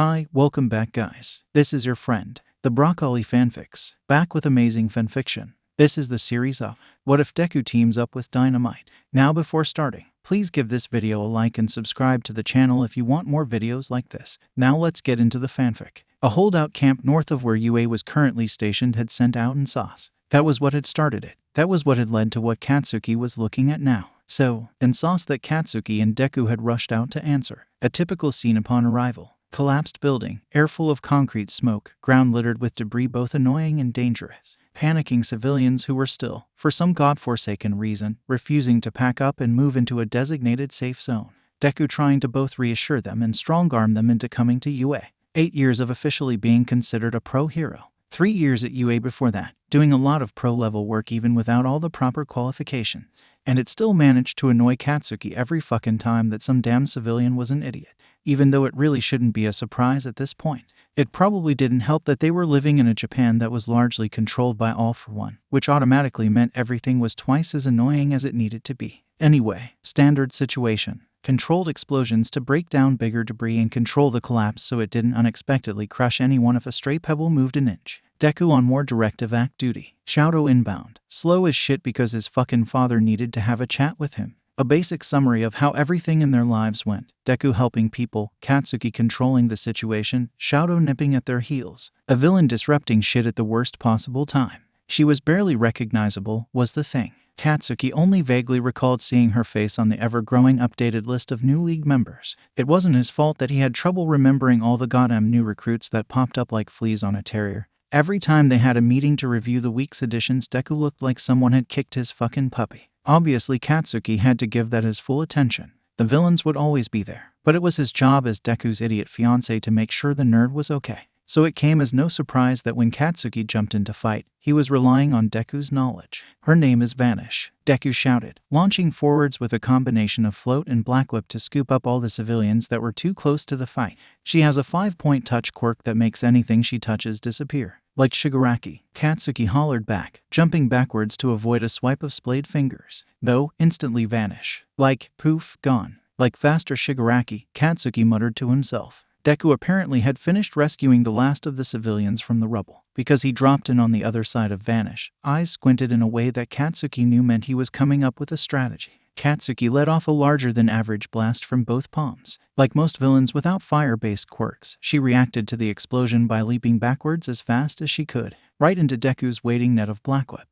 Hi, welcome back guys. This is your friend, the Broccoli Fanfics, back with amazing fanfiction. This is the series of What If Deku Teams Up with Dynamite. Now before starting, please give this video a like and subscribe to the channel if you want more videos like this. Now let's get into the fanfic. A holdout camp north of where UA was currently stationed had sent out Nsauce. That was what had started it. That was what had led to what Katsuki was looking at now. So, Nsauce that Katsuki and Deku had rushed out to answer. A typical scene upon arrival. Collapsed building, air full of concrete smoke, ground littered with debris both annoying and dangerous. Panicking civilians who were still, for some godforsaken reason, refusing to pack up and move into a designated safe zone. Deku trying to both reassure them and strong-arm them into coming to UA. 8 years of officially being considered a pro-hero. 3 years at UA before that, doing a lot of pro-level work even without all the proper qualifications. And it still managed to annoy Katsuki every fucking time that some damn civilian was an idiot. Even though it really shouldn't be a surprise at this point. It probably didn't help that they were living in a Japan that was largely controlled by All for One, which automatically meant everything was twice as annoying as it needed to be. Anyway, standard situation. Controlled explosions to break down bigger debris and control the collapse so it didn't unexpectedly crush anyone if a stray pebble moved an inch. Deku on more directive act duty. Shadow inbound. Slow as shit because his fucking father needed to have a chat with him. A basic summary of how everything in their lives went. Deku helping people, Katsuki controlling the situation, Shadow nipping at their heels. A villain disrupting shit at the worst possible time. She was barely recognizable, was the thing. Katsuki only vaguely recalled seeing her face on the ever-growing updated list of new league members. It wasn't his fault that he had trouble remembering all the goddamn new recruits that popped up like fleas on a terrier. Every time they had a meeting to review the week's editions, Deku looked like someone had kicked his fucking puppy. Obviously, Katsuki had to give that his full attention. The villains would always be there, but it was his job as Deku's idiot fiancé to make sure the nerd was okay. So it came as no surprise that when Katsuki jumped into fight, he was relying on Deku's knowledge. Her name is Vanish, Deku shouted, launching forwards with a combination of float and black whip to scoop up all the civilians that were too close to the fight. She has a 5-point touch quirk that makes anything she touches disappear. Like Shigaraki, Katsuki hollered back, jumping backwards to avoid a swipe of splayed fingers. Though, instantly vanish. Like, poof, gone. Like faster Shigaraki, Katsuki muttered to himself. Deku apparently had finished rescuing the last of the civilians from the rubble, because he dropped in on the other side of Vanish, eyes squinted in a way that Katsuki knew meant he was coming up with a strategy. Katsuki let off a larger-than-average blast from both palms. Like most villains without fire-based quirks, she reacted to the explosion by leaping backwards as fast as she could, right into Deku's waiting net of black whip.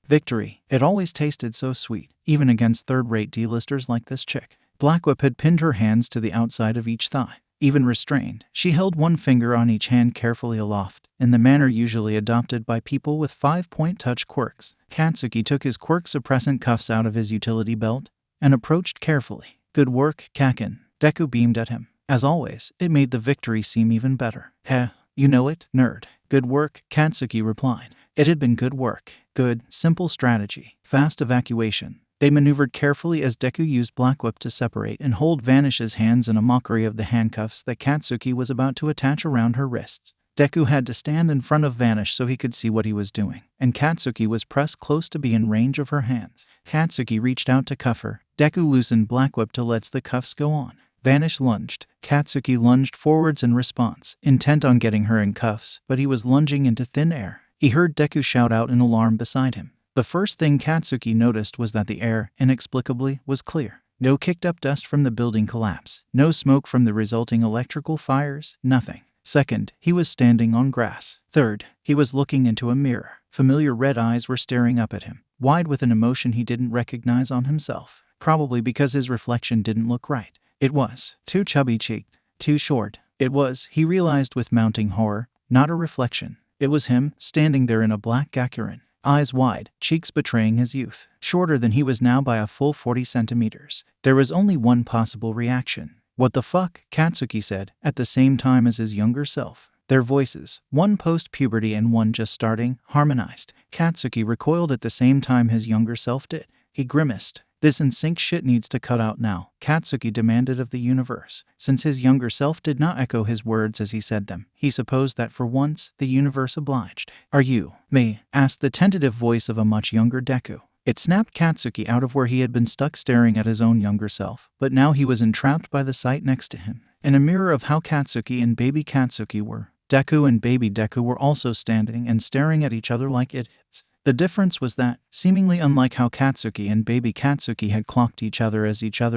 Victory. It always tasted so sweet, even against third-rate D-listers like this chick. Black whip had pinned her hands to the outside of each thigh. Even restrained, she held one finger on each hand carefully aloft, in the manner usually adopted by people with 5-point touch quirks. Katsuki took his quirk suppressant cuffs out of his utility belt and approached carefully. Good work, Kaken. Deku beamed at him. As always, it made the victory seem even better. Heh, you know it, nerd. Good work, Katsuki replied. It had been good work. Good, simple strategy. Fast evacuation. They maneuvered carefully as Deku used Black Whip to separate and hold Vanish's hands in a mockery of the handcuffs that Katsuki was about to attach around her wrists. Deku had to stand in front of Vanish so he could see what he was doing, and Katsuki was pressed close to be in range of her hands. Katsuki reached out to cuff her. Deku loosened Black Whip to let the cuffs go on. Vanish lunged. Katsuki lunged forwards in response, intent on getting her in cuffs, but he was lunging into thin air. He heard Deku shout out in alarm beside him. The first thing Katsuki noticed was that the air, inexplicably, was clear. No kicked-up dust from the building collapse. No smoke from the resulting electrical fires. Nothing. Second, he was standing on grass. Third, he was looking into a mirror. Familiar red eyes were staring up at him, wide with an emotion he didn't recognize on himself. Probably because his reflection didn't look right. It was too chubby-cheeked, too short. It was, he realized with mounting horror, not a reflection. It was him, standing there in a black gakurin. Eyes wide, cheeks betraying his youth. Shorter than he was now by a full 40 centimeters. There was only one possible reaction. What the fuck? Katsuki said, at the same time as his younger self. Their voices, one post-puberty and one just starting, harmonized. Katsuki recoiled at the same time his younger self did. He grimaced. This in-sync shit needs to cut out now, Katsuki demanded of the universe. Since his younger self did not echo his words as he said them, he supposed that for once, the universe obliged. Are you me? Asked the tentative voice of a much younger Deku. It snapped Katsuki out of where he had been stuck staring at his own younger self, but now he was entrapped by the sight next to him. and a mirror of how Katsuki and baby Katsuki were. Deku and baby Deku were also standing and staring at each other like idiots. The difference was that, seemingly unlike how Katsuki and baby Katsuki had clocked each other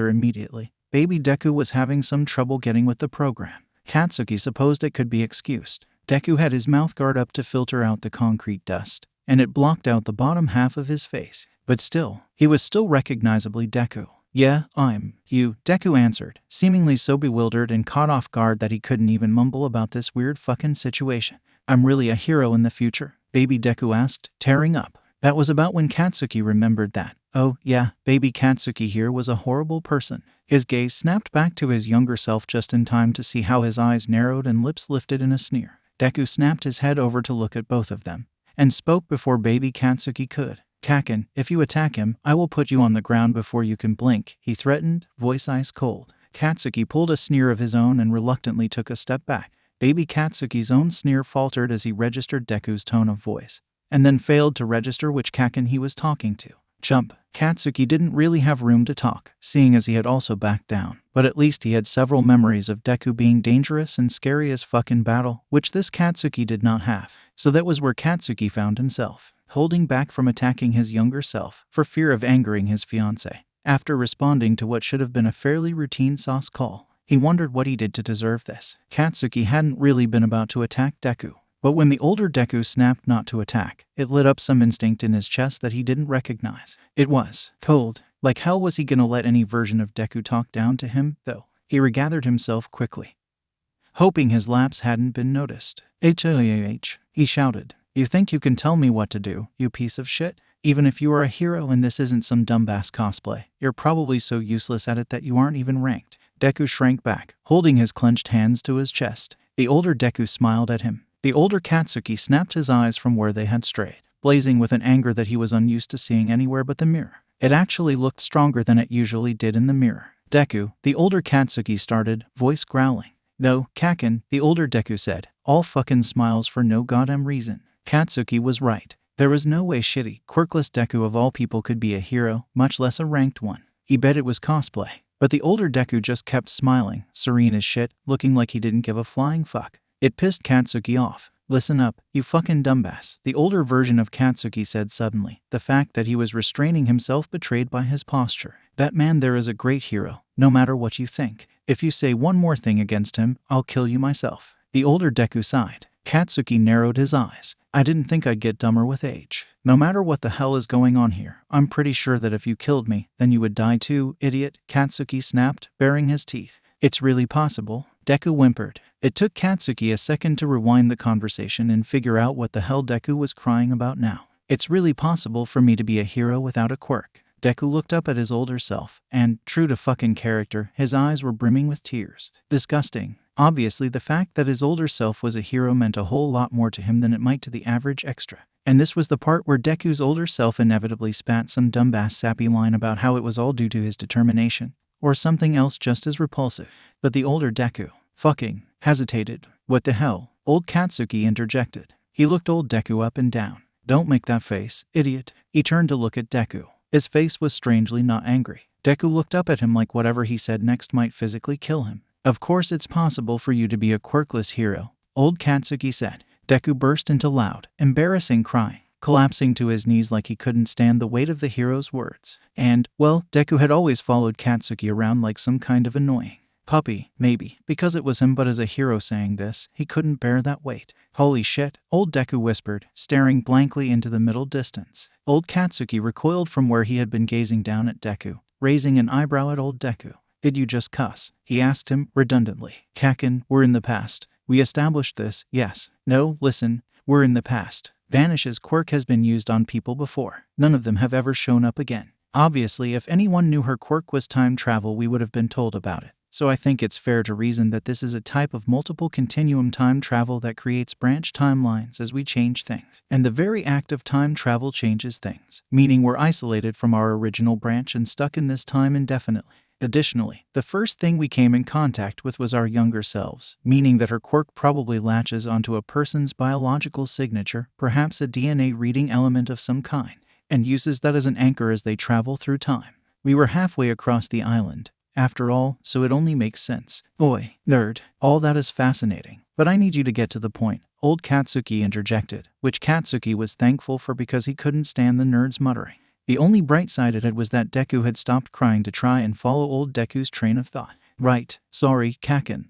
immediately, baby Deku was having some trouble getting with the program. Katsuki supposed it could be excused. Deku had his mouth guard up to filter out the concrete dust, and it blocked out the bottom half of his face. But still, he was still recognizably Deku. "Yeah, I'm you," Deku answered, seemingly so bewildered and caught off guard that he couldn't even mumble about this weird fucking situation. "I'm really a hero in the future?" baby Deku asked, tearing up. That was about when Katsuki remembered that. Oh, yeah, baby Katsuki here was a horrible person. His gaze snapped back to his younger self just in time to see how his eyes narrowed and lips lifted in a sneer. Deku snapped his head over to look at both of them, and spoke before baby Katsuki could. "Kaken, if you attack him, I will put you on the ground before you can blink," he threatened, voice ice cold. Katsuki pulled a sneer of his own and reluctantly took a step back. Baby Katsuki's own sneer faltered as he registered Deku's tone of voice, and then failed to register which Kaken he was talking to. Chump. Katsuki didn't really have room to talk, seeing as he had also backed down, but at least he had several memories of Deku being dangerous and scary as fuck in battle, which this Katsuki did not have. So that was where Katsuki found himself, holding back from attacking his younger self, for fear of angering his fiancée. After responding to what should have been a fairly routine sauce call, he wondered what he did to deserve this. Katsuki hadn't really been about to attack Deku, but when the older Deku snapped not to attack, it lit up some instinct in his chest that he didn't recognize. It was cold. Like hell was he gonna let any version of Deku talk down to him, though? He regathered himself quickly, hoping his lapse hadn't been noticed. "H-H-H," he shouted. "You think you can tell me what to do, you piece of shit? Even if you are a hero and this isn't some dumbass cosplay, you're probably so useless at it that you aren't even ranked." Deku shrank back, holding his clenched hands to his chest. The older Deku smiled at him. The older Katsuki snapped his eyes from where they had strayed, blazing with an anger that he was unused to seeing anywhere but the mirror. It actually looked stronger than it usually did in the mirror. "Deku," the older Katsuki started, voice growling. "No, Kaken," the older Deku said, all fucking smiles for no goddamn reason. Katsuki was right. There was no way shitty, quirkless Deku of all people could be a hero, much less a ranked one. He bet it was cosplay. But the older Deku just kept smiling, serene as shit, looking like he didn't give a flying fuck. It pissed Katsuki off. "Listen up, you fucking dumbass," the older version of Katsuki said suddenly, the fact that he was restraining himself betrayed by his posture. "That man there is a great hero, no matter what you think. If you say one more thing against him, I'll kill you myself." The older Deku sighed. Katsuki narrowed his eyes. "I didn't think I'd get dumber with age. No matter what the hell is going on here, I'm pretty sure that if you killed me, then you would die too, idiot," Katsuki snapped, baring his teeth. "It's really possible," Deku whimpered. It took Katsuki a second to rewind the conversation and figure out what the hell Deku was crying about now. "It's really possible for me to be a hero without a quirk." Deku looked up at his older self, and, true to fucking character, his eyes were brimming with tears. Disgusting. Obviously, the fact that his older self was a hero meant a whole lot more to him than it might to the average extra. And this was the part where Deku's older self inevitably spat some dumbass sappy line about how it was all due to his determination, or something else just as repulsive. But the older Deku fucking hesitated. "What the hell?" old Katsuki interjected. He looked old Deku up and down. "Don't make that face, idiot." He turned to look at Deku. His face was strangely not angry. Deku looked up at him like whatever he said next might physically kill him. "Of course it's possible for you to be a quirkless hero," old Katsuki said. Deku burst into loud, embarrassing crying, collapsing to his knees like he couldn't stand the weight of the hero's words. And, well, Deku had always followed Katsuki around like some kind of annoying puppy, maybe, because it was him, but as a hero saying this, he couldn't bear that weight. "Holy shit," old Deku whispered, staring blankly into the middle distance. Old Katsuki recoiled from where he had been gazing down at Deku, raising an eyebrow at old Deku. "Did you just cuss?" he asked him, redundantly. "Kaken, we're in the past. We established this, yes. No, listen, we're in the past. Vanish's quirk has been used on people before. None of them have ever shown up again. Obviously, if anyone knew her quirk was time travel, we would have been told about it. So I think it's fair to reason that this is a type of multiple continuum time travel that creates branch timelines as we change things. And the very act of time travel changes things, meaning we're isolated from our original branch and stuck in this time indefinitely. Additionally, the first thing we came in contact with was our younger selves, meaning that her quirk probably latches onto a person's biological signature, perhaps a DNA reading element of some kind, and uses that as an anchor as they travel through time. We were halfway across the island, after all, so it only makes sense. Oi, nerd, all that is fascinating, but I need you to get to the point, old Katsuki interjected, which Katsuki was thankful for because he couldn't stand the nerd's muttering. The only bright side of it was that Deku had stopped crying to try and follow old Deku's train of thought. Right, sorry, Kaken.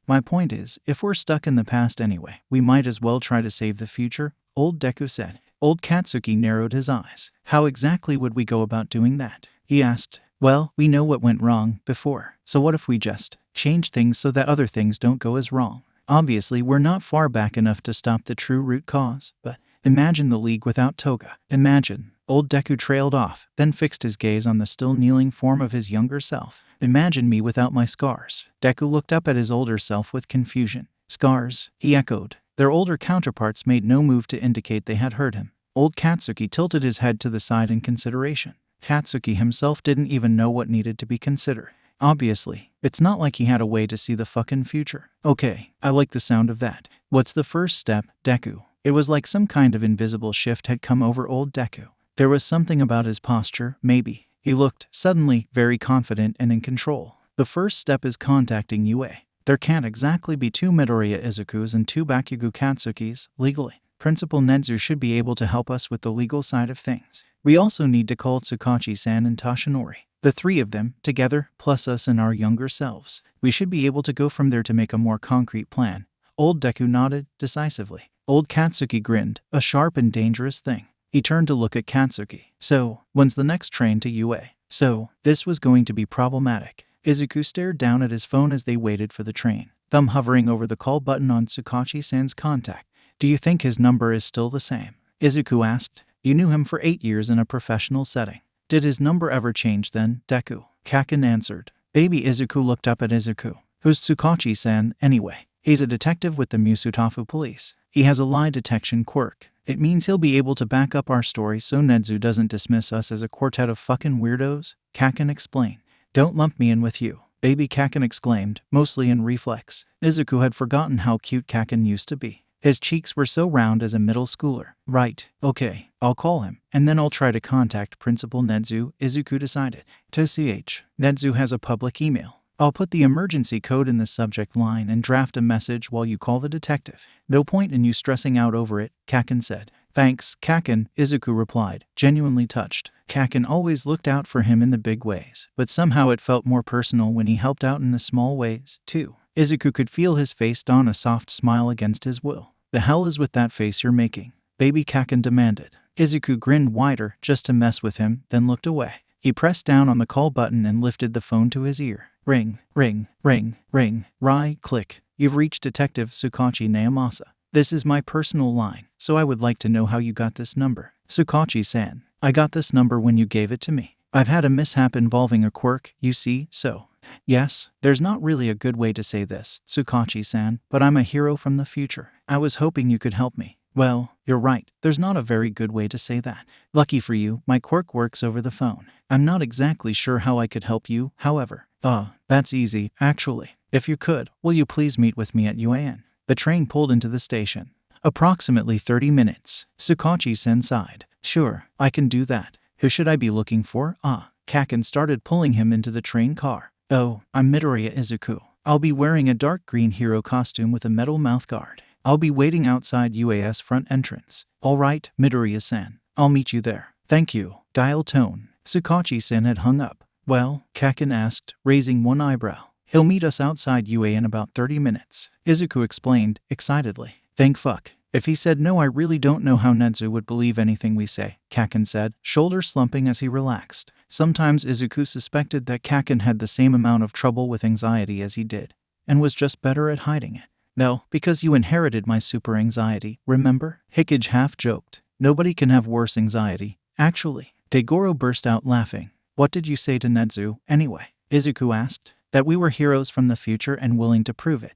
My point is, if we're stuck in the past anyway, we might as well try to save the future, old Deku said. Old Katsuki narrowed his eyes. How exactly would we go about doing that? He asked. Well, we know what went wrong before, so what if we just change things so that other things don't go as wrong? Obviously, we're not far back enough to stop the true root cause, but imagine the League without Toga. Imagine. Old Deku trailed off, then fixed his gaze on the still kneeling form of his younger self. Imagine me without my scars. Deku looked up at his older self with confusion. Scars, he echoed. Their older counterparts made no move to indicate they had heard him. Old Katsuki tilted his head to the side in consideration. Katsuki himself didn't even know what needed to be considered. Obviously, it's not like he had a way to see the fucking future. Okay, I like the sound of that. What's the first step, Deku? It was like some kind of invisible shift had come over old Deku. There was something about his posture, maybe. He looked, suddenly, very confident and in control. The first step is contacting UA. There can't exactly be 2 Midoriya Izukus and 2 Bakugo Katsukis, legally. Principal Nedzu should be able to help us with the legal side of things. We also need to call Tsukachi-san and Tashinori. The 3 of them, together, plus us and our younger selves. We should be able to go from there to make a more concrete plan. Old Deku nodded, decisively. Old Katsuki grinned, a sharp and dangerous thing. He turned to look at Katsuki. So, when's the next train to UA? So, this was going to be problematic. Izuku stared down at his phone as they waited for the train, thumb hovering over the call button on Tsukachi-san's contact. Do you think his number is still the same? Izuku asked. You knew him for 8 years in a professional setting. Did his number ever change then, Deku? Kaken answered. Baby Izuku looked up at Izuku. Who's Tsukachi-san, anyway? He's a detective with the Musutafu police. He has a lie detection quirk. It means he'll be able to back up our story so Nedzu doesn't dismiss us as a quartet of fucking weirdos, Kaken explained. Don't lump me in with you, baby, Kaken exclaimed, mostly in reflex. Izuku had forgotten how cute Kaken used to be. His cheeks were so round as a middle schooler. Right, okay, I'll call him, and then I'll try to contact Principal Nedzu, Izuku decided. To CH, Nedzu has a public email. I'll put the emergency code in the subject line and draft a message while you call the detective. No point in you stressing out over it, Kaken said. Thanks, Kaken, Izuku replied, genuinely touched. Kaken always looked out for him in the big ways, but somehow it felt more personal when he helped out in the small ways, too. Izuku could feel his face don a soft smile against his will. The hell is with that face you're making? Baby, Kaken demanded. Izuku grinned wider just to mess with him, then looked away. He pressed down on the call button and lifted the phone to his ear. Ring, ring, ring, ring, right, click. You've reached Detective Tsukachi Naomasa. This is my personal line, so I would like to know how you got this number. Tsukachi-san, I got this number when you gave it to me. I've had a mishap involving a quirk, you see, so. Yes, there's not really a good way to say this, Tsukachi-san, but I'm a hero from the future. I was hoping you could help me. Well, you're right, there's not a very good way to say that. Lucky for you, my quirk works over the phone. I'm not exactly sure how I could help you, however. That's easy, actually. If you could, will you please meet with me at UAN? The train pulled into the station. Approximately 30 minutes. Tsukachi-san sighed. Sure, I can do that. Who should I be looking for? Kaken started pulling him into the train car. Oh, I'm Midoriya Izuku. I'll be wearing a dark green hero costume with a metal mouthguard. I'll be waiting outside UAS front entrance. All right, Midoriya-san. I'll meet you there. Thank you. Dial tone. Tsukachi-san had hung up. Well, Kaken asked, raising one eyebrow. He'll meet us outside UA in about 30 minutes. Izuku explained, excitedly. Thank fuck. If he said no, I really don't know how Nedzu would believe anything we say, Kaken said, shoulder slumping as he relaxed. Sometimes Izuku suspected that Kaken had the same amount of trouble with anxiety as he did, and was just better at hiding it. No, because you inherited my super anxiety, remember? Hikage half joked. Nobody can have worse anxiety, actually. Degoro burst out laughing. What did you say to Nedzu, anyway? Izuku asked. That we were heroes from the future and willing to prove it.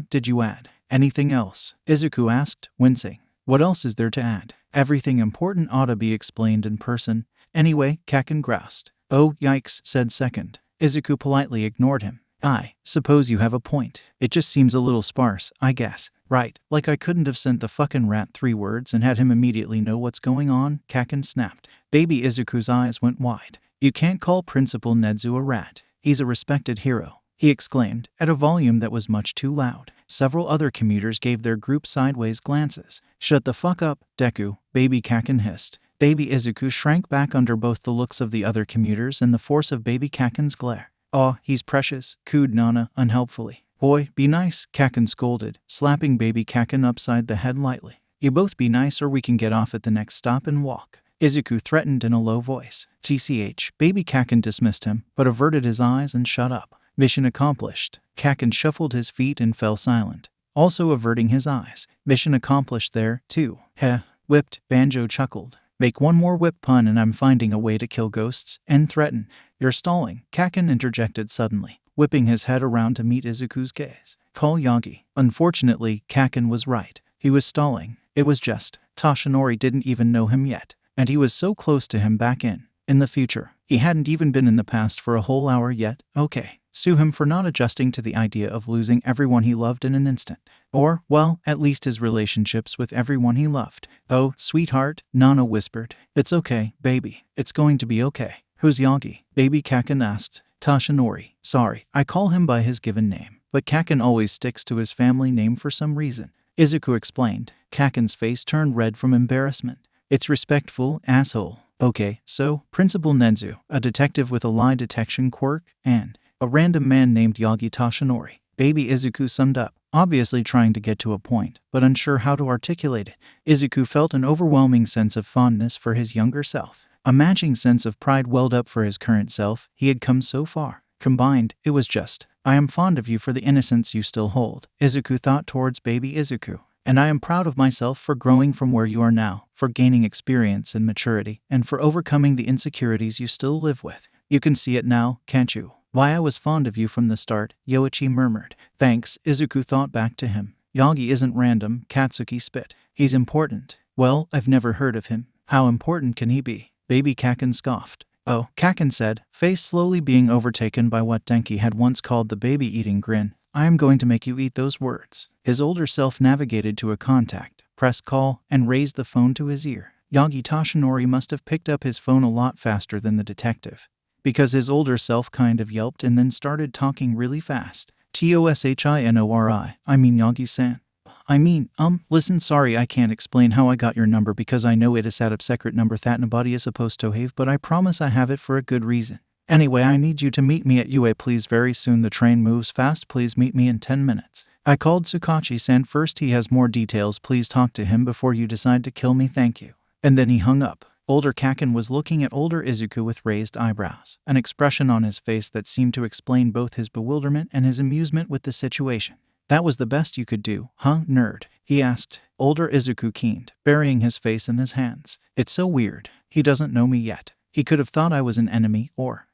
Did you add anything else? Izuku asked, wincing. What else is there to add? Everything important ought to be explained in person. Anyway, Kaken groused. Oh, yikes, said second. Izuku politely ignored him. I suppose you have a point. It just seems a little sparse, I guess. Right, like I couldn't have sent the fucking rat 3 words and had him immediately know what's going on, Kaken snapped. Baby Izuku's eyes went wide. You can't call Principal Nedzu a rat. He's a respected hero," he exclaimed, at a volume that was much too loud. Several other commuters gave their group sideways glances. "Shut the fuck up, Deku," Baby Kaken hissed. Baby Izuku shrank back under both the looks of the other commuters and the force of Baby Kaken's glare. "Aw, he's precious," cooed Nana unhelpfully. "Boy, be nice," Kaken scolded, slapping Baby Kaken upside the head lightly. "You both be nice or we can get off at the next stop and walk," Izuku threatened in a low voice. TCH, Baby Kaken dismissed him, but averted his eyes and shut up. Mission accomplished. Kaken shuffled his feet and fell silent, also averting his eyes. Mission accomplished there, too. Heh, whipped, Banjo chuckled. "Make one more whip pun and I'm finding a way to kill ghosts and threaten." "You're stalling," Kaken interjected suddenly, whipping his head around to meet Izuku's gaze. "Call Yagi." Unfortunately, Kaken was right. He was stalling. It was just Toshinori didn't even know him yet, and he was so close to him back in the future. He hadn't even been in the past for a whole hour yet. Okay. Sue him for not adjusting to the idea of losing everyone he loved in an instant. Or, well, at least his relationships with everyone he loved. "Oh, sweetheart," Nana whispered. "It's okay, baby. It's going to be okay." "Who's Yagi?" Baby Kaken asked. "Toshinori. Sorry, I call him by his given name, but Kaken always sticks to his family name for some reason," Izuku explained. Kaken's face turned red from embarrassment. "It's respectful, asshole." "Okay, so, Principal Nenzu, a detective with a lie detection quirk, and a random man named Yagi Toshinori," Baby Izuku summed up, obviously trying to get to a point, but unsure how to articulate it. Izuku felt an overwhelming sense of fondness for his younger self. A matching sense of pride welled up for his current self. He had come so far. Combined, it was just, "I am fond of you for the innocence you still hold," Izuku thought towards Baby Izuku. "And I am proud of myself for growing from where you are now, for gaining experience and maturity, and for overcoming the insecurities you still live with. You can see it now, can't you? Why I was fond of you from the start," Yoichi murmured. "Thanks," Izuku thought back to him. "Yagi isn't random," Katsuki spit. "He's important." "Well, I've never heard of him. How important can he be?" Baby Kaken scoffed. "Oh," Kaken said, face slowly being overtaken by what Denki had once called the baby-eating grin. "I am going to make you eat those words." His older self navigated to a contact, pressed call, and raised the phone to his ear. Yagi Toshinori must have picked up his phone a lot faster than the detective, because his older self kind of yelped and then started talking really fast. "Toshinori, I mean Yagi-san. Listen, sorry I can't explain how I got your number because I know it is a secret number that nobody is supposed to have, but I promise I have it for a good reason. Anyway, I need you to meet me at UA please very soon. The train moves fast. Please meet me in 10 minutes. I called Tsukachi-san first. He has more details. Please talk to him before you decide to kill me. Thank you." And then he hung up. Older Kaken was looking at older Izuku with raised eyebrows, an expression on his face that seemed to explain both his bewilderment and his amusement with the situation. "That was the best you could do, huh, nerd?" he asked. Older Izuku keened, burying his face in his hands. "It's so weird. He doesn't know me yet. He could have thought I was an enemy, or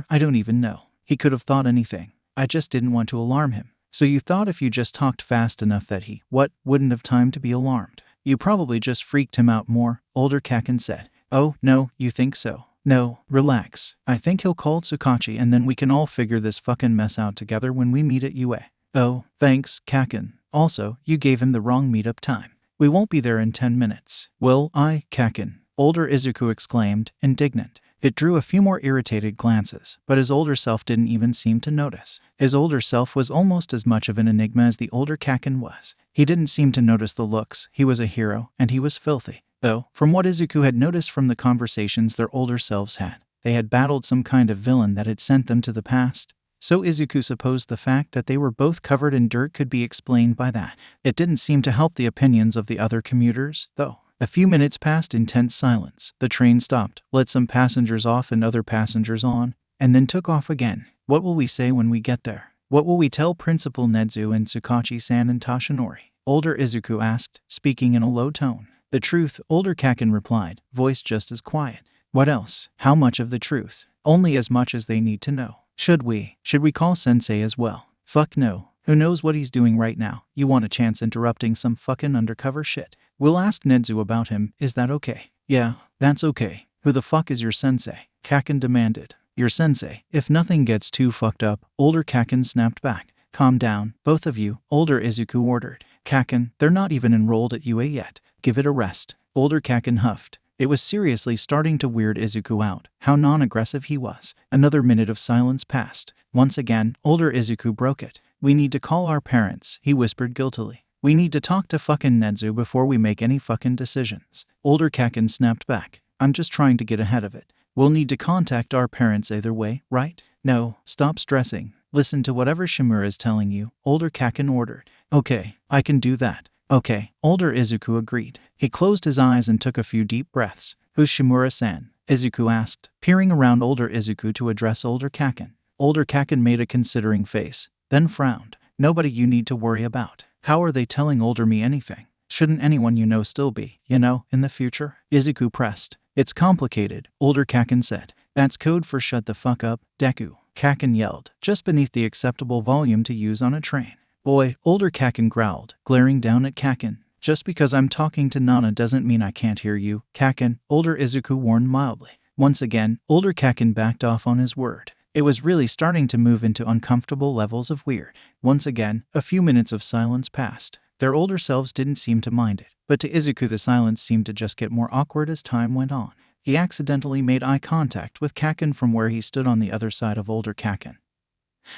I don't even know. He could have thought anything. I just didn't want to alarm him." "So you thought if you just talked fast enough that he, wouldn't have time to be alarmed?" "You probably just freaked him out more," older Kaken said. "Oh, no, you think so?" "No, relax. I think he'll call Tsukachi and then we can all figure this fucking mess out together when we meet at UA." "Oh, thanks, Kaken. Also, you gave him the wrong meetup time. We won't be there in 10 minutes. "Will I, Kaken?" older Izuku exclaimed, indignant. It drew a few more irritated glances, but his older self didn't even seem to notice. His older self was almost as much of an enigma as the older Kaken was. He didn't seem to notice the looks. He was a hero, and he was filthy. Though, from what Izuku had noticed from the conversations their older selves had, they had battled some kind of villain that had sent them to the past. So Izuku supposed the fact that they were both covered in dirt could be explained by that. It didn't seem to help the opinions of the other commuters, though. A few minutes passed in tense silence. The train stopped, let some passengers off and other passengers on, and then took off again. "What will we say when we get there? What will we tell Principal Nenzu and Tsukachi-san and Toshinori?" older Izuku asked, speaking in a low tone. "The truth," older Kaken replied, voice just as quiet. "What else? How much of the truth?" "Only as much as they need to know." Should we call Sensei as well?" "Fuck no. Who knows what he's doing right now? You want a chance interrupting some fucking undercover shit? We'll ask Nenzu about him, is that okay?" "Yeah, that's okay. Who the fuck is your sensei?" Kaken demanded. "Your sensei. If nothing gets too fucked up," older Kaken snapped back. "Calm down, both of you," older Izuku ordered. "Kaken, they're not even enrolled at UA yet. Give it a rest." Older Kaken huffed. It was seriously starting to weird Izuku out, how non-aggressive he was. Another minute of silence passed. Once again, older Izuku broke it. "We need to call our parents," he whispered guiltily. "We need to talk to fucking Nezu before we make any fucking decisions." Older Kaken snapped back. "I'm just trying to get ahead of it. We'll need to contact our parents either way, right?" "No, stop stressing. Listen to whatever Shimura is telling you," older Kaken ordered. "Okay, I can do that." "Okay," older Izuku agreed. He closed his eyes and took a few deep breaths. "Who's Shimura-san?" Izuku asked, peering around older Izuku to address older Kaken. Older Kaken made a considering face, then frowned. "Nobody you need to worry about." "How are they telling older me anything? Shouldn't anyone you know still be, in the future?" Izuku pressed. "It's complicated," older Kaken said. "That's code for shut the fuck up, Deku," Kaken yelled, just beneath the acceptable volume to use on a train. "Boy," older Kaken growled, glaring down at Kaken. "Just because I'm talking to Nana doesn't mean I can't hear you, Kaken," older Izuku warned mildly. Once again, older Kaken backed off on his word. It was really starting to move into uncomfortable levels of weird. Once again, a few minutes of silence passed. Their older selves didn't seem to mind it, but to Izuku the silence seemed to just get more awkward as time went on. He accidentally made eye contact with Kaken from where he stood on the other side of older Kaken,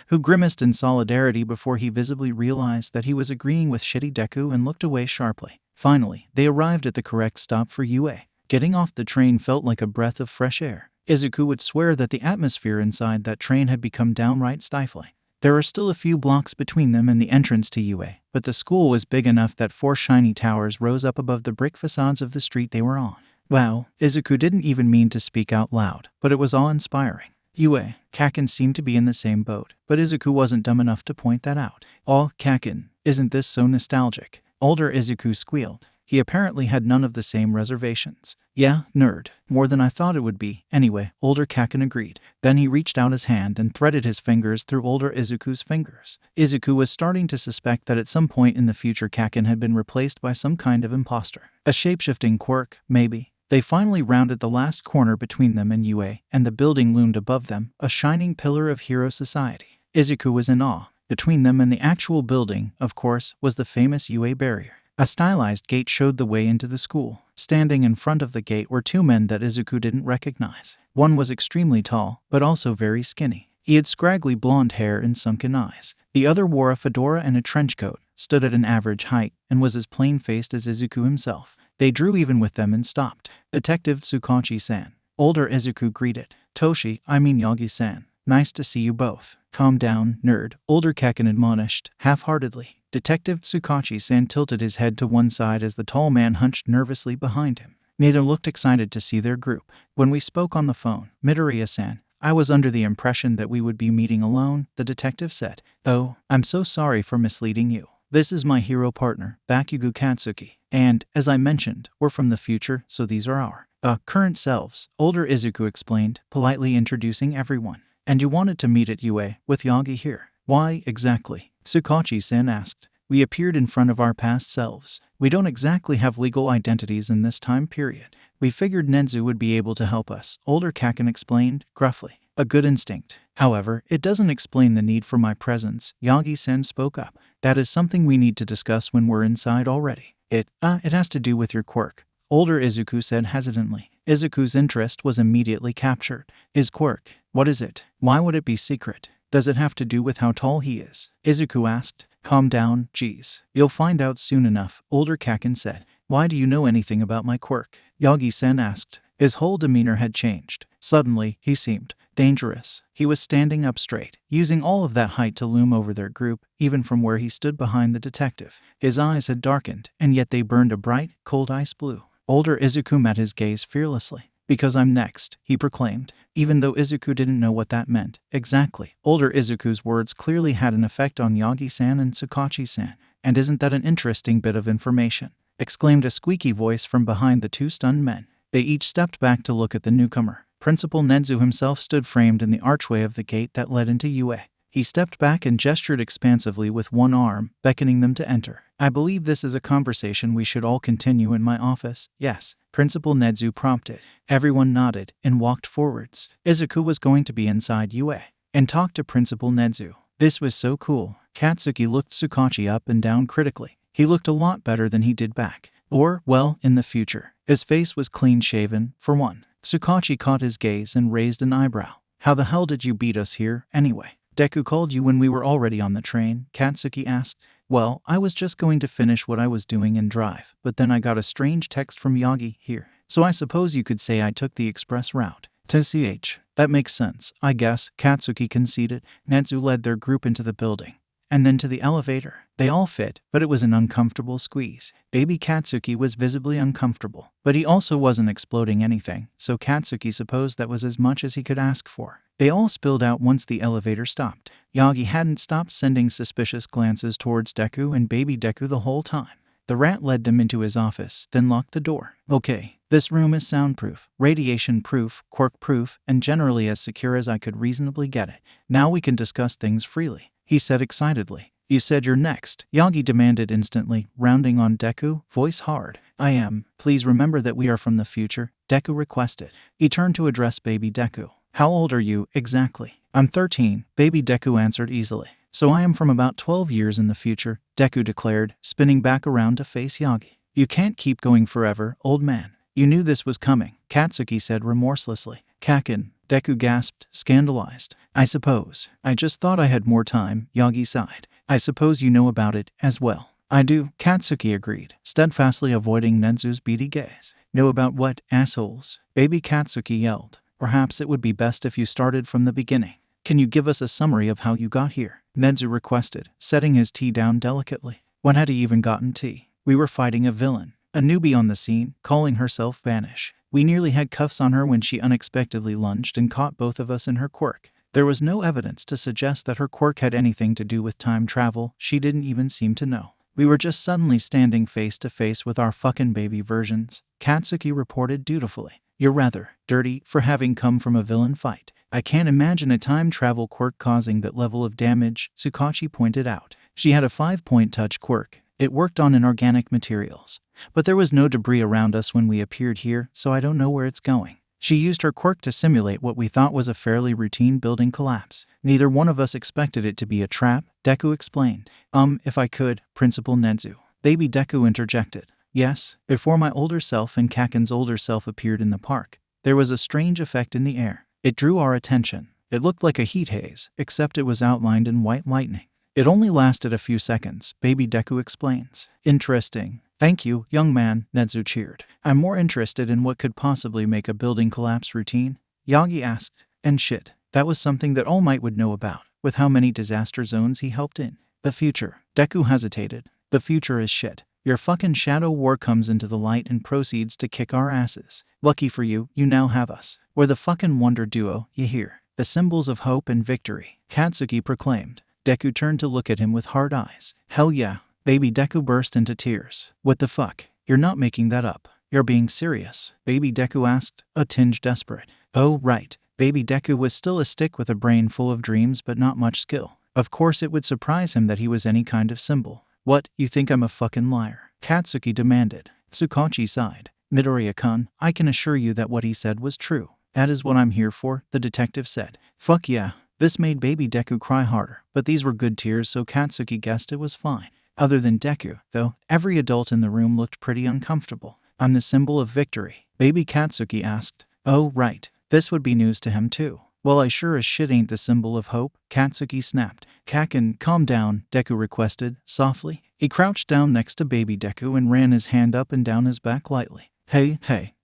who grimaced in solidarity before he visibly realized that he was agreeing with shitty Deku and looked away sharply. Finally, they arrived at the correct stop for UA. Getting off the train felt like a breath of fresh air. Izuku would swear that the atmosphere inside that train had become downright stifling. There were still a few blocks between them and the entrance to UA, but the school was big enough that 4 shiny towers rose up above the brick facades of the street they were on. Wow, Izuku didn't even mean to speak out loud, but it was awe-inspiring. UA, Kaken seemed to be in the same boat, but Izuku wasn't dumb enough to point that out. "Oh, Kaken, isn't this so nostalgic?" Older Izuku squealed. He apparently had none of the same reservations. "Yeah, nerd. More than I thought it would be. Anyway," older Kaken agreed. Then he reached out his hand and threaded his fingers through older Izuku's fingers. Izuku was starting to suspect that at some point in the future Kaken had been replaced by some kind of imposter. A shape-shifting quirk, maybe. They finally rounded the last corner between them and UA, and the building loomed above them, a shining pillar of hero society. Izuku was in awe. Between them and the actual building, of course, was the famous UA barrier. A stylized gate showed the way into the school. Standing in front of the gate were 2 men that Izuku didn't recognize. One was extremely tall, but also very skinny. He had scraggly blonde hair and sunken eyes. The other wore a fedora and a trench coat, stood at an average height, and was as plain-faced as Izuku himself. They drew even with them and stopped. "Detective Tsukachi-san," older Izuku greeted. Yagi-san. Nice to see you both." "Calm down, nerd," older Kaken admonished, half-heartedly. Detective Tsukachi-san tilted his head to one side as the tall man hunched nervously behind him. Neither looked excited to see their group. "When we spoke on the phone, Midoriya-san, I was under the impression that we would be meeting alone," the detective said. "Oh, I'm so sorry for misleading you. This is my hero partner, Bakugo Katsuki. And, as I mentioned, we're from the future, so these are our current selves," older Izuku explained, politely introducing everyone. "And you wanted to meet at UA, with Yagi here." "Why, exactly?" Tsukachi-san asked. "We appeared in front of our past selves. We don't exactly have legal identities in this time period. We figured Nezu would be able to help us," older Kaken explained, gruffly. "A good instinct. However, it doesn't explain the need for my presence," Yagi-san spoke up. "That is something we need to discuss when we're inside already. It has to do with your quirk," older Izuku said hesitantly. Izuku's interest was immediately captured. "His quirk? What is it? Why would it be secret? Does it have to do with how tall he is?" Izuku asked. "Calm down, geez. You'll find out soon enough," older Kaken said. "Why do you know anything about my quirk?" Yagi-san asked. His whole demeanor had changed. Suddenly, he seemed dangerous. He was standing up straight, using all of that height to loom over their group, even from where he stood behind the detective. His eyes had darkened, and yet they burned a bright, cold ice blue. Older Izuku met his gaze fearlessly. "Because I'm next," he proclaimed, even though Izuku didn't know what that meant. Exactly. Older Izuku's words clearly had an effect on Yagi-san and Tsukachi-san. "And isn't that an interesting bit of information?" exclaimed a squeaky voice from behind the 2 stunned men. They each stepped back to look at the newcomer. Principal Nezu himself stood framed in the archway of the gate that led into UA. He stepped back and gestured expansively with one arm, beckoning them to enter. "I believe this is a conversation we should all continue in my office." "Yes," Principal Nezu prompted. Everyone nodded and walked forwards. Izuku was going to be inside UA and talk to Principal Nezu. This was so cool. Katsuki looked Tsukachi up and down critically. He looked a lot better than he did back. Or, well, in the future. His face was clean-shaven, for one. Tsukachi caught his gaze and raised an eyebrow. How the hell did you beat us here, anyway? Deku called you when we were already on the train, Katsuki asked. Well, I was just going to finish what I was doing and drive, but then I got a strange text from Yagi here. So I suppose you could say I took the express route. TCH. That makes sense, I guess, Katsuki conceded. Netsu led their group into the building. And then to the elevator. They all fit, but it was an uncomfortable squeeze. Baby Katsuki was visibly uncomfortable, but he also wasn't exploding anything, so Katsuki supposed that was as much as he could ask for. They all spilled out once the elevator stopped. Yagi hadn't stopped sending suspicious glances towards Deku and Baby Deku the whole time. The rat led them into his office, then locked the door. Okay, this room is soundproof, radiation-proof, quirk-proof, and generally as secure as I could reasonably get it. Now we can discuss things freely, he said excitedly. You said you're next, Yagi demanded instantly, rounding on Deku, voice hard. I am. Please remember that we are from the future, Deku requested. He turned to address Baby Deku. How old are you, exactly? I'm 13, Baby Deku answered easily. So I am from about 12 years in the future, Deku declared, spinning back around to face Yagi. You can't keep going forever, old man. You knew this was coming, Katsuki said remorselessly. Kakin, Deku gasped, scandalized. I suppose. I just thought I had more time, Yagi sighed. I suppose you know about it, as well. I do, Katsuki agreed, steadfastly avoiding Netsu's beady gaze. Know about what, assholes? Baby Katsuki yelled. Perhaps it would be best if you started from the beginning. Can you give us a summary of how you got here? Netsu requested, setting his tea down delicately. When had he even gotten tea? We were fighting a villain. A newbie on the scene, calling herself Vanish. We nearly had cuffs on her when she unexpectedly lunged and caught both of us in her quirk. There was no evidence to suggest that her quirk had anything to do with time travel. She didn't even seem to know. We were just suddenly standing face to face with our fucking baby versions, Katsuki reported dutifully. You're rather dirty for having come from a villain fight. I can't imagine a time travel quirk causing that level of damage, Tsukachi pointed out. She had a 5-point touch quirk. It worked on inorganic materials. But there was no debris around us when we appeared here, so I don't know where it's going. She used her quirk to simulate what we thought was a fairly routine building collapse. Neither one of us expected it to be a trap, Deku explained. If I could, Principal Netsu. Baby Deku interjected. Yes, before my older self and Kakin's older self appeared in the park, there was a strange effect in the air. It drew our attention. It looked like a heat haze, except it was outlined in white lightning. It only lasted a few seconds, Baby Deku explains. Interesting. Thank you, young man, Netsu cheered. I'm more interested in what could possibly make a building collapse routine, Yagi asked. And shit, that was something that All Might would know about, with how many disaster zones he helped in. The future. Deku hesitated. The future is shit. Your fucking Shadow War comes into the light and proceeds to kick our asses. Lucky for you, you now have us. We're the fucking wonder duo, you hear? The symbols of hope and victory, Katsuki proclaimed. Deku turned to look at him with hard eyes. Hell yeah. Baby Deku burst into tears. What the fuck? You're not making that up. You're being serious, Baby Deku asked, a tinge desperate. Oh, right. Baby Deku was still a stick with a brain full of dreams but not much skill. Of course it would surprise him that he was any kind of symbol. What, you think I'm a fucking liar? Katsuki demanded. Tsukachi sighed. Midoriya-kun, I can assure you that what he said was true. That is what I'm here for, the detective said. Fuck yeah. This made Baby Deku cry harder, but these were good tears so Katsuki guessed it was fine. Other than Deku, though, every adult in the room looked pretty uncomfortable. I'm the symbol of victory, Baby Katsuki asked. Oh, right. This would be news to him too. Well, I sure as shit ain't the symbol of hope, Katsuki snapped. Kakin, calm down, Deku requested, softly. He crouched down next to Baby Deku and ran his hand up and down his back lightly. Hey,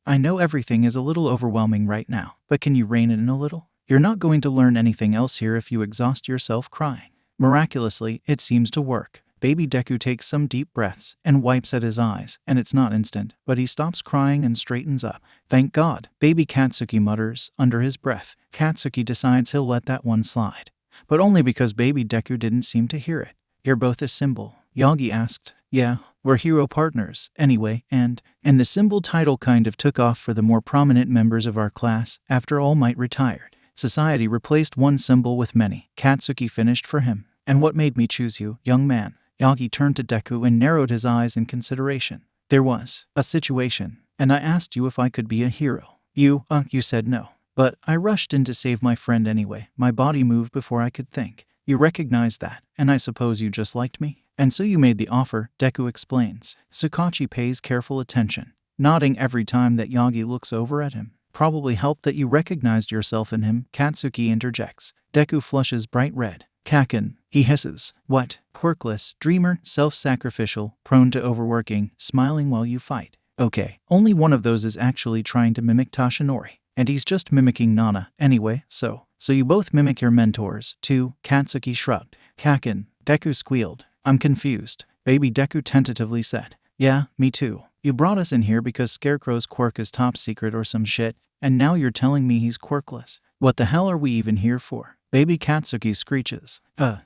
I know everything is a little overwhelming right now, but can you rein it in a little? You're not going to learn anything else here if you exhaust yourself crying. Miraculously, it seems to work. Baby Deku takes some deep breaths and wipes at his eyes, and it's not instant, but he stops crying and straightens up. Thank God, Baby Katsuki mutters, under his breath. Katsuki decides he'll let that one slide. But only because Baby Deku didn't seem to hear it. You're both a symbol, Yagi asked. Yeah, we're hero partners, anyway, and the symbol title kind of took off for the more prominent members of our class after All Might retired. Society replaced one symbol with many, Katsuki finished for him. And what made me choose you, young man? Yagi turned to Deku and narrowed his eyes in consideration. There was a situation, and I asked you if I could be a hero. You said no. But I rushed in to save my friend anyway. My body moved before I could think. You recognized that, and I suppose you just liked me? And so you made the offer, Deku explains. Tsukachi pays careful attention. nodding every time that Yagi looks over at him. Probably helped that you recognized yourself in him, Katsuki interjects. Deku flushes bright red. Kaken, he hisses. What? Quirkless, dreamer, self-sacrificial, prone to overworking, smiling while you fight. Okay, only one of those is actually trying to mimic Toshinori, and he's just mimicking Nana anyway, so you both mimic your mentors, too, Katsuki shrugged. Kaken, Deku squealed. I'm confused, baby Deku tentatively said. Yeah, me too. You brought us in here because Scarecrow's quirk is top secret or some shit, and now you're telling me he's quirkless. What the hell are we even here for? Baby Katsuki screeches.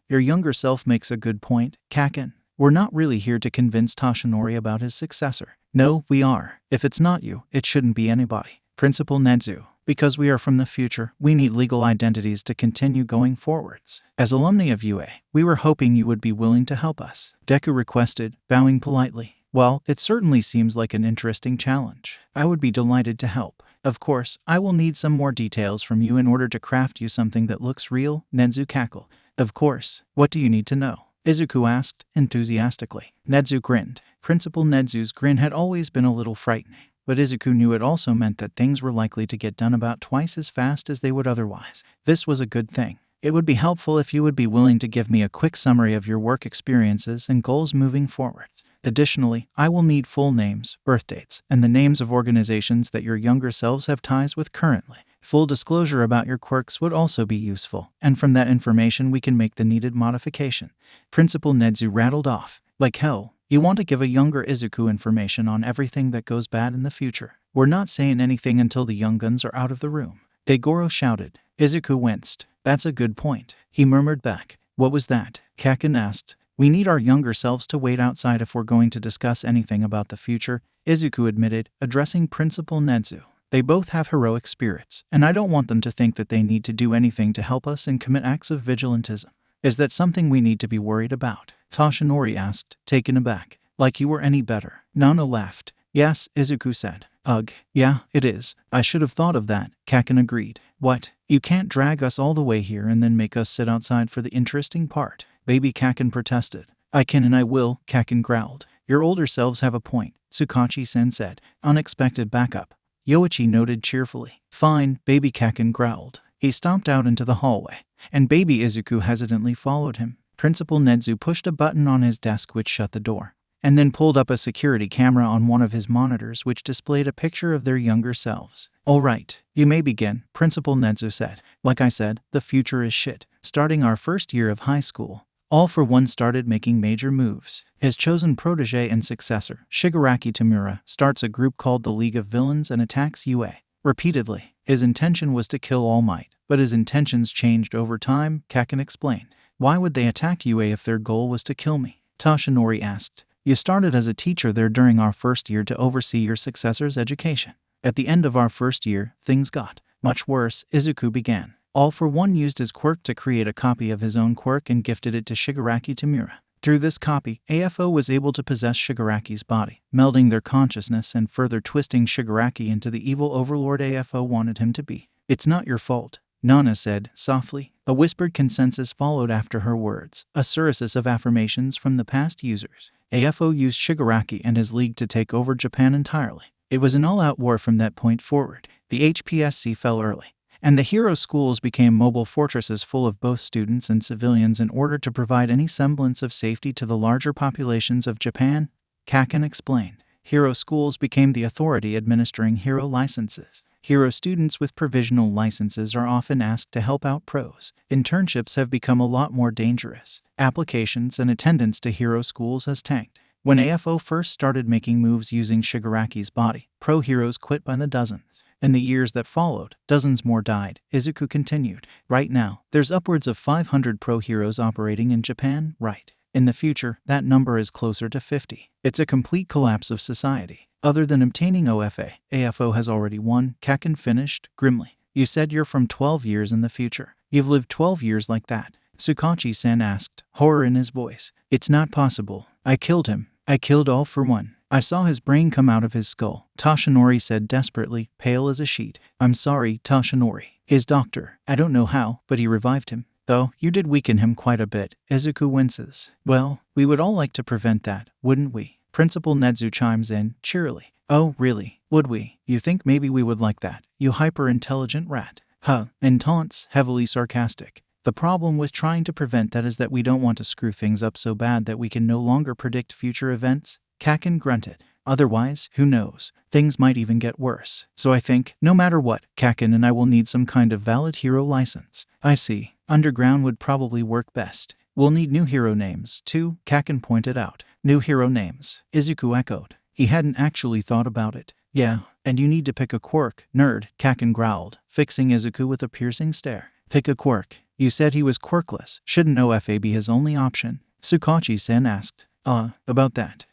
Your younger self makes a good point, Kaken. We're not really here to convince Toshinori about his successor. No, we are. If it's not you, it shouldn't be anybody. Principal Nezu. Because we are from the future, we need legal identities to continue going forwards. As alumni of UA, we were hoping you would be willing to help us, Deku requested, bowing politely. Well, it certainly seems like an interesting challenge. I would be delighted to help. Of course, I will need some more details from you in order to craft you something that looks real, Nezu cackled. Of course. What do you need to know? Izuku asked, enthusiastically. Nezu grinned. Principal Nezu's grin had always been a little frightening, but Izuku knew it also meant that things were likely to get done about twice as fast as they would otherwise. This was a good thing. It would be helpful if you would be willing to give me a quick summary of your work experiences and goals moving forward. Additionally, I will need full names, birth dates, and the names of organizations that your younger selves have ties with currently. Full disclosure about your quirks would also be useful, and from that information we can make the needed modification. Principal Nezu rattled off. Like hell, you want to give a younger Izuku information on everything that goes bad in the future. We're not saying anything until the young guns are out of the room. Degoro shouted. Izuku winced. That's a good point, he murmured back. What was that? Kaken asked. We need our younger selves to wait outside if we're going to discuss anything about the future, Izuku admitted, addressing Principal Nezu. They both have heroic spirits, and I don't want them to think that they need to do anything to help us and commit acts of vigilantism. Is that something we need to be worried about? Toshinori asked, taken aback. Like you were any better. Nana laughed. Yes, Izuku said. Ugh, yeah, it is. I should have thought of that, Kaken agreed. What? You can't drag us all the way here and then make us sit outside for the interesting part. Baby Kaken protested. I can and I will, Kaken growled. Your older selves have a point, Tsukachi-sen said. Unexpected backup. Yoichi noted cheerfully. Fine, Baby Kaken growled. He stomped out into the hallway, and Baby Izuku hesitantly followed him. Principal Nezu pushed a button on his desk which shut the door, and then pulled up a security camera on one of his monitors which displayed a picture of their younger selves. All right, you may begin, Principal Nezu said. Like I said, the future is shit. Starting our first year of high school, All for One started making major moves. His chosen protege and successor, Shigaraki Tamura, starts a group called the League of Villains and attacks UA. Repeatedly, his intention was to kill All Might, but his intentions changed over time, Kaken explained. Why would they attack UA if their goal was to kill me? Toshinori asked. You started as a teacher there during our first year to oversee your successor's education. At the end of our first year, things got much worse, Izuku began. All for One used his quirk to create a copy of his own quirk and gifted it to Shigaraki Tamura. Through this copy, AFO was able to possess Shigaraki's body, melding their consciousness and further twisting Shigaraki into the evil overlord AFO wanted him to be. It's not your fault, Nana said, softly. A whispered consensus followed after her words, a surrosis of affirmations from the past users. AFO used Shigaraki and his league to take over Japan entirely. It was an all-out war from that point forward. The HPSC fell early, and the hero schools became mobile fortresses full of both students and civilians in order to provide any semblance of safety to the larger populations of Japan, Kaken explained. Hero schools became the authority administering hero licenses. Hero students with provisional licenses are often asked to help out pros. Internships have become a lot more dangerous. Applications and attendance to hero schools has tanked. When AFO first started making moves using Shigaraki's body, pro heroes quit by the dozens. In the years that followed, dozens more died, Izuku continued. Right now, there's upwards of 500 pro heroes operating in Japan, right? In the future, that number is closer to 50. It's a complete collapse of society. Other than obtaining OFA, AFO has already won, Kaken finished, grimly. You said you're from 12 years in the future. You've lived 12 years like that, Tsukachi-sen asked, horror in his voice. It's not possible. I killed him. I killed All for One. I saw his brain come out of his skull, Toshinori said desperately, pale as a sheet. I'm sorry, Toshinori. His doctor. I don't know how, but he revived him. Though, you did weaken him quite a bit, Izuku winces. Well, we would all like to prevent that, wouldn't we? Principal Nezu chimes in, cheerily. Oh, really? Would we? You think maybe we would like that? You hyper-intelligent rat. Huh, and taunts, heavily sarcastic. The problem with trying to prevent that is that we don't want to screw things up so bad that we can no longer predict future events. Kaken grunted. Otherwise, who knows? Things might even get worse. So I think, no matter what, Kaken and I will need some kind of valid hero license. I see. Underground would probably work best. We'll need new hero names, too, Kaken pointed out. New hero names, Izuku echoed. He hadn't actually thought about it. Yeah, and you need to pick a quirk, nerd, Kaken growled, fixing Izuku with a piercing stare. Pick a quirk. You said he was quirkless. Shouldn't OFA be his only option? Tsukachi-sen asked. About that.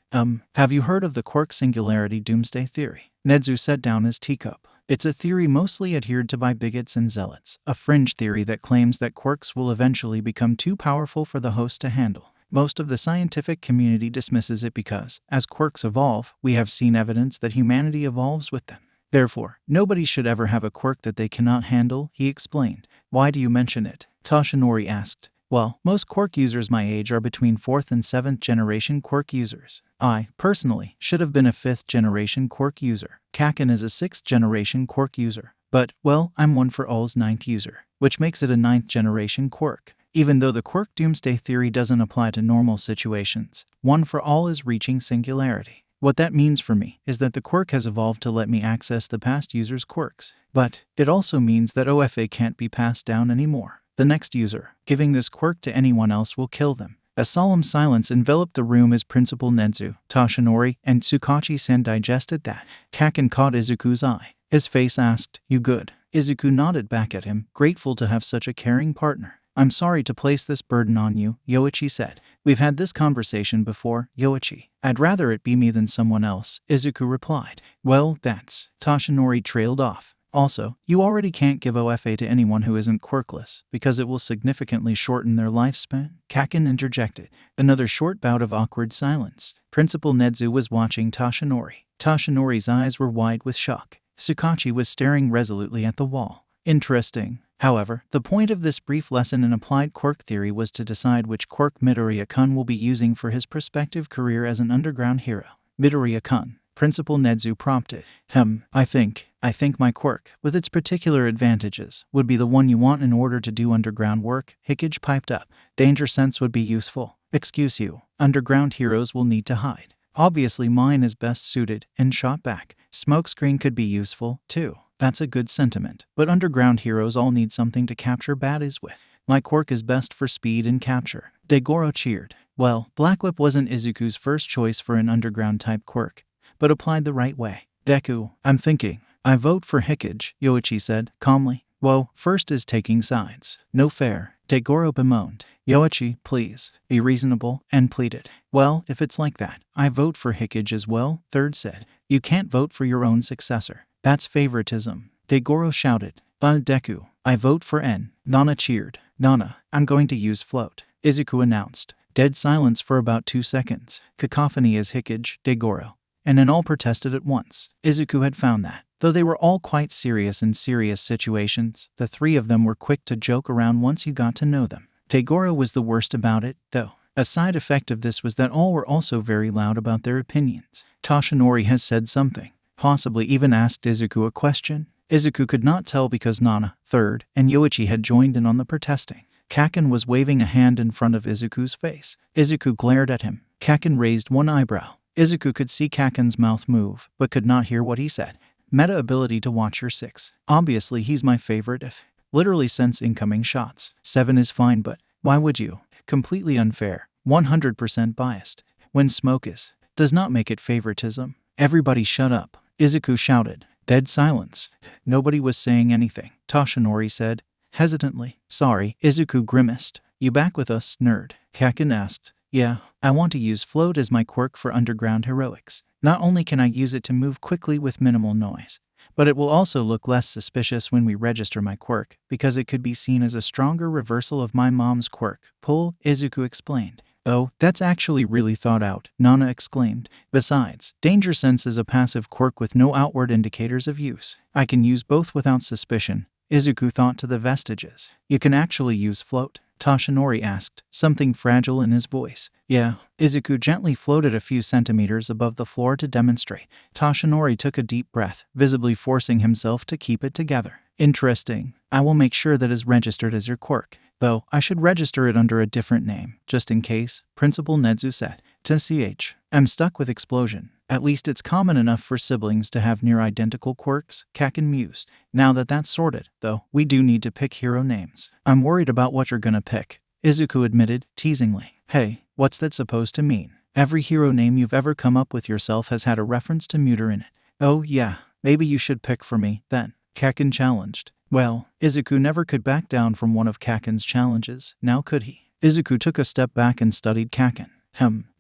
Have you heard of the quirk singularity doomsday theory? Nezu set down his teacup. It's a theory mostly adhered to by bigots and zealots, a fringe theory that claims that quirks will eventually become too powerful for the host to handle. Most of the scientific community dismisses it because, as quirks evolve, we have seen evidence that humanity evolves with them. Therefore, nobody should ever have a quirk that they cannot handle, he explained. Why do you mention it? Toshinori asked. Well, most quirk users my age are between 4th and 7th generation quirk users. I, personally, should have been a 5th generation quirk user. Kaken is a 6th generation quirk user. But, well, I'm one for all's 9th user, which makes it a 9th generation quirk. Even though the quirk doomsday theory doesn't apply to normal situations, one for all is reaching singularity. What that means for me is that the quirk has evolved to let me access the past user's quirks. But it also means that OFA can't be passed down anymore. The next user, giving this quirk to anyone else will kill them. A solemn silence enveloped the room as Principal Nezu, Toshinori, and Tsukachi-sen digested that. Kaken caught Izuku's eye. His face asked, "You good?" Izuku nodded back at him, grateful to have such a caring partner. I'm sorry to place this burden on you, Yoichi said. We've had this conversation before, Yoichi. I'd rather it be me than someone else, Izuku replied. Well, that's... Toshinori trailed off. Also, you already can't give OFA to anyone who isn't quirkless, because it will significantly shorten their lifespan, Kaken interjected. Another short bout of awkward silence. Principal Nezu was watching Toshinori. Toshinori's eyes were wide with shock. Tsukachi was staring resolutely at the wall. Interesting. However, the point of this brief lesson in applied quirk theory was to decide which quirk Midoriya-kun will be using for his prospective career as an underground hero. Midoriya-kun, Principal Nezu prompted. I think my quirk, with its particular advantages, would be the one you want in order to do underground work, Hikage piped up. Danger sense would be useful. Excuse you, underground heroes will need to hide. Obviously mine is best suited, and shot back. Smokescreen could be useful, too. That's a good sentiment. But underground heroes all need something to capture baddies with. My quirk is best for speed and capture. Degoro cheered. Well, Black Whip wasn't Izuku's first choice for an underground type quirk, but applied the right way. Deku, I'm thinking. I vote for Hikage, Yoichi said, calmly. Whoa, first is taking sides. No fair. Degoro bemoaned. Yoichi, please, be reasonable, and pleaded. Well, if it's like that, I vote for Hikage as well, Third said. You can't vote for your own successor. That's favoritism. Degoro shouted. Deku, I vote for N. Nana cheered. Nana, I'm going to use float, Izuku announced. Dead silence for about 2 seconds. Cacophony as Hikage, Degoro, and then all protested at once. Izuku had found that, though they were all quite serious in serious situations, the three of them were quick to joke around once you got to know them. Degoro was the worst about it, though. A side effect of this was that all were also very loud about their opinions. Toshinori has said something. Possibly even asked Izuku a question. Izuku could not tell because Nana, Third, and Yoichi had joined in on the protesting. Kaken was waving a hand in front of Izuku's face. Izuku glared at him. Kaken raised one eyebrow. Izuku could see Kaken's mouth move, but could not hear what he said. Meta ability to watch your 6. Obviously he's my favorite if... Literally sense incoming shots. 7 is fine but... Why would you? Completely unfair. 100% biased. When smoke is... Does not make it favoritism. Everybody shut up. Izuku shouted. Dead silence. Nobody was saying anything, Toshinori said, hesitantly. Sorry, Izuku grimaced. You back with us, nerd? Kaken asked. Yeah, I want to use float as my quirk for underground heroics. Not only can I use it to move quickly with minimal noise, but it will also look less suspicious when we register my quirk, because it could be seen as a stronger reversal of my mom's quirk. Pull, Izuku explained. Oh, that's actually really thought out, Nana exclaimed. Besides, Danger Sense is a passive quirk with no outward indicators of use. I can use both without suspicion. Izuku thought to the vestiges. You can actually use float. Toshinori asked, something fragile in his voice. Yeah. Izuku gently floated a few centimeters above the floor to demonstrate. Toshinori took a deep breath, visibly forcing himself to keep it together. Interesting. I will make sure that is registered as your quirk. Though, I should register it under a different name, just in case, Principal Nedzu said. TCH. I'm stuck with explosion. At least it's common enough for siblings to have near-identical quirks, Kaken mused. Now that that's sorted, though, we do need to pick hero names. I'm worried about what you're gonna pick, Izuku admitted, teasingly. Hey, what's that supposed to mean? Every hero name you've ever come up with yourself has had a reference to Muter in it. Oh yeah, maybe you should pick for me, then, Kaken challenged. Well, Izuku never could back down from one of Kaken's challenges, now could he? Izuku took a step back and studied Kaken.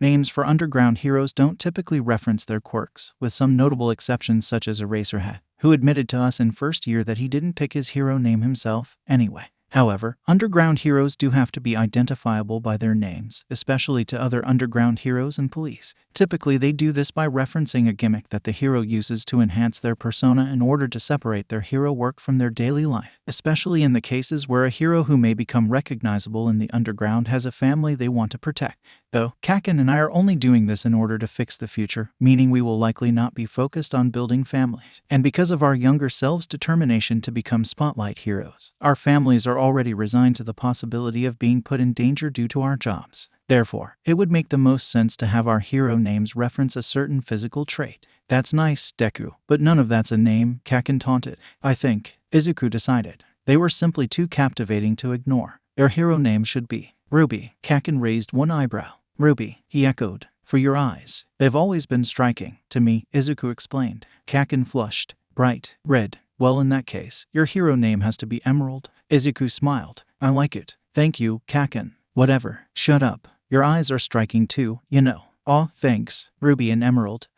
Names for underground heroes don't typically reference their quirks, with some notable exceptions such as Eraserhead, who admitted to us in first year that he didn't pick his hero name himself, anyway. However, underground heroes do have to be identifiable by their names, especially to other underground heroes and police. Typically, they do this by referencing a gimmick that the hero uses to enhance their persona in order to separate their hero work from their daily life, especially in the cases where a hero who may become recognizable in the underground has a family they want to protect. Though, Kaken and I are only doing this in order to fix the future, meaning we will likely not be focused on building families. And because of our younger selves' determination to become spotlight heroes, our families are already resigned to the possibility of being put in danger due to our jobs. Therefore, it would make the most sense to have our hero names reference a certain physical trait. That's nice, Deku, but none of that's a name, Kaken taunted. I think, Izuku decided. They were simply too captivating to ignore. Their hero name should be Ruby. Kaken raised one eyebrow. Ruby, he echoed. For your eyes. They've always been striking, to me, Izuku explained. Kaken flushed. Bright red. Well, in that case, your hero name has to be Emerald. Izuku smiled. I like it. Thank you, Kaken. Whatever. Shut up. Your eyes are striking too, you know. Aw, thanks. Ruby and Emerald.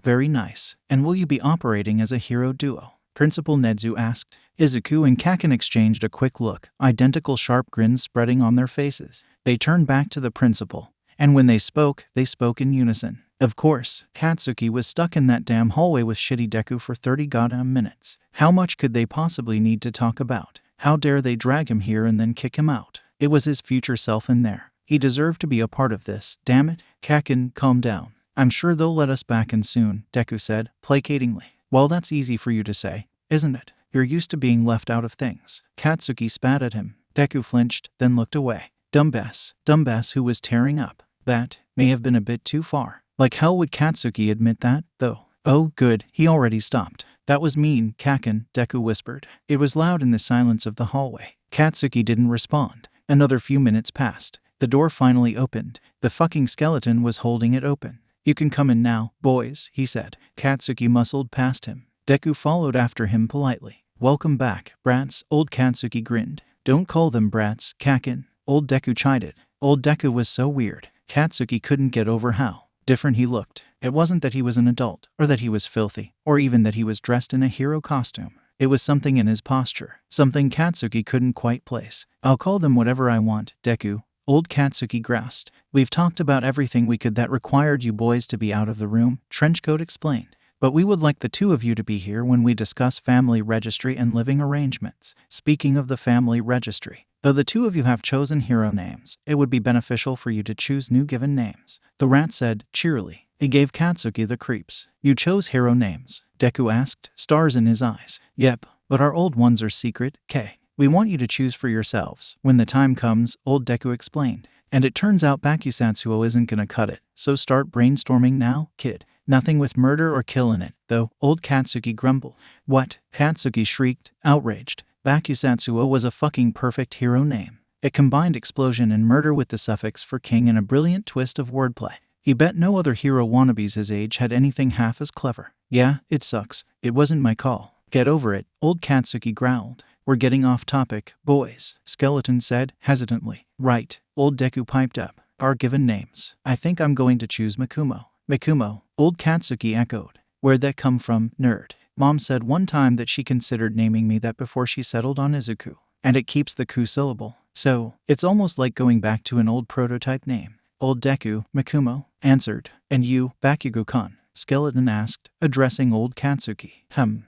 Very nice. And will you be operating as a hero duo? Principal Nedzu asked. Izuku and Kaken exchanged a quick look, identical sharp grins spreading on their faces. They turned back to the principal, and when they spoke in unison. Of course, Katsuki was stuck in that damn hallway with shitty Deku for 30 goddamn minutes. How much could they possibly need to talk about? How dare they drag him here and then kick him out? It was his future self in there. He deserved to be a part of this, damn it. Kaken, calm down. I'm sure they'll let us back in soon, Deku said, placatingly. Well, that's easy for you to say, isn't it? You're used to being left out of things. Katsuki spat at him. Deku flinched, then looked away. Dumbass who was tearing up. That may have been a bit too far. Like hell would Katsuki admit that, though? Oh, good, he already stopped. That was mean, Kaken, Deku whispered. It was loud in the silence of the hallway. Katsuki didn't respond. Another few minutes passed. The door finally opened. The fucking skeleton was holding it open. You can come in now, boys, he said. Katsuki muscled past him. Deku followed after him politely. Welcome back, brats, old Katsuki grinned. Don't call them brats, Kaken, old Deku chided. Old Deku was so weird. Katsuki couldn't get over how different he looked. It wasn't that he was an adult, or that he was filthy, or even that he was dressed in a hero costume. It was something in his posture, something Katsuki couldn't quite place. I'll call them whatever I want, Deku, old Katsuki groused. We've talked about everything we could that required you boys to be out of the room, Trenchcoat explained. But we would like the two of you to be here when we discuss family registry and living arrangements. Speaking of the family registry, though the two of you have chosen hero names, it would be beneficial for you to choose new given names, the rat said, cheerily. He gave Katsuki the creeps. You chose hero names? Deku asked, stars in his eyes. Yep, but our old ones are secret, K. We want you to choose for yourselves. When the time comes, old Deku explained. And it turns out Bakusatsuo isn't gonna cut it, so start brainstorming now, kid. Nothing with murder or kill in it, though, old Katsuki grumbled. What? Katsuki shrieked, outraged. Bakusatsuo was a fucking perfect hero name. It combined explosion and murder with the suffix for king in a brilliant twist of wordplay. He bet no other hero wannabes his age had anything half as clever. Yeah, it sucks. It wasn't my call. Get over it, old Katsuki growled. We're getting off topic, boys, Skeleton said, hesitantly. Right, old Deku piped up. Our given names. I think I'm going to choose Mikumo. Mikumo, old Katsuki echoed. Where'd that come from, nerd? Mom said one time that she considered naming me that before she settled on Izuku. And it keeps the ku syllable. So, it's almost like going back to an old prototype name. Old Deku, Mikumo, answered. And you, Bakugo-kun? Skeleton asked, addressing old Katsuki.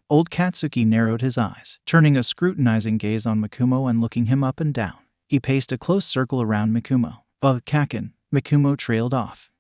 Old Katsuki narrowed his eyes, turning a scrutinizing gaze on Mikumo and looking him up and down. He paced a close circle around Mikumo. Kaken. Mikumo trailed off.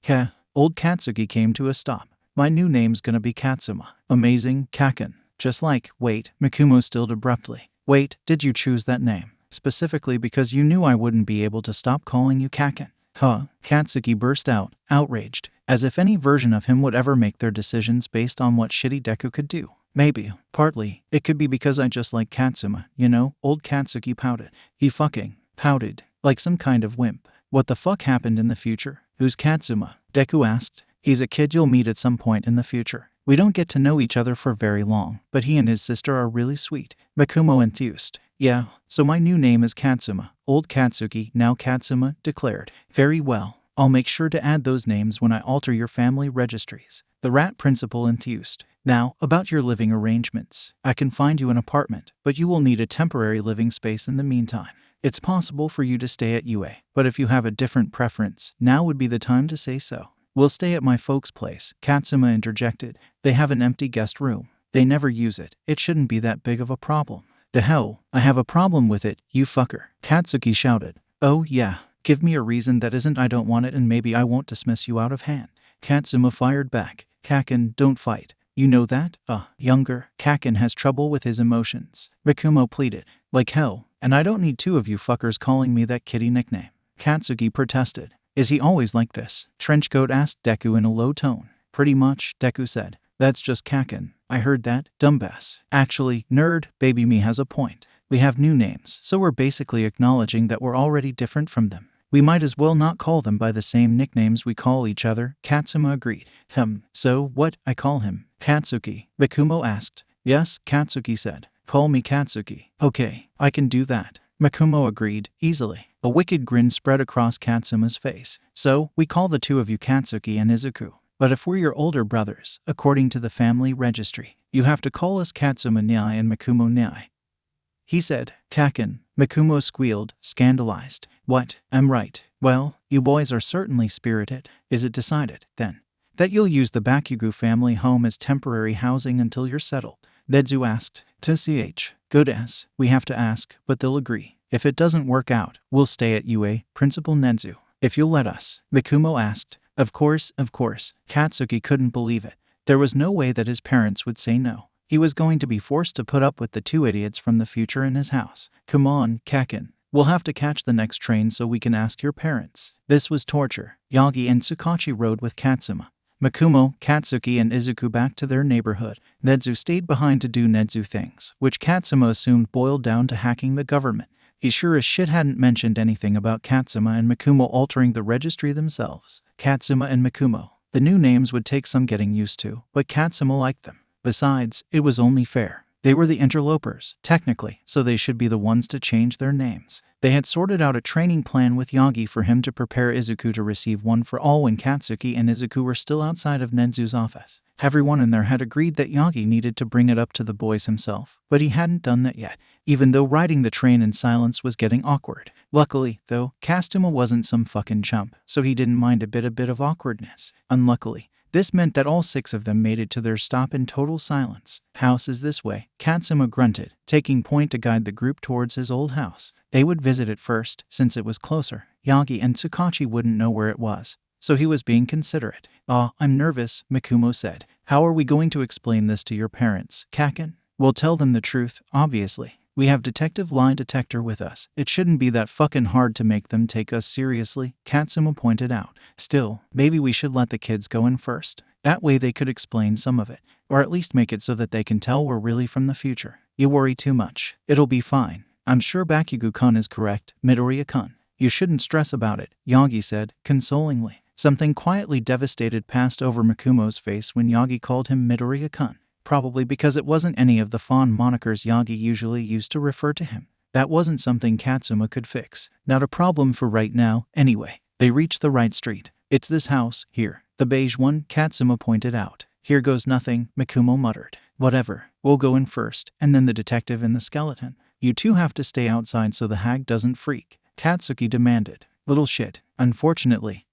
Old Katsuki came to a stop. My new name's gonna be Katsuma. Amazing, Kaken. Just like, wait, Mikumo stilled abruptly. Wait, did you choose that name? Specifically because you knew I wouldn't be able to stop calling you Kaken. Katsuki burst out, outraged, as if any version of him would ever make their decisions based on what shitty Deku could do. Maybe, partly, it could be because I just like Katsuma, you know? Old Katsuki pouted. He fucking pouted, like some kind of wimp. What the fuck happened in the future? Who's Katsuma? Deku asked. He's a kid you'll meet at some point in the future. We don't get to know each other for very long, but he and his sister are really sweet. Mikumo enthused. Yeah, so my new name is Katsuma. Old Katsuki, now Katsuma, declared. Very well. I'll make sure to add those names when I alter your family registries. The rat principal enthused. Now, about your living arrangements. I can find you an apartment, but you will need a temporary living space in the meantime. It's possible for you to stay at UA, but if you have a different preference, now would be the time to say so. We'll stay at my folks' place, Katsuma interjected. They have an empty guest room. They never use it. It shouldn't be that big of a problem. The hell? I have a problem with it, you fucker. Katsuki shouted. Oh yeah. Give me a reason that isn't I don't want it and maybe I won't dismiss you out of hand. Katsuma fired back. Kaken, don't fight. You know that? Younger. Kaken has trouble with his emotions. Mikumo pleaded. Like hell. And I don't need two of you fuckers calling me that kitty nickname. Katsuki protested. Is he always like this? Trenchcoat asked Deku in a low tone. Pretty much, Deku said. That's just Kaken. I heard that, dumbass. Actually, nerd, baby me has a point. We have new names, so we're basically acknowledging that we're already different from them. We might as well not call them by the same nicknames we call each other, Katsuma agreed. So what, I call him? Katsuki, Mikumo asked. Yes, Katsuki said. Call me Katsuki. Okay, I can do that. Mikumo agreed, easily. A wicked grin spread across Katsuma's face. So, we call the two of you Katsuki and Izuku. But if we're your older brothers, according to the family registry, you have to call us Katsuma Nyai and Mikumo Nyai. He said. Kaken. Mikumo squealed, scandalized. What? I'm right. Well, you boys are certainly spirited. Is it decided, then, that you'll use the Bakugo family home as temporary housing until you're settled? Nedzu asked. Good as. We have to ask, but they'll agree. If it doesn't work out, we'll stay at UA, Principal Nedzu. If you'll let us, Mikumo asked. Of course. Katsuki couldn't believe it. There was no way that his parents would say no. He was going to be forced to put up with the two idiots from the future in his house. Come on, Kaken. We'll have to catch the next train so we can ask your parents. This was torture. Yagi and Tsukachi rode with Katsuma. Mikumo, Katsuki, and Izuku back to their neighborhood. Nedzu stayed behind to do Nedzu things, which Katsuma assumed boiled down to hacking the government. He sure as shit hadn't mentioned anything about Katsuma and Mikumo altering the registry themselves. Katsuma and Mikumo. The new names would take some getting used to, but Katsuma liked them. Besides, it was only fair. They were the interlopers, technically, so they should be the ones to change their names. They had sorted out a training plan with Yagi for him to prepare Izuku to receive one for all when Katsuki and Izuku were still outside of Nedzu's office. Everyone in there had agreed that Yagi needed to bring it up to the boys himself, but he hadn't done that yet, even though riding the train in silence was getting awkward. Luckily, though, Katsuma wasn't some fucking chump, so he didn't mind a bit of awkwardness. Unluckily, this meant that all 6 of them made it to their stop in total silence. House is this way, Katsuma grunted, taking point to guide the group towards his old house. They would visit it first, since it was closer. Yagi and Tsukachi wouldn't know where it was, so he was being considerate. I'm nervous, Mikumo said. How are we going to explain this to your parents, Kaken? We'll tell them the truth, obviously. We have Detective Lie Detector with us. It shouldn't be that fucking hard to make them take us seriously, Katsuma pointed out. Still, maybe we should let the kids go in first. That way they could explain some of it, or at least make it so that they can tell we're really from the future. You worry too much. It'll be fine. I'm sure Bakugo-kun is correct, Midoriya-kun. You shouldn't stress about it, Yagi said, consolingly. Something quietly devastated passed over Mikumo's face when Yagi called him Midoriya-kun. Probably because it wasn't any of the fond monikers Yagi usually used to refer to him. That wasn't something Katsuma could fix. Not a problem for right now, anyway. They reached the right street. It's this house, here. The beige one, Katsuma pointed out. Here goes nothing, Mikumo muttered. Whatever. We'll go in first, and then the detective and the skeleton. You two have to stay outside so the hag doesn't freak, Katsuki demanded. Little shit. Unfortunately.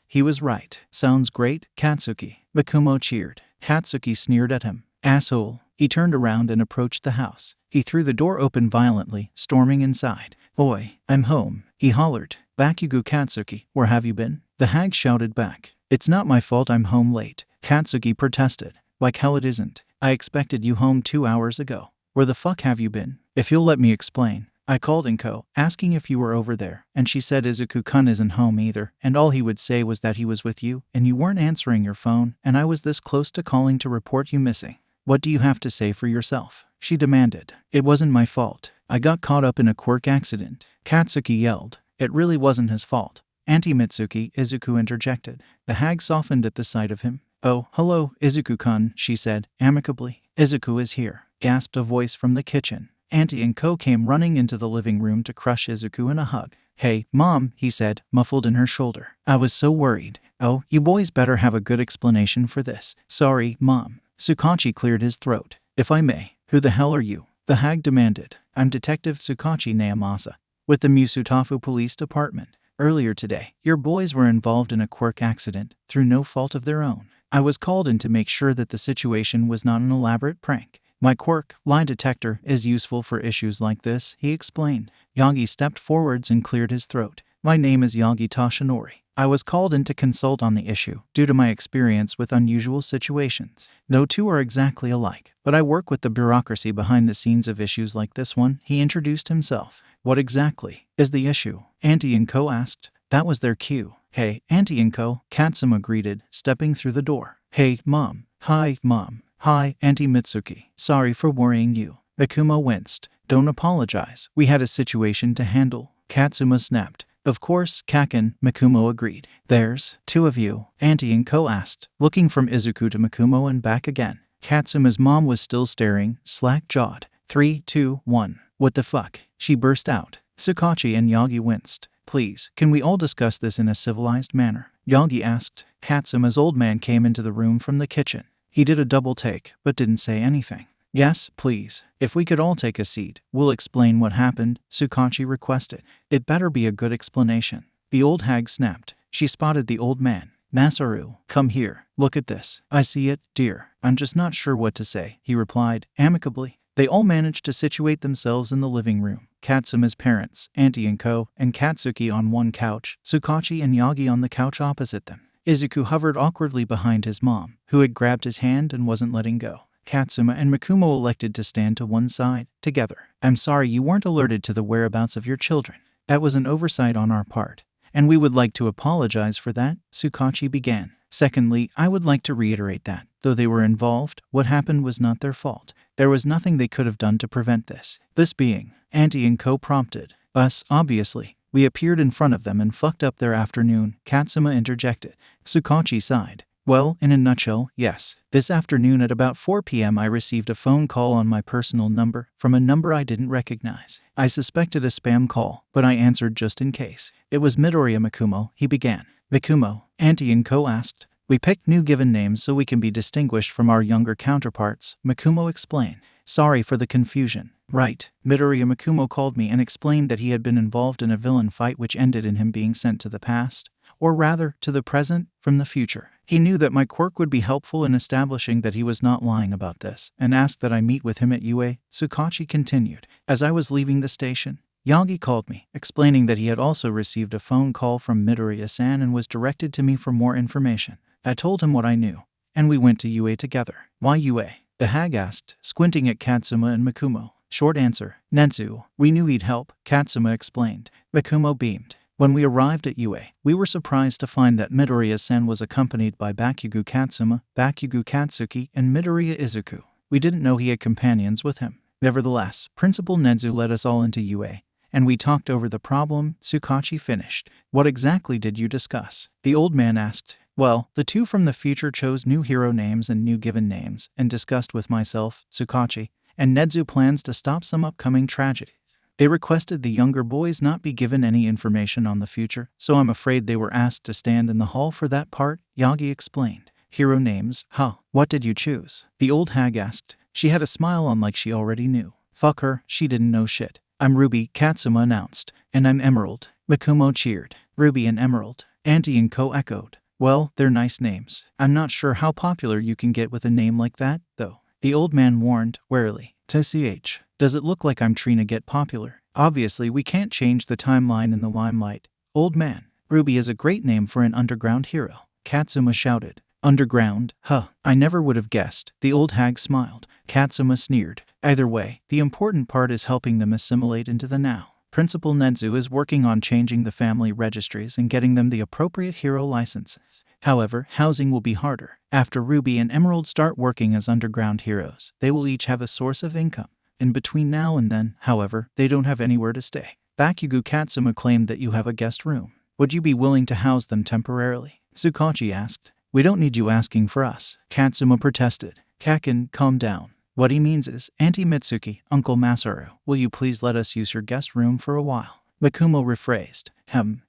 He was right. Sounds great, Katsuki. Mikumo cheered. Katsuki sneered at him. Asshole. He turned around and approached the house. He threw the door open violently, storming inside. "Oi, I'm home," he hollered. "Bakugo Katsuki, where have you been?" The hag shouted back. "It's not my fault I'm home late," Katsuki protested. "Like hell it isn't. I expected you home 2 hours ago. Where the fuck have you been? If you'll let me explain. I called Inko, asking if you were over there, and she said Izuku-kun isn't home either, and all he would say was that he was with you, and you weren't answering your phone, and I was this close to calling to report you missing. What do you have to say for yourself?" she demanded. "It wasn't my fault. I got caught up in a quirk accident," Katsuki yelled. "It really wasn't his fault." "Auntie Mitsuki," Izuku interjected. The hag softened at the sight of him. "Oh, hello, Izuku-kun," she said, amicably. "Izuku is here," gasped a voice from the kitchen. Auntie Inko came running into the living room to crush Izuku in a hug. "Hey, Mom," he said, muffled in her shoulder. "I was so worried." "Oh, you boys better have a good explanation for this." "Sorry, Mom." Tsukachi cleared his throat. "If I may, who the hell are you?" the hag demanded. "I'm Detective Tsukachi Naomasa, with the Musutafu Police Department. Earlier today, your boys were involved in a quirk accident, through no fault of their own. I was called in to make sure that the situation was not an elaborate prank. My quirk, lie detector, is useful for issues like this," he explained. Yagi stepped forwards and cleared his throat. "My name is Yagi Toshinori. I was called in to consult on the issue, due to my experience with unusual situations. No two are exactly alike, but I work with the bureaucracy behind the scenes of issues like this one," he introduced himself. "What exactly is the issue?" Auntie Inko asked. That was their cue. "Hey, Auntie Inko," Katsuma greeted, stepping through the door. "Hey, Mom." "Hi, Mom." "Hi, Auntie Mitsuki. Sorry for worrying you." Mikumo winced. "Don't apologize. We had a situation to handle," Katsuma snapped. "Of course, Kaken," Mikumo agreed. "There's 2 of you?" Auntie Inko asked, looking from Izuku to Mikumo and back again. Katsuma's mom was still staring, slack-jawed. 3, 2, 1. "What the fuck?" she burst out. Tsukachi and Yagi winced. "Please, can we all discuss this in a civilized manner?" Yagi asked. Katsuma's old man came into the room from the kitchen. He did a double take, but didn't say anything. "Yes, please. If we could all take a seat, we'll explain what happened," Tsukachi requested. "It better be a good explanation." The old hag snapped. She spotted the old man. "Masaru, come here. Look at this." "I see it, dear. I'm just not sure what to say," he replied, amicably. They all managed to situate themselves in the living room. Katsuma's parents, Auntie Inko, and Katsuki on one couch, Tsukachi and Yagi on the couch opposite them. Izuku hovered awkwardly behind his mom, who had grabbed his hand and wasn't letting go. Katsuma and Mikumo elected to stand to one side, together. "I'm sorry you weren't alerted to the whereabouts of your children. That was an oversight on our part, and we would like to apologize for that," Tsukachi began. "Secondly, I would like to reiterate that, though they were involved, what happened was not their fault. There was nothing they could have done to prevent this. This being," Auntie Inko prompted. "Us, obviously. We appeared in front of them and fucked up their afternoon," Katsuma interjected. Tsukachi sighed. "Well, in a nutshell, yes. This afternoon at about 4 p.m. I received a phone call on my personal number from a number I didn't recognize. I suspected a spam call, but I answered just in case. It was Midoriya Mikumo," he began. "Mikumo?" Auntie Inko asked. "We picked new given names so we can be distinguished from our younger counterparts," Mikumo explained. "Sorry for the confusion." "Right. Midoriya Mikumo called me and explained that he had been involved in a villain fight which ended in him being sent to the past, or rather, to the present, from the future. He knew that my quirk would be helpful in establishing that he was not lying about this, and asked that I meet with him at UA," Tsukachi continued. "As I was leaving the station, Yagi called me, explaining that he had also received a phone call from Midoriya-san and was directed to me for more information. I told him what I knew, and we went to UA together." "Why UA?" the hag asked, squinting at Katsuma and Mikumo. Short answer, Nenzu. "We knew he'd help," Katsuma explained. Mikumo beamed. "When we arrived at UA, we were surprised to find that Midoriya-sen was accompanied by Bakugo Katsuma, Bakugo Katsuki, and Midoriya Izuku. We didn't know he had companions with him. Nevertheless, Principal Nenzu led us all into UA, and we talked over the problem," Tsukachi finished. "What exactly did you discuss?" the old man asked. "Well, the 2 from the future chose new hero names and new given names, and discussed with myself, Tsukachi, and Nedzu plans to stop some upcoming tragedies. They requested the younger boys not be given any information on the future, so I'm afraid they were asked to stand in the hall for that part," Yagi explained. "Hero names, huh? What did you choose?" the old hag asked. She had a smile on like she already knew. "Fuck her, she didn't know shit." "I'm Ruby," Katsuma announced. "And I'm Emerald." Mikumo cheered. "Ruby and Emerald," Auntie Inko echoed. "Well, they're nice names. I'm not sure how popular you can get with a name like that, though," the old man warned, warily. "TCH, does it look like I'm Trina get popular?" Obviously, we can't change the timeline in the limelight. Old man, Ruby is a great name for an underground hero, Katsuma shouted. Underground? Huh, I never would have guessed. The old hag smiled. Katsuma sneered. Either way, the important part is helping them assimilate into the now. Principal Nedzu is working on changing the family registries and getting them the appropriate hero licenses. However, housing will be harder. After Ruby and Emerald start working as underground heroes, they will each have a source of income. In between now and then, however, they don't have anywhere to stay. Bakugo Katsuma claimed that you have a guest room. Would you be willing to house them temporarily? Tsukachi asked. We don't need you asking for us, Katsuma protested. Kaken, calm down. What he means is, Auntie Mitsuki, Uncle Masaru, will you please let us use your guest room for a while? Makumo rephrased.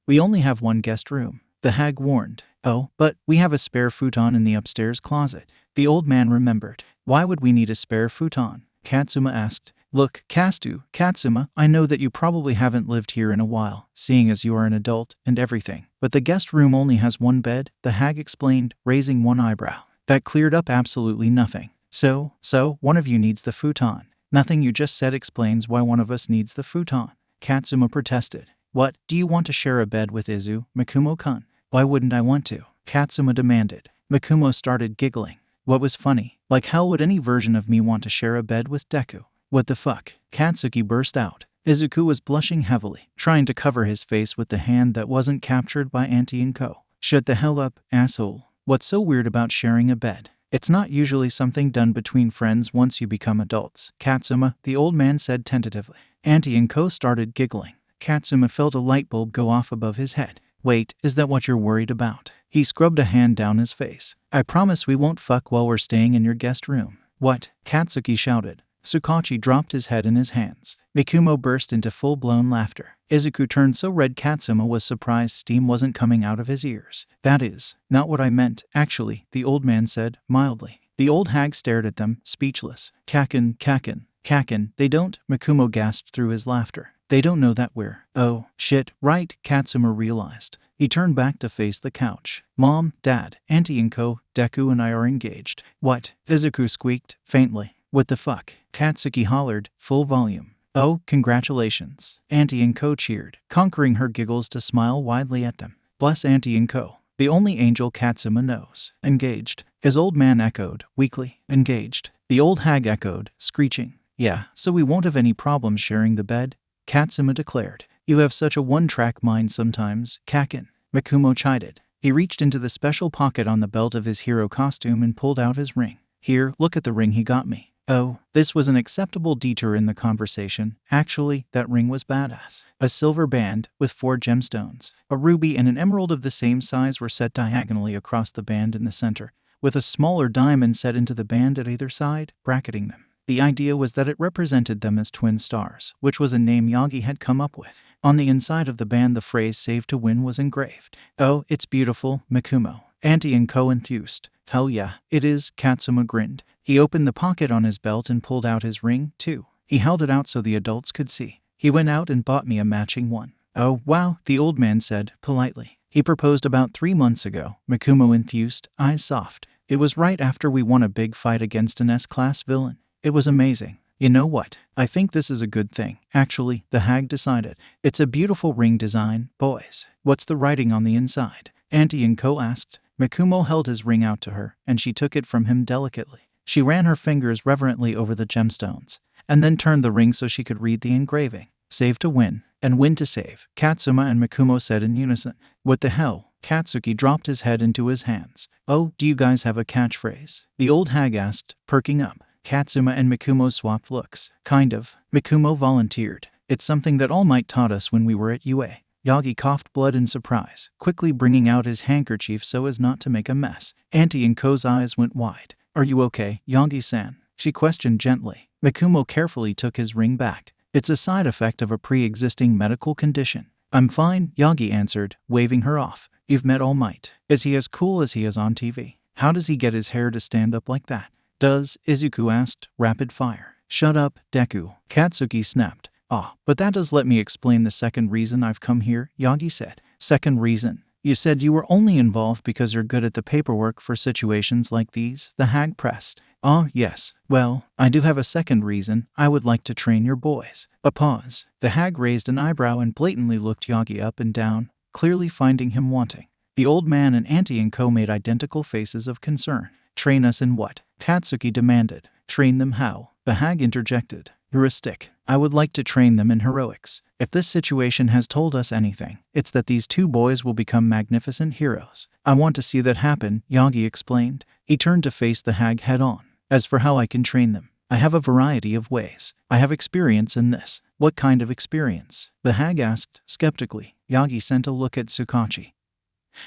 We only have one guest room. The hag warned. Oh, but we have a spare futon in the upstairs closet. The old man remembered. Why would we need a spare futon? Katsuma asked. Look, Katsuma, I know that you probably haven't lived here in a while, seeing as you are an adult and everything. But the guest room only has one bed, the hag explained, raising one eyebrow. That cleared up absolutely nothing. So, one of you needs the futon. Nothing you just said explains why one of us needs the futon. Katsuma protested. What, do you want to share a bed with Izu, Makumo-kun? Why wouldn't I want to? Katsuma demanded. Makumo started giggling. What was funny? Like how would any version of me want to share a bed with Deku? What the fuck? Katsuki burst out. Izuku was blushing heavily, trying to cover his face with the hand that wasn't captured by Auntie and Co. Shut the hell up, asshole. What's so weird about sharing a bed? It's not usually something done between friends once you become adults, Katsuma, the old man said tentatively. Auntie and Co. started giggling. Katsuma felt a light bulb go off above his head. Wait, is that what you're worried about? He scrubbed a hand down his face. I promise we won't fuck while we're staying in your guest room. What? Katsuki shouted. Tsukachi dropped his head in his hands. Makumo burst into full-blown laughter. Izuku turned so red Katsuma was surprised steam wasn't coming out of his ears. That is not what I meant, actually, the old man said, mildly. The old hag stared at them, speechless. Kaken, they don't, Makumo gasped through his laughter. They don't know that we're… Oh, shit, right, Katsuma realized. He turned back to face the couch. Mom, Dad, Auntie and Co., Deku and I are engaged. What? Izuku squeaked, faintly. What the fuck? Katsuki hollered, full volume. Oh, congratulations. Auntie and Co. cheered, conquering her giggles to smile widely at them. Bless Auntie and Co. The only angel Katsuma knows. Engaged. His old man echoed, weakly. Engaged. The old hag echoed, screeching. Yeah, so we won't have any problems sharing the bed, Katsuma declared. You have such a one-track mind sometimes, Kaken. Makumo chided. He reached into the special pocket on the belt of his hero costume and pulled out his ring. Here, look at the ring he got me. Oh, this was an acceptable detour in the conversation. Actually, that ring was badass. A silver band with 4 gemstones. A ruby and an emerald of the same size were set diagonally across the band in the center, with a smaller diamond set into the band at either side, bracketing them. The idea was that it represented them as twin stars, which was a name Yagi had come up with. On the inside of the band the phrase "Save to Win" was engraved. Oh, it's beautiful, Makumo. Auntie and Co. enthused. Hell yeah, it is, Katsuma grinned. He opened the pocket on his belt and pulled out his ring, too. He held it out so the adults could see. He went out and bought me a matching one. Oh, wow, the old man said, politely. He proposed about 3 months ago, Makumo enthused, eyes soft. It was right after we won a big fight against an S-class villain. It was amazing. You know what? I think this is a good thing. Actually, the hag decided. It's a beautiful ring design, boys. What's the writing on the inside? Auntie and Co. asked. Makumo held his ring out to her, and she took it from him delicately. She ran her fingers reverently over the gemstones, and then turned the ring so she could read the engraving. Save to win, and win to save, Katsuma and Makumo said in unison. What the hell? Katsuki dropped his head into his hands. Oh, do you guys have a catchphrase? The old hag asked, perking up. Katsuma and Makumo swapped looks. Kind of. Makumo volunteered. It's something that All Might taught us when we were at UA. Yagi coughed blood in surprise, quickly bringing out his handkerchief so as not to make a mess. Auntie and Co.'s eyes went wide. Are you okay, Yagi-san? She questioned gently. Makumo carefully took his ring back. It's a side effect of a pre-existing medical condition. I'm fine, Yagi answered, waving her off. You've met All Might. Is he as cool as he is on TV? How does he get his hair to stand up like that? Does, Izuku asked, rapid fire. Shut up, Deku, Katsuki snapped. Ah, but that does let me explain the second reason I've come here, Yagi said. Second reason? You said you were only involved because you're good at the paperwork for situations like these, the hag pressed. Ah, yes. Well, I do have a second reason. I would like to train your boys. A pause. The hag raised an eyebrow and blatantly looked Yagi up and down, clearly finding him wanting. The old man and Auntie and Co. made identical faces of concern. Train us in what? Katsuki demanded. Train them how? The hag interjected. Heuristic. I would like to train them in heroics. If this situation has told us anything, it's that these two boys will become magnificent heroes. I want to see that happen, Yagi explained. He turned to face the hag head on. As for how I can train them, I have a variety of ways. I have experience in this. What kind of experience? The hag asked, skeptically. Yagi sent a look at Tsukachi,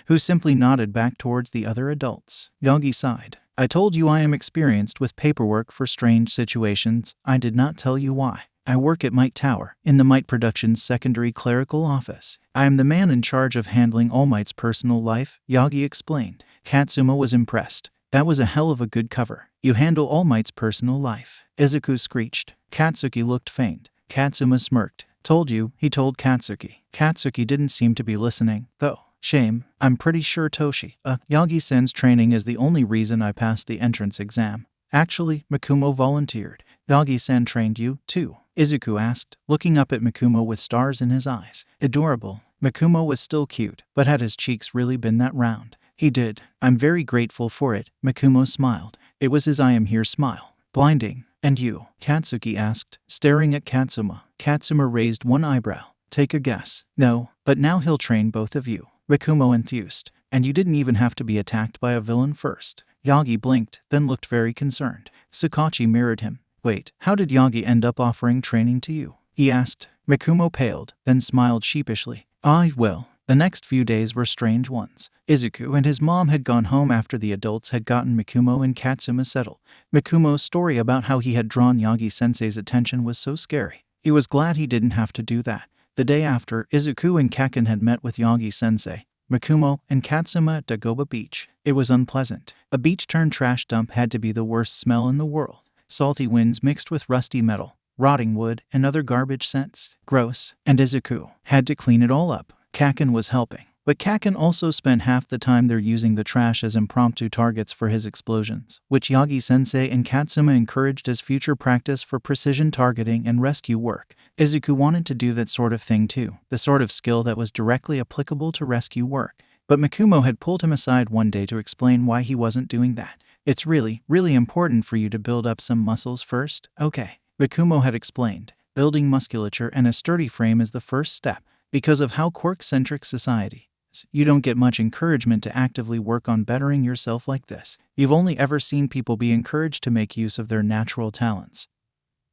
who simply nodded back towards the other adults. Yagi sighed. I told you I am experienced with paperwork for strange situations. I did not tell you why. I work at Might Tower, in the Might Productions secondary clerical office. I am the man in charge of handling All Might's personal life, Yagi explained. Katsuma was impressed. That was a hell of a good cover. You handle All Might's personal life. Izuku screeched. Katsuki looked faint. Katsuma smirked. Told you, he told Katsuki. Katsuki didn't seem to be listening, though. Shame. I'm pretty sure Toshi, Yagi-sen's training is the only reason I passed the entrance exam. Actually, Mikumo volunteered. Yagi-sen trained you, too? Izuku asked, looking up at Mikumo with stars in his eyes. Adorable. Mikumo was still cute, but had his cheeks really been that round? He did. I'm very grateful for it. Mikumo smiled. It was his I am here smile. Blinding. And you? Katsuki asked, staring at Katsuma. Katsuma raised one eyebrow. Take a guess. No, but now he'll train both of you. Mikumo enthused. And you didn't even have to be attacked by a villain first. Yagi blinked, then looked very concerned. Tsukachi mirrored him. Wait, how did Yagi end up offering training to you? He asked. Mikumo paled, then smiled sheepishly. Well, the next few days were strange ones. Izuku and his mom had gone home after the adults had gotten Mikumo and Katsuma settled. Mikumo's story about how he had drawn Yagi-sensei's attention was so scary. He was glad he didn't have to do that. The day after, Izuku and Kaken had met with Yagi-sensei, Mikumo, and Katsuma at Dagoba Beach. It was unpleasant. A beach-turned trash dump had to be the worst smell in the world. Salty winds mixed with rusty metal, rotting wood, and other garbage scents. Gross. And Izuku had to clean it all up. Kaken was helping. But Kaken also spent half the time there using the trash as impromptu targets for his explosions, which Yagi-sensei and Katsuma encouraged as future practice for precision targeting and rescue work. Izuku wanted to do that sort of thing too, the sort of skill that was directly applicable to rescue work. But Mikumo had pulled him aside one day to explain why he wasn't doing that. It's really, really important for you to build up some muscles first, okay? Mikumo had explained. Building musculature and a sturdy frame is the first step. Because of how quirk-centric society is, you don't get much encouragement to actively work on bettering yourself like this. You've only ever seen people be encouraged to make use of their natural talents.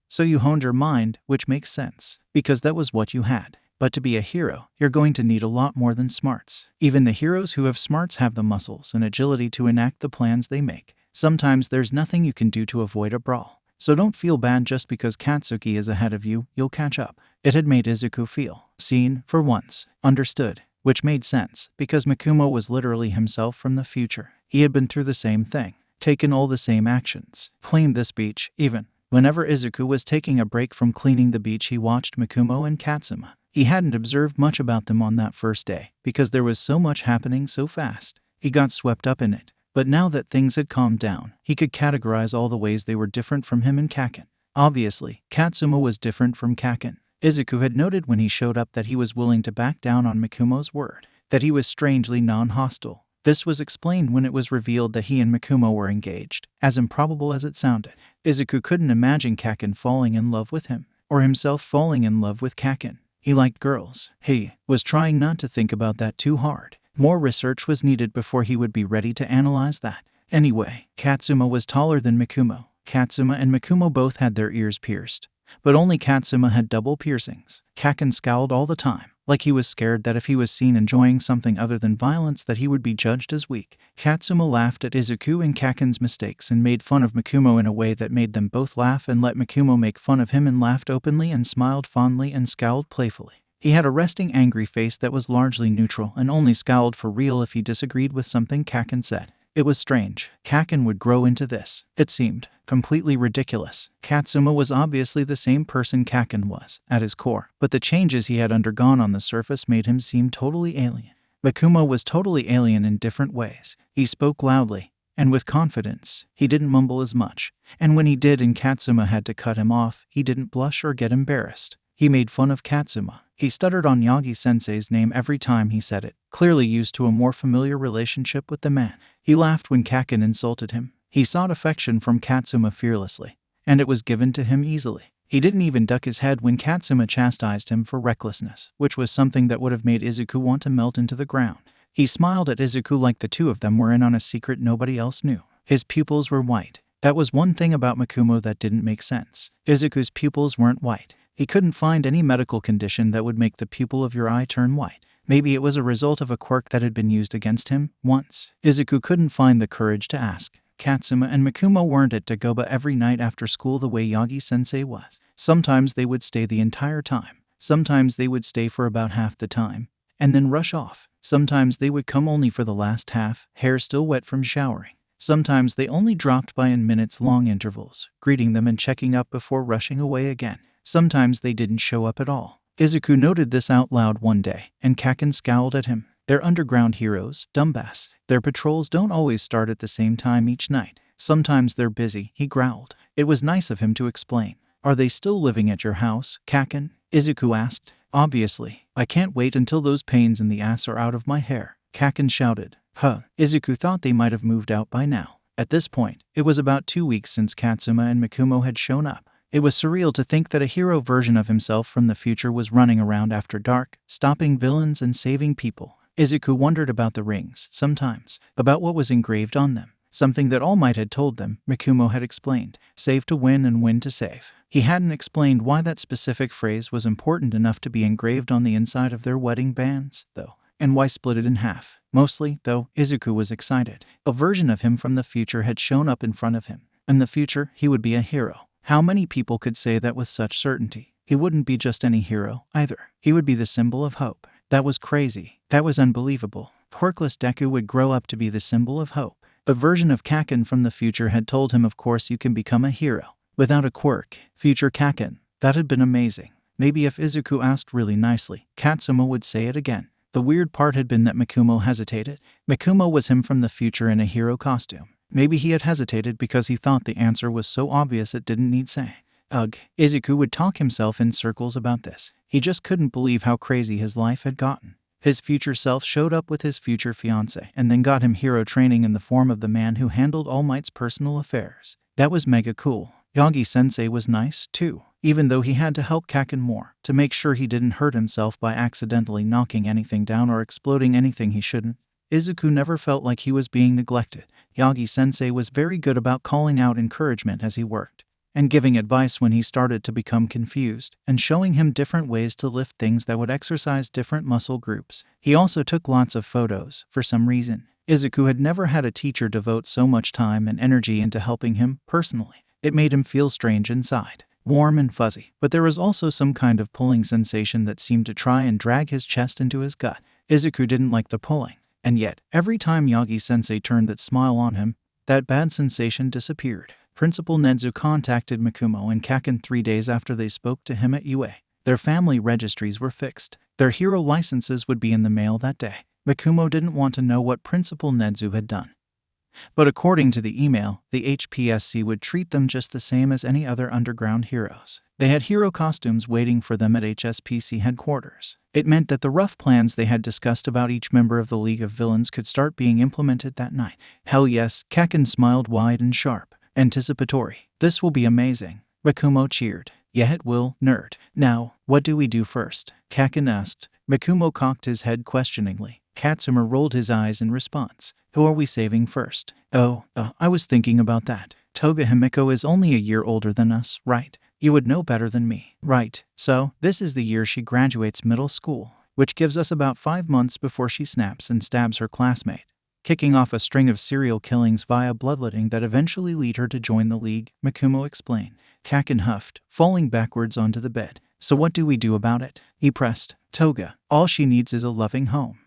So you honed your mind, which makes sense, because that was what you had. But to be a hero, you're going to need a lot more than smarts. Even the heroes who have smarts have the muscles and agility to enact the plans they make. Sometimes there's nothing you can do to avoid a brawl. So don't feel bad just because Katsuki is ahead of you, you'll catch up. It had made Izuku feel seen, for once, understood, which made sense, because Mikumo was literally himself from the future. He had been through the same thing, taken all the same actions, cleaned this beach, even. Whenever Izuku was taking a break from cleaning the beach, he watched Mikumo and Katsuma. He hadn't observed much about them on that first day, because there was so much happening so fast. He got swept up in it. But now that things had calmed down, he could categorize all the ways they were different from him and Kaken. Obviously, Katsuma was different from Kaken. Izuku had noted when he showed up that he was willing to back down on Mikumo's word, that he was strangely non-hostile. This was explained when it was revealed that he and Mikumo were engaged, as improbable as it sounded. Izuku couldn't imagine Kaken falling in love with him, or himself falling in love with Kaken. He liked girls. He was trying not to think about that too hard. More research was needed before he would be ready to analyze that. Anyway, Katsuma was taller than Mikumo. Katsuma and Mikumo both had their ears pierced, but only Katsuma had double piercings. Kaken scowled all the time, like he was scared that if he was seen enjoying something other than violence that he would be judged as weak. Katsuma laughed at Izuku and Kaken's mistakes and made fun of Mikumo in a way that made them both laugh, and let Mikumo make fun of him and laughed openly and smiled fondly and scowled playfully. He had a resting angry face that was largely neutral and only scowled for real if he disagreed with something Kaken said. It was strange. Kaken would grow into this. It seemed completely ridiculous. Katsuma was obviously the same person Kaken was, at his core, but the changes he had undergone on the surface made him seem totally alien. Mikumo was totally alien in different ways. He spoke loudly. and with confidence. He didn't mumble as much, and when he did and Katsuma had to cut him off, he didn't blush or get embarrassed. He made fun of Katsuma. He stuttered on Yagi-sensei's name every time he said it, clearly used to a more familiar relationship with the man. He laughed when Kaken insulted him. He sought affection from Katsuma fearlessly, and it was given to him easily. He didn't even duck his head when Katsuma chastised him for recklessness, which was something that would have made Izuku want to melt into the ground. He smiled at Izuku like the two of them were in on a secret nobody else knew. His pupils were white. That was one thing about Mikumo that didn't make sense. Izuku's pupils weren't white. He couldn't find any medical condition that would make the pupil of your eye turn white. Maybe it was a result of a quirk that had been used against him once. Izuku couldn't find the courage to ask. Katsuma and Mikumo weren't at Dagoba every night after school the way Yagi-sensei was. Sometimes they would stay the entire time. Sometimes they would stay for about half the time, and then rush off. Sometimes they would come only for the last half, hair still wet from showering. Sometimes they only dropped by in minutes-long intervals, greeting them and checking up before rushing away again. Sometimes they didn't show up at all. Izuku noted this out loud one day, and Kaken scowled at him. They're underground heroes, dumbass. Their patrols don't always start at the same time each night. Sometimes they're busy, he growled. It was nice of him to explain. Are they still living at your house, Kaken? Izuku asked. Obviously. I can't wait until those pains in the ass are out of my hair, Kaken shouted. Izuku thought they might have moved out by now. At this point, it was about 2 weeks since Katsuma and Mikumo had shown up. It was surreal to think that a hero version of himself from the future was running around after dark, stopping villains and saving people. Izuku wondered about the rings, sometimes, about what was engraved on them. Something that All Might had told them, Mikumo had explained. Save to win and win to save. He hadn't explained why that specific phrase was important enough to be engraved on the inside of their wedding bands, though. And why split it in half? Mostly, though, Izuku was excited. A version of him from the future had shown up in front of him. In the future, he would be a hero. How many people could say that with such certainty? He wouldn't be just any hero, either. He would be the symbol of hope. That was crazy. That was unbelievable. Quirkless Deku would grow up to be the symbol of hope. A version of Kaken from the future had told him of course you can become a hero. Without a quirk. Future Kaken. That had been amazing. Maybe if Izuku asked really nicely, Katsuma would say it again. The weird part had been that Mikumo hesitated. Mikumo was him from the future in a hero costume. Maybe he had hesitated because he thought the answer was so obvious it didn't need saying. Ugh. Izuku would talk himself in circles about this. He just couldn't believe how crazy his life had gotten. His future self showed up with his future fiancé and then got him hero training in the form of the man who handled All Might's personal affairs. That was mega cool. Yagi-sensei was nice, too, even though he had to help Kaken more, to make sure he didn't hurt himself by accidentally knocking anything down or exploding anything he shouldn't. Izuku never felt like he was being neglected. Yagi-sensei was very good about calling out encouragement as he worked, and giving advice when he started to become confused, and showing him different ways to lift things that would exercise different muscle groups. He also took lots of photos, for some reason. Izuku had never had a teacher devote so much time and energy into helping him, personally. It made him feel strange inside, warm and fuzzy, but there was also some kind of pulling sensation that seemed to try and drag his chest into his gut. Izuku didn't like the pulling, and yet, every time Yagi-sensei turned that smile on him, that bad sensation disappeared. Principal Nedzu contacted Mikumo and Kaken 3 days after they spoke to him at UA. Their family registries were fixed. Their hero licenses would be in the mail that day. Mikumo didn't want to know what Principal Nedzu had done. But according to the email, the HPSC would treat them just the same as any other underground heroes. They had hero costumes waiting for them at HSPC headquarters. It meant that the rough plans they had discussed about each member of the League of Villains could start being implemented that night. Hell yes, Kaken smiled wide and sharp. Anticipatory. This will be amazing. Mikumo cheered. Yeah, it will, nerd. Now, what do we do first? Kaken asked. Mikumo cocked his head questioningly. Katsuma rolled his eyes in response. Who are we saving first? I was thinking about that. Toga Himiko is only a year older than us, right? You would know better than me. Right. So, this is the year she graduates middle school, which gives us about 5 months before she snaps and stabs her classmate, kicking off a string of serial killings via bloodletting that eventually lead her to join the League, Mikumo explained. Kaken huffed, falling backwards onto the bed. So what do we do about it? He pressed. Toga, all she needs is a loving home.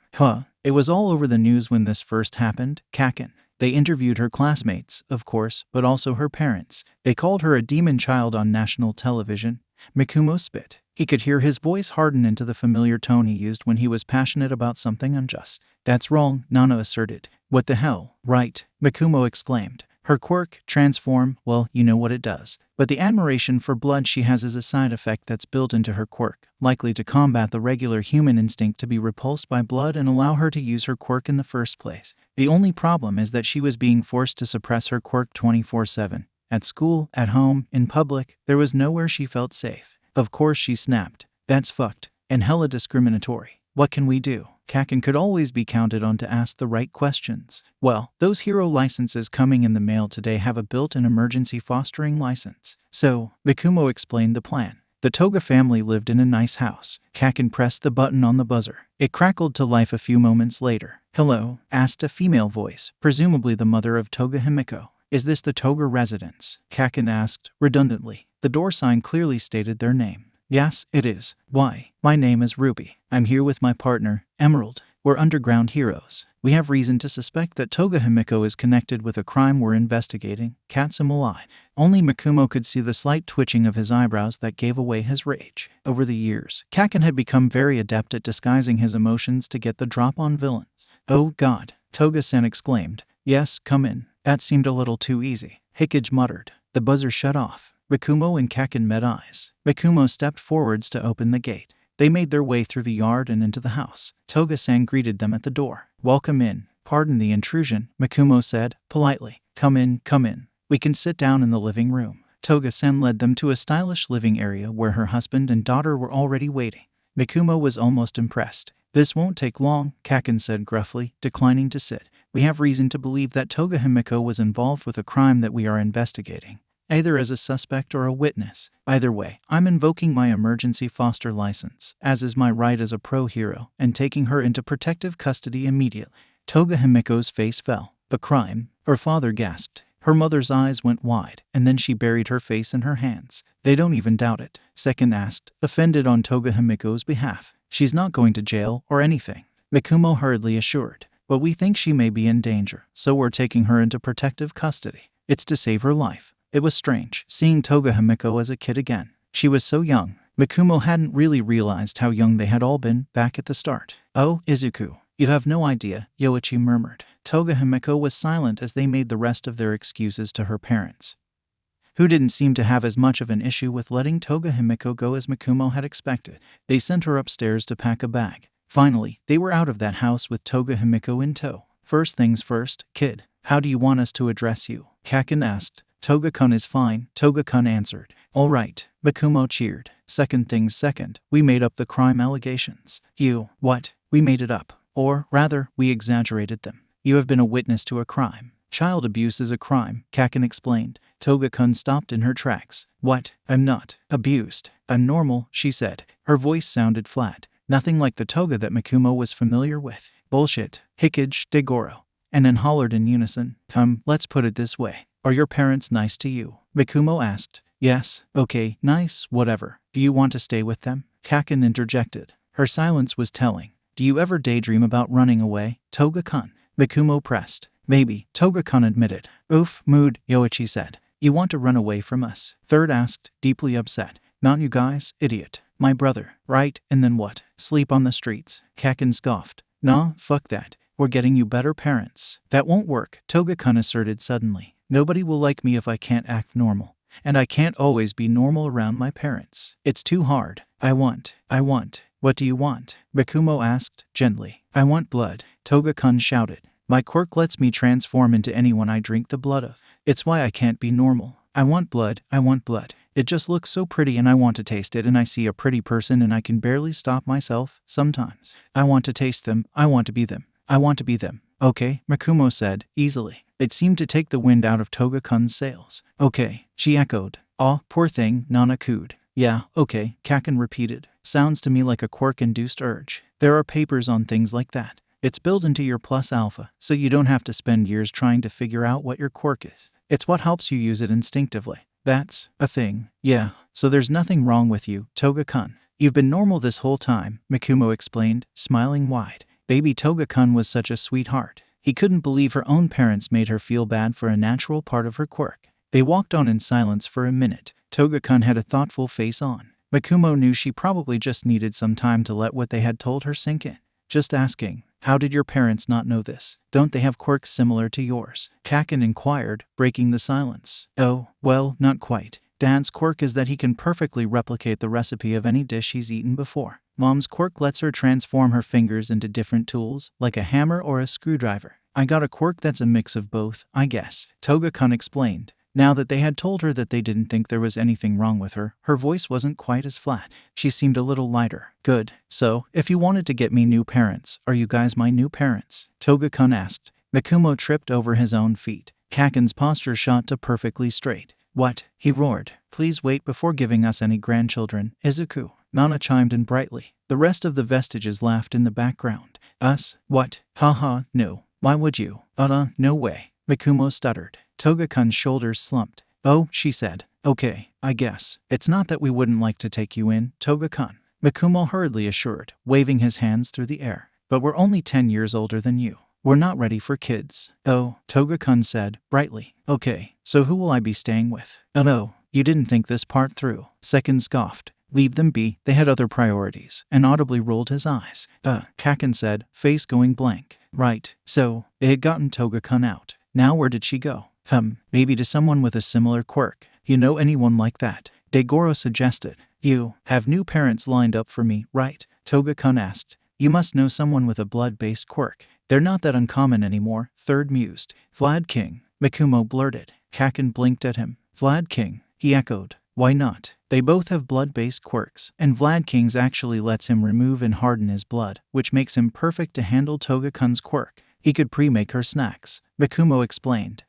It was all over the news when this first happened, Kaken. They interviewed her classmates, of course, but also her parents. They called her a demon child on national television. Mikumo spit. He could hear his voice harden into the familiar tone he used when he was passionate about something unjust. That's wrong, Nana asserted. What the hell? Right, Mikumo exclaimed. Her quirk, transform, well, you know what it does. But the admiration for blood she has is a side effect that's built into her quirk, likely to combat the regular human instinct to be repulsed by blood and allow her to use her quirk in the first place. The only problem is that she was being forced to suppress her quirk 24/7. At school, at home, in public, there was nowhere she felt safe. Of course she snapped. That's fucked. And hella discriminatory. What can we do? Kaken could always be counted on to ask the right questions. Well, those hero licenses coming in the mail today have a built-in emergency fostering license. So, Mikumo explained the plan. The Toga family lived in a nice house. Kaken pressed the button on the buzzer. It crackled to life a few moments later. Hello, asked a female voice, presumably the mother of Toga Himiko. Is this the Toga residence? Kaken asked, redundantly. The door sign clearly stated their name. Yes, it is. Why? My name is Ruby. I'm here with my partner, Emerald. We're underground heroes. We have reason to suspect that Toga Himiko is connected with a crime we're investigating. Katsumo lied. Only Mikumo could see the slight twitching of his eyebrows that gave away his rage. Over the years, Kaken had become very adept at disguising his emotions to get the drop on villains. Oh God, Toga-san exclaimed. Yes, come in. That seemed a little too easy. Hikage muttered. The buzzer shut off. Mikumo and Kaken met eyes. Mikumo stepped forwards to open the gate. They made their way through the yard and into the house. Toga-san greeted them at the door. Welcome in. Pardon the intrusion, Mikumo said, politely. Come in, come in. We can sit down in the living room. Toga-san led them to a stylish living area where her husband and daughter were already waiting. Mikumo was almost impressed. This won't take long, Kaken said gruffly, declining to sit. We have reason to believe that Toga Himiko was involved with a crime that we are investigating. Either as a suspect or a witness. Either way, I'm invoking my emergency foster license, as is my right as a pro-hero, and taking her into protective custody immediately. Toga Himiko's face fell. A crime? Her father gasped. Her mother's eyes went wide, and then she buried her face in her hands. They don't even doubt it, Second asked, offended on Toga Himiko's behalf. She's not going to jail or anything, Mikumo hurriedly assured. But we think she may be in danger, so we're taking her into protective custody. It's to save her life. It was strange, seeing Toga Himiko as a kid again. She was so young. Mikumo hadn't really realized how young they had all been back at the start. Oh, Izuku. You have no idea, Yoichi murmured. Toga Himiko was silent as they made the rest of their excuses to her parents, who didn't seem to have as much of an issue with letting Toga Himiko go as Mikumo had expected. They sent her upstairs to pack a bag. Finally, they were out of that house with Toga Himiko in tow. First things first, kid. How do you want us to address you? Kaken asked. Toga-kun is fine, Toga-kun answered. All right, Mikumo cheered. Second things second, we made up the crime allegations. You, what? We made it up. Or, rather, we exaggerated them. You have been a witness to a crime. Child abuse is a crime, Kaken explained. Toga-kun stopped in her tracks. What? I'm not abused. I'm normal, she said. Her voice sounded flat. Nothing like the Toga that Mikumo was familiar with. Bullshit. Hikage, Degoro. And then hollered in unison. Let's put it this way. Are your parents nice to you? Mikumo asked. Yes, okay, nice, whatever. Do you want to stay with them? Kaken interjected. Her silence was telling. Do you ever daydream about running away, Toga-kun? Mikumo pressed. Maybe, Toga-kun admitted. Oof, mood, Yoichi said. You want to run away from us? Third asked, deeply upset. Not you guys, idiot. My brother, right, and then what? Sleep on the streets? Kaken scoffed. Nah, fuck that. We're getting you better parents. That won't work, Toga-kun asserted suddenly. Nobody will like me if I can't act normal. And I can't always be normal around my parents. It's too hard. I want. What do you want? Mikumo asked, gently. I want blood, Toga-kun shouted. My quirk lets me transform into anyone I drink the blood of. It's why I can't be normal. I want blood. It just looks so pretty and I want to taste it, and I see a pretty person and I can barely stop myself sometimes. I want to taste them. I want to be them. Okay, Mikumo said, easily. It seemed to take the wind out of Toga-kun's sails. Okay, she echoed. Aw, poor thing, Nana cooed. Yeah, okay, Kaken repeated. Sounds to me like a quirk-induced urge. There are papers on things like that. It's built into your plus alpha, so you don't have to spend years trying to figure out what your quirk is. It's what helps you use it instinctively. That's a thing. Yeah, so there's nothing wrong with you, Toga-kun. You've been normal this whole time, Mikumo explained, smiling wide. Baby Toga-kun was such a sweetheart. He couldn't believe her own parents made her feel bad for a natural part of her quirk. They walked on in silence for a minute. Toga-kun had a thoughtful face on. Mikumo knew she probably just needed some time to let what they had told her sink in. Just asking, How did your parents not know this? Don't they have quirks similar to yours? Kaken inquired, breaking the silence. Oh, well, not quite. Dad's quirk is that he can perfectly replicate the recipe of any dish he's eaten before. Mom's quirk lets her transform her fingers into different tools, like a hammer or a screwdriver. I got a quirk that's a mix of both, I guess, Toga-kun explained. Now that they had told her that they didn't think there was anything wrong with her, her voice wasn't quite as flat. She seemed a little lighter. Good. So, if you wanted to get me new parents, are you guys my new parents? Toga-kun asked. Mikumo tripped over his own feet. Kaken's posture shot to perfectly straight. What? He roared. Please wait before giving us any grandchildren, Izuku. Nana chimed in brightly. The rest of the vestiges laughed in the background. Us? What? Haha, no. Why would you? No way. Mikumo stuttered. Toga-kun's shoulders slumped. Oh, she said. Okay, I guess. It's not that we wouldn't like to take you in, Toga-kun. Mikumo hurriedly assured, waving his hands through the air. But we're only 10 years older than you. We're not ready for kids. Oh, Toga-kun said, brightly. Okay, so who will I be staying with? Oh, you didn't think this part through. Second scoffed. Leave them be, they had other priorities, and audibly rolled his eyes. Kaken said, face going blank. Right, so, they had gotten Toga-kun out. Now where did she go? Maybe to someone with a similar quirk. You know anyone like that? Degoro suggested. You have new parents lined up for me, right? Toga-kun asked. You must know someone with a blood-based quirk. They're not that uncommon anymore, Third mused. Vlad King, Mikumo blurted. Kaken blinked at him. Vlad King, he echoed. Why not? They both have blood-based quirks, and Vlad King's actually lets him remove and harden his blood, which makes him perfect to handle Toga-kun's quirk. He could pre-make her snacks, Mikumo explained.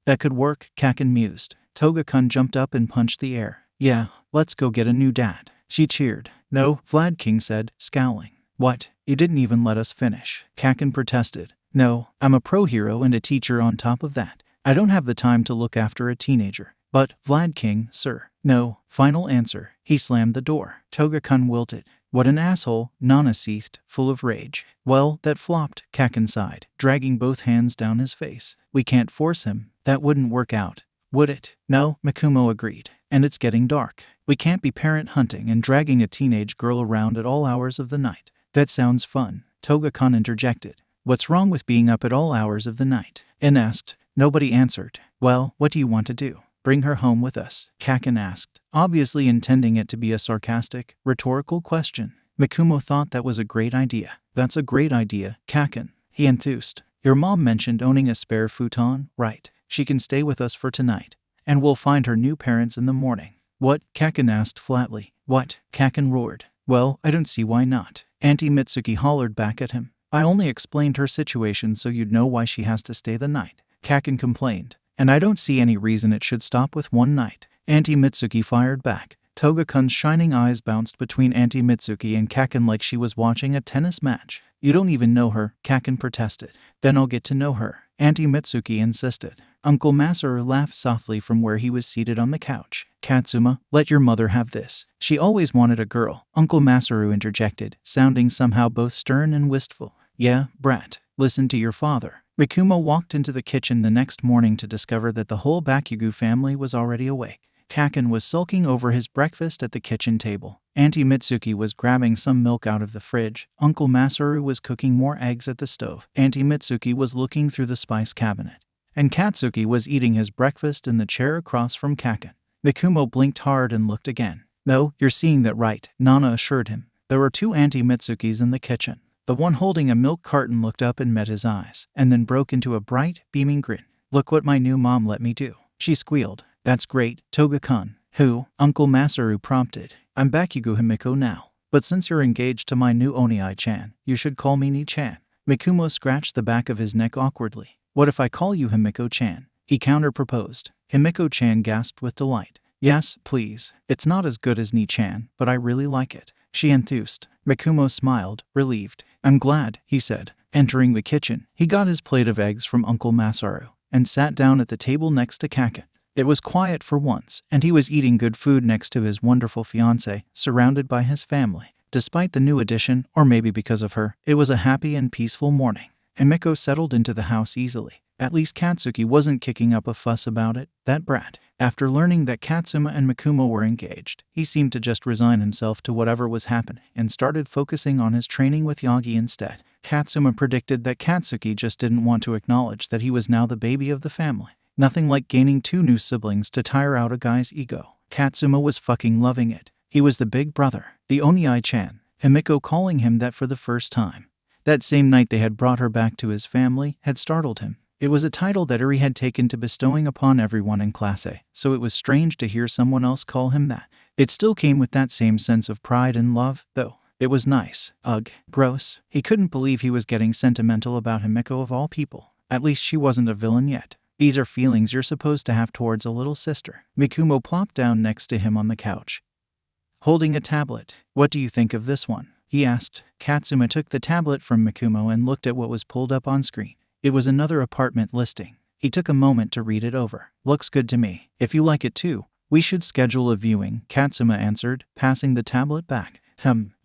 That could work, Kaken mused. Toga-kun jumped up and punched the air. Yeah, let's go get a new dad. She cheered. No, Vlad King said, scowling. What? You didn't even let us finish. Kaken protested. No, I'm a pro hero and a teacher on top of that. I don't have the time to look after a teenager. But, Vlad King, sir. No, final answer. He slammed the door. Toga-kun wilted. What an asshole, Nana seethed, full of rage. Well, that flopped, Kaken sighed, dragging both hands down his face. We can't force him. That wouldn't work out. Would it? No, Mikumo agreed. And it's getting dark. We can't be parent hunting and dragging a teenage girl around at all hours of the night. That sounds fun, Toga-kun interjected. What's wrong with being up at all hours of the night? And asked. Nobody answered. Well, what do you want to do? Bring her home with us, Kaken asked, obviously intending it to be a sarcastic, rhetorical question. Mikumo thought that was a great idea. That's a great idea, Kaken, he enthused. Your mom mentioned owning a spare futon, right? She can stay with us for tonight, and we'll find her new parents in the morning. What? Kaken asked flatly. What? Kaken roared. Well, I don't see why not. Auntie Mitsuki hollered back at him. I only explained her situation so you'd know why she has to stay the night, Kaken complained. And I don't see any reason it should stop with one night. Auntie Mitsuki fired back. Toga-kun's shining eyes bounced between Auntie Mitsuki and Kaken like she was watching a tennis match. You don't even know her, Kaken protested. Then I'll get to know her, Auntie Mitsuki insisted. Uncle Masaru laughed softly from where he was seated on the couch. Katsuma, let your mother have this. She always wanted a girl, Uncle Masaru interjected, sounding somehow both stern and wistful. Yeah, brat, listen to your father. Mikumo walked into the kitchen the next morning to discover that the whole Bakugo family was already awake. Kaken was sulking over his breakfast at the kitchen table. Auntie Mitsuki was grabbing some milk out of the fridge. Uncle Masaru was cooking more eggs at the stove. Auntie Mitsuki was looking through the spice cabinet. And Katsuki was eating his breakfast in the chair across from Kaken. Mikumo blinked hard and looked again. No, you're seeing that right, Nana assured him. There were two Auntie Mitsukis in the kitchen. The one holding a milk carton looked up and met his eyes, and then broke into a bright, beaming grin. Look what my new mom let me do. She squealed. That's great, Toga-kun. Who? Uncle Masaru prompted. I'm Bakugo Himiko now. But since you're engaged to my new Oniai-chan, you should call me Ni-chan. Mikumo scratched the back of his neck awkwardly. What if I call you Himiko-chan? He counter-proposed. Himiko-chan gasped with delight. Yes, please. It's not as good as Ni-chan, but I really like it. She enthused. Mikumo smiled, relieved. I'm glad, he said. Entering the kitchen, he got his plate of eggs from Uncle Masaru and sat down at the table next to Kaken. It was quiet for once, and he was eating good food next to his wonderful fiancée, surrounded by his family. Despite the new addition, or maybe because of her, it was a happy and peaceful morning. Himiko settled into the house easily. At least Katsuki wasn't kicking up a fuss about it, that brat. After learning that Katsuma and Mikumo were engaged, he seemed to just resign himself to whatever was happening and started focusing on his training with Yagi instead. Katsuma predicted that Katsuki just didn't want to acknowledge that he was now the baby of the family. Nothing like gaining 2 new siblings to tire out a guy's ego. Katsuma was fucking loving it. He was the big brother, the Oniai-chan, Himiko calling him that for the first time. That same night they had brought her back to his family had startled him. It was a title that Uri had taken to bestowing upon everyone in Class A, so it was strange to hear someone else call him that. It still came with that same sense of pride and love, though. It was nice. Ugh, gross. He couldn't believe he was getting sentimental about Himiko of all people. At least she wasn't a villain yet. These are feelings you're supposed to have towards a little sister. Mikumo plopped down next to him on the couch, holding a tablet. What do you think of this one? He asked. Katsuma took the tablet from Mikumo and looked at what was pulled up on screen. It was another apartment listing. He took a moment to read it over. Looks good to me. If you like it too, we should schedule a viewing, Katsuma answered, passing the tablet back.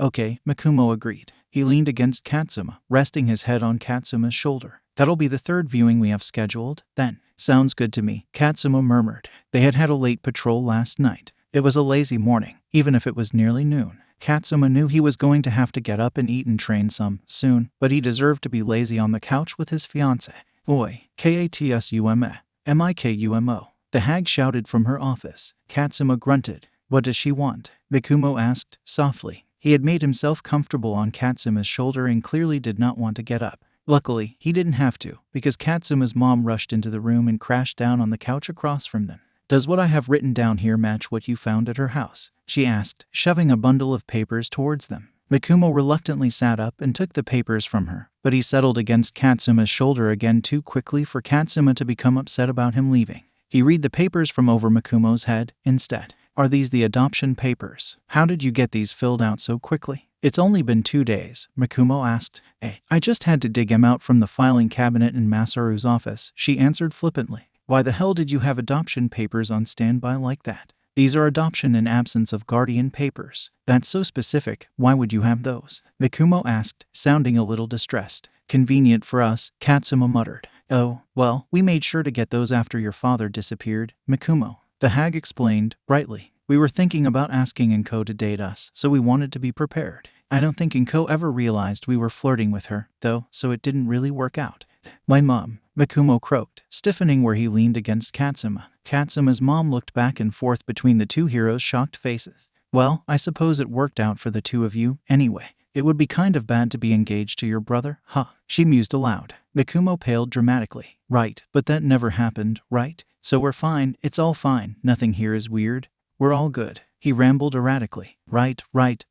Okay, Mikumo agreed. He leaned against Katsuma, resting his head on Katsuma's shoulder. That'll be the 3rd viewing we have scheduled, then. Sounds good to me, Katsuma murmured. They had had a late patrol last night. It was a lazy morning, even if it was nearly noon. Katsuma knew he was going to have to get up and eat and train some soon, but he deserved to be lazy on the couch with his fiancée. Oi, Katsume, Mikumo. The hag shouted from her office. Katsuma grunted. What does she want? Mikumo asked, softly. He had made himself comfortable on Katsuma's shoulder and clearly did not want to get up. Luckily, he didn't have to, because Katsuma's mom rushed into the room and crashed down on the couch across from them. Does what I have written down here match what you found at her house? She asked, shoving a bundle of papers towards them. Mikumo reluctantly sat up and took the papers from her, but he settled against Katsuma's shoulder again too quickly for Katsuma to become upset about him leaving. He read the papers from over Mikumo's head, instead. Are these the adoption papers? How did you get these filled out so quickly? It's only been 2 days, Mikumo asked. I just had to dig him out from the filing cabinet in Masaru's office, she answered flippantly. Why the hell did you have adoption papers on standby like that? These are adoption in absence of guardian papers. That's so specific, why would you have those? Mikumo asked, sounding a little distressed. Convenient for us, Katsuma muttered. Oh, well, we made sure to get those after your father disappeared, Mikumo. The hag explained, brightly. We were thinking about asking Inko to date us, so we wanted to be prepared. I don't think Inko ever realized we were flirting with her, though, so it didn't really work out. My mom, Mikumo croaked, stiffening where he leaned against Katsuma. Katsuma's mom looked back and forth between the two heroes' shocked faces. Well, I suppose it worked out for the two of you, anyway. It would be kind of bad to be engaged to your brother, huh? She mused aloud. Mikumo paled dramatically. Right, but that never happened, right? So we're fine, it's all fine, nothing here is weird. We're all good. He rambled erratically. Right,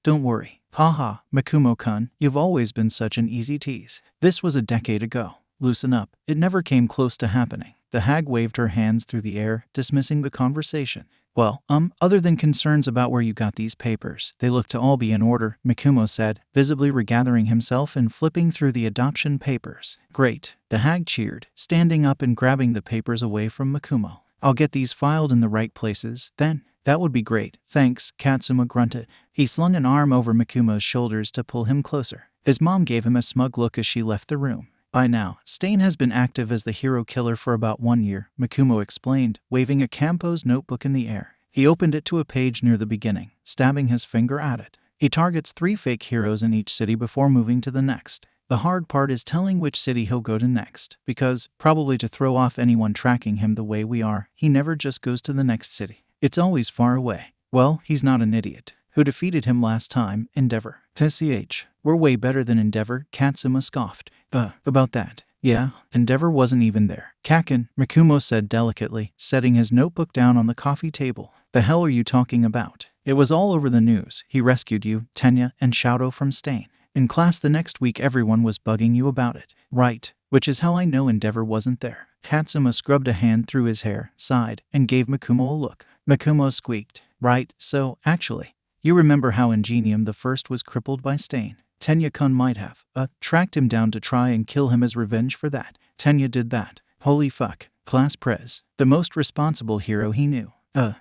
don't worry. Haha, Mikumo-kun, you've always been such an easy tease. This was a decade ago. Loosen up. It never came close to happening. The hag waved her hands through the air, dismissing the conversation. Well, other than concerns about where you got these papers, they look to all be in order, Mikumo said, visibly regathering himself and flipping through the adoption papers. Great. The hag cheered, standing up and grabbing the papers away from Mikumo. I'll get these filed in the right places, then. That would be great, thanks, Katsuma grunted. He slung an arm over Mikumo's shoulders to pull him closer. His mom gave him a smug look as she left the room. By now, Stain has been active as the hero killer for about 1 year, Mikumo explained, waving a Campo's notebook in the air. He opened it to a page near the beginning, stabbing his finger at it. He targets 3 fake heroes in each city before moving to the next. The hard part is telling which city he'll go to next, because, probably to throw off anyone tracking him the way we are, he never just goes to the next city. It's always far away. Well, he's not an idiot. Who defeated him last time? Endeavor. TCH. We're way better than Endeavor, Katsuma scoffed. About that. Yeah, Endeavor wasn't even there. Kakin, Mikumo said delicately, setting his notebook down on the coffee table. The hell are you talking about? It was all over the news. He rescued you, Tenya, and Shadow from Stain. In class the next week everyone was bugging you about it. Right. Which is how I know Endeavor wasn't there. Katsuma scrubbed a hand through his hair, sighed, and gave Mikumo a look. Mikumo squeaked. Right, so, actually, you remember how Ingenium the First was crippled by Stain. Tenya-kun might have, tracked him down to try and kill him as revenge for that. Tenya did that. Holy fuck. Class Prez. The most responsible hero he knew.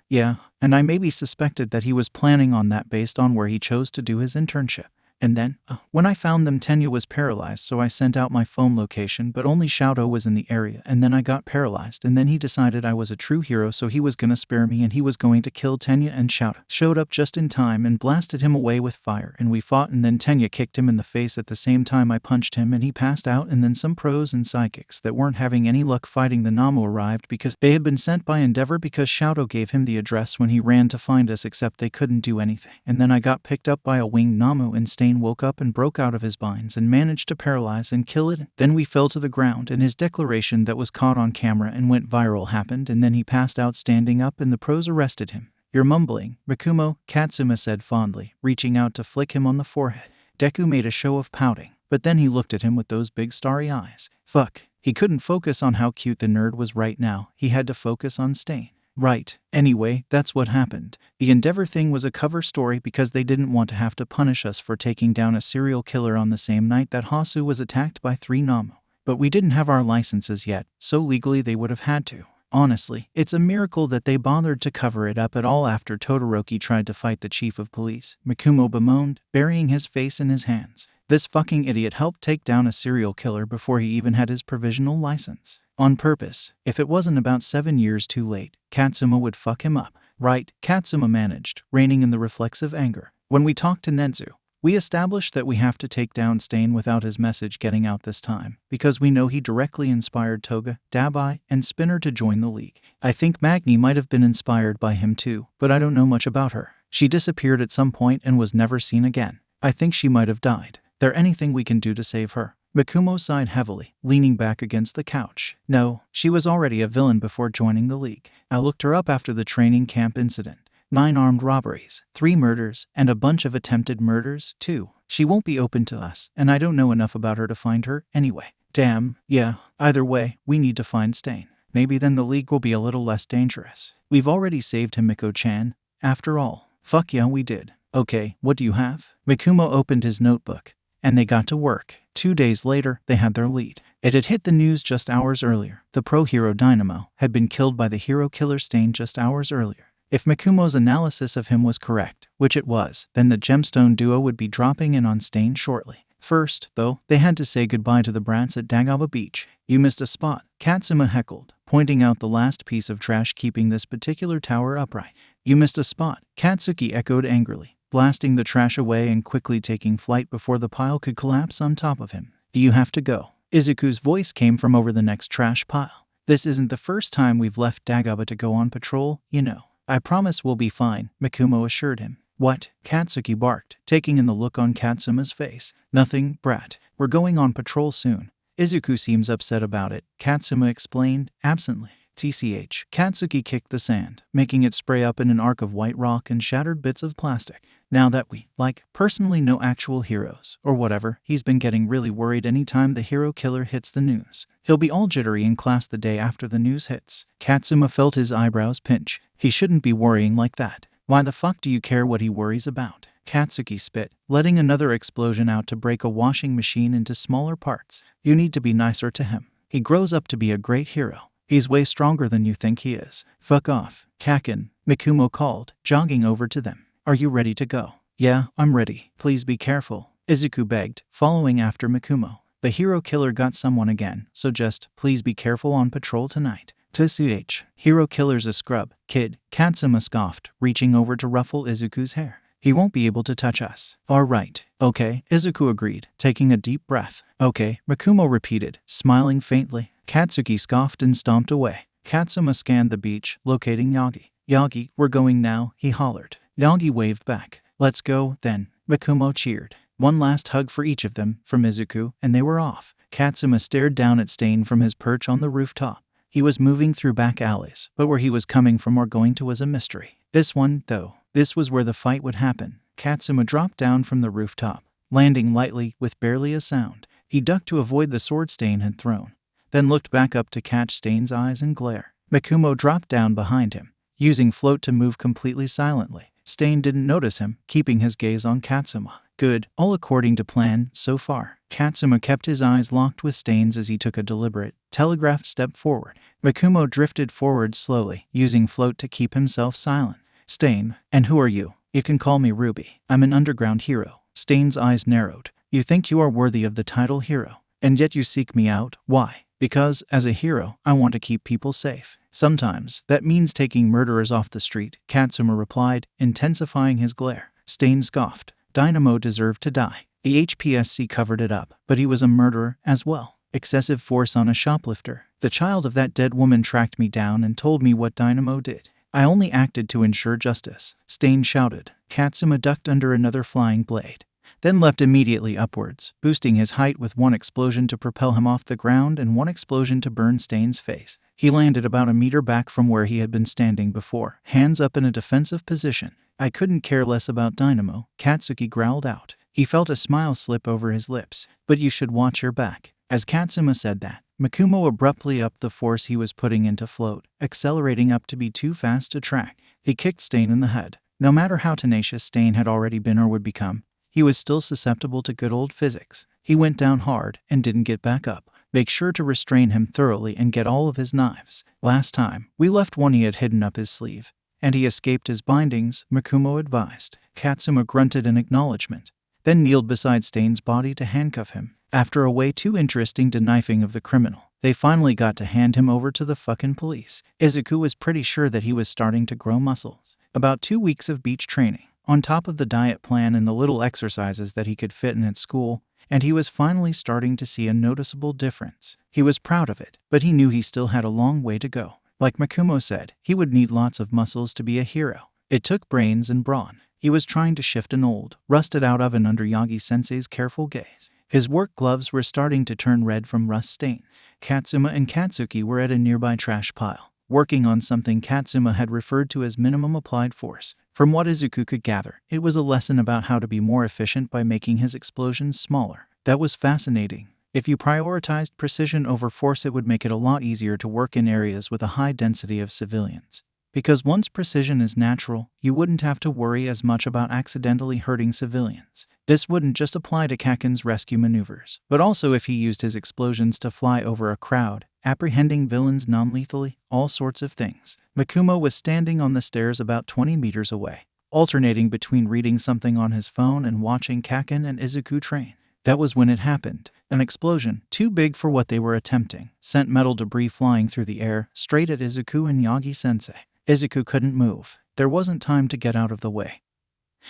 Yeah, and I maybe suspected that he was planning on that based on where he chose to do his internship. And then, when I found them, Tenya was paralyzed, so I sent out my phone location, but only Shadow was in the area, and then I got paralyzed, and then he decided I was a true hero, so he was gonna spare me and he was going to kill Tenya, and Shadow showed up just in time and blasted him away with fire, and we fought, and then Tenya kicked him in the face at the same time I punched him and he passed out, and then some pros and psychics that weren't having any luck fighting the Namu arrived because they had been sent by Endeavor because Shadow gave him the address when he ran to find us, except they couldn't do anything. And then I got picked up by a winged Namu, and Stain woke up and broke out of his binds and managed to paralyze and kill it. Then we fell to the ground, and his declaration that was caught on camera and went viral happened, and then he passed out standing up and the pros arrested him. You're mumbling, Mikumo, Katsuma said fondly, reaching out to flick him on the forehead. Deku made a show of pouting, but then he looked at him with those big starry eyes. Fuck. He couldn't focus on how cute the nerd was right now. He had to focus on Stain. Right. Anyway, that's what happened. The Endeavor thing was a cover story because they didn't want to have to punish us for taking down a serial killer on the same night that Hasu was attacked by 3 Namu. But we didn't have our licenses yet, so legally they would have had to. Honestly, it's a miracle that they bothered to cover it up at all after Todoroki tried to fight the chief of police. Mikumo bemoaned, burying his face in his hands. This fucking idiot helped take down a serial killer before he even had his provisional license. On purpose. If it wasn't about 7 years too late, Katsuma would fuck him up. Right, Katsuma managed, reigning in the reflexive anger. When we talked to Nenzu, we established that we have to take down Stain without his message getting out this time, because we know he directly inspired Toga, Dabai, and Spinner to join the league. I think Magni might have been inspired by him too, but I don't know much about her. She disappeared at some point and was never seen again. I think she might have died. There anything we can do to save her? Mikumo sighed heavily, leaning back against the couch. No, she was already a villain before joining the league. I looked her up after the training camp incident. 9 armed robberies, 3 murders, and a bunch of attempted murders, too. She won't be open to us, and I don't know enough about her to find her anyway. Damn, yeah. Either way, we need to find Stain. Maybe then the league will be a little less dangerous. We've already saved Himiko-chan. After all. Fuck yeah, we did. Okay, what do you have? Mikumo opened his notebook. And they got to work. 2 days later, they had their lead. It had hit the news just hours earlier. The pro-hero Dynamo had been killed by the hero killer Stain just hours earlier. If Mikumo's analysis of him was correct, which it was, then the gemstone duo would be dropping in on Stain shortly. First, though, they had to say goodbye to the brats at Dagaba Beach. You missed a spot, Katsuma heckled, pointing out the last piece of trash keeping this particular tower upright. You missed a spot, Katsuki echoed angrily, blasting the trash away and quickly taking flight before the pile could collapse on top of him. Do you have to go? Izuku's voice came from over the next trash pile. This isn't the first time we've left Dagaba to go on patrol, you know. I promise we'll be fine, Mikumo assured him. What? Katsuki barked, taking in the look on Katsuma's face. Nothing, brat. We're going on patrol soon. Izuku seems upset about it, Katsuma explained, absently. TCH. Katsuki kicked the sand, making it spray up in an arc of white rock and shattered bits of plastic. Now that we, personally know actual heroes, or whatever, he's been getting really worried anytime the hero killer hits the news. He'll be all jittery in class the day after the news hits. Katsuma felt his eyebrows pinch. He shouldn't be worrying like that. Why the fuck do you care what he worries about? Katsuki spit, letting another explosion out to break a washing machine into smaller parts. You need to be nicer to him. He grows up to be a great hero. He's way stronger than you think he is. Fuck off, Kakin, Mikumo called, jogging over to them. Are you ready to go? Yeah, I'm ready. Please be careful, Izuku begged, following after Mikumo. The hero killer got someone again, so just, please be careful on patrol tonight. TCH, hero killer's a scrub, kid, Katsuma scoffed, reaching over to ruffle Izuku's hair. He won't be able to touch us. All right. Okay, Izuku agreed, taking a deep breath. Okay, Mikumo repeated, smiling faintly. Katsuki scoffed and stomped away. Katsuma scanned the beach, locating Yagi. Yagi, we're going now, he hollered. Yagi waved back. Let's go, then. Mikumo cheered. One last hug for each of them, from Izuku, and they were off. Katsuma stared down at Stain from his perch on the rooftop. He was moving through back alleys, but where he was coming from or going to was a mystery. This one, though, this was where the fight would happen. Katsuma dropped down from the rooftop, landing lightly, with barely a sound. He ducked to avoid the sword Stain had thrown, then looked back up to catch Stain's eyes and glare. Mikumo dropped down behind him, using float to move completely silently. Stain didn't notice him, keeping his gaze on Katsuma. Good, all according to plan, so far. Katsuma kept his eyes locked with Stain's as he took a deliberate, telegraphed step forward. Mikumo drifted forward slowly, using float to keep himself silent. Stain, and who are you? You can call me Ruby. I'm an underground hero. Stain's eyes narrowed. You think you are worthy of the title hero, and yet you seek me out. Why? Because, as a hero, I want to keep people safe. Sometimes, that means taking murderers off the street, Katsuma replied, intensifying his glare. Stain scoffed. Dynamo deserved to die. The HPSC covered it up, but he was a murderer as well. Excessive force on a shoplifter. The child of that dead woman tracked me down and told me what Dynamo did. I only acted to ensure justice. Stain shouted. Katsuma ducked under another flying blade, then leapt immediately upwards, boosting his height with one explosion to propel him off the ground and one explosion to burn Stain's face. He landed about a meter back from where he had been standing before, hands up in a defensive position. I couldn't care less about Dynamo, Katsuki growled out. He felt a smile slip over his lips. But you should watch your back. As Katsuma said that, Makumo abruptly upped the force he was putting into float, accelerating up to be too fast to track. He kicked Stain in the head. No matter how tenacious Stain had already been or would become, he was still susceptible to good old physics. He went down hard and didn't get back up. Make sure to restrain him thoroughly and get all of his knives. Last time, we left one he had hidden up his sleeve, and he escaped his bindings, Makumo advised. Katsuma grunted in acknowledgement, then kneeled beside Stain's body to handcuff him. After a way too interesting knifing of the criminal, they finally got to hand him over to the fucking police. Izuku was pretty sure that he was starting to grow muscles. About 2 weeks of beach training, on top of the diet plan and the little exercises that he could fit in at school, and he was finally starting to see a noticeable difference. He was proud of it, but he knew he still had a long way to go. Like Makumo said, he would need lots of muscles to be a hero. It took brains and brawn. He was trying to shift an old, rusted-out oven under Yagi-sensei's careful gaze. His work gloves were starting to turn red from rust stain. Katsuma and Katsuki were at a nearby trash pile, working on something Katsuma had referred to as minimum applied force. From what Izuku could gather, it was a lesson about how to be more efficient by making his explosions smaller. That was fascinating. If you prioritized precision over force, it would make it a lot easier to work in areas with a high density of civilians. Because once precision is natural, you wouldn't have to worry as much about accidentally hurting civilians. This wouldn't just apply to Kaken's rescue maneuvers, but also if he used his explosions to fly over a crowd, apprehending villains non-lethally, all sorts of things. Makumo was standing on the stairs about 20 meters away, alternating between reading something on his phone and watching Kaken and Izuku train. That was when it happened. An explosion, too big for what they were attempting, sent metal debris flying through the air, straight at Izuku and Yagi-sensei. Izuku couldn't move. There wasn't time to get out of the way.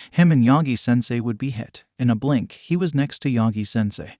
Him and Yagi-sensei would be hit. In a blink, he was next to Yagi-sensei,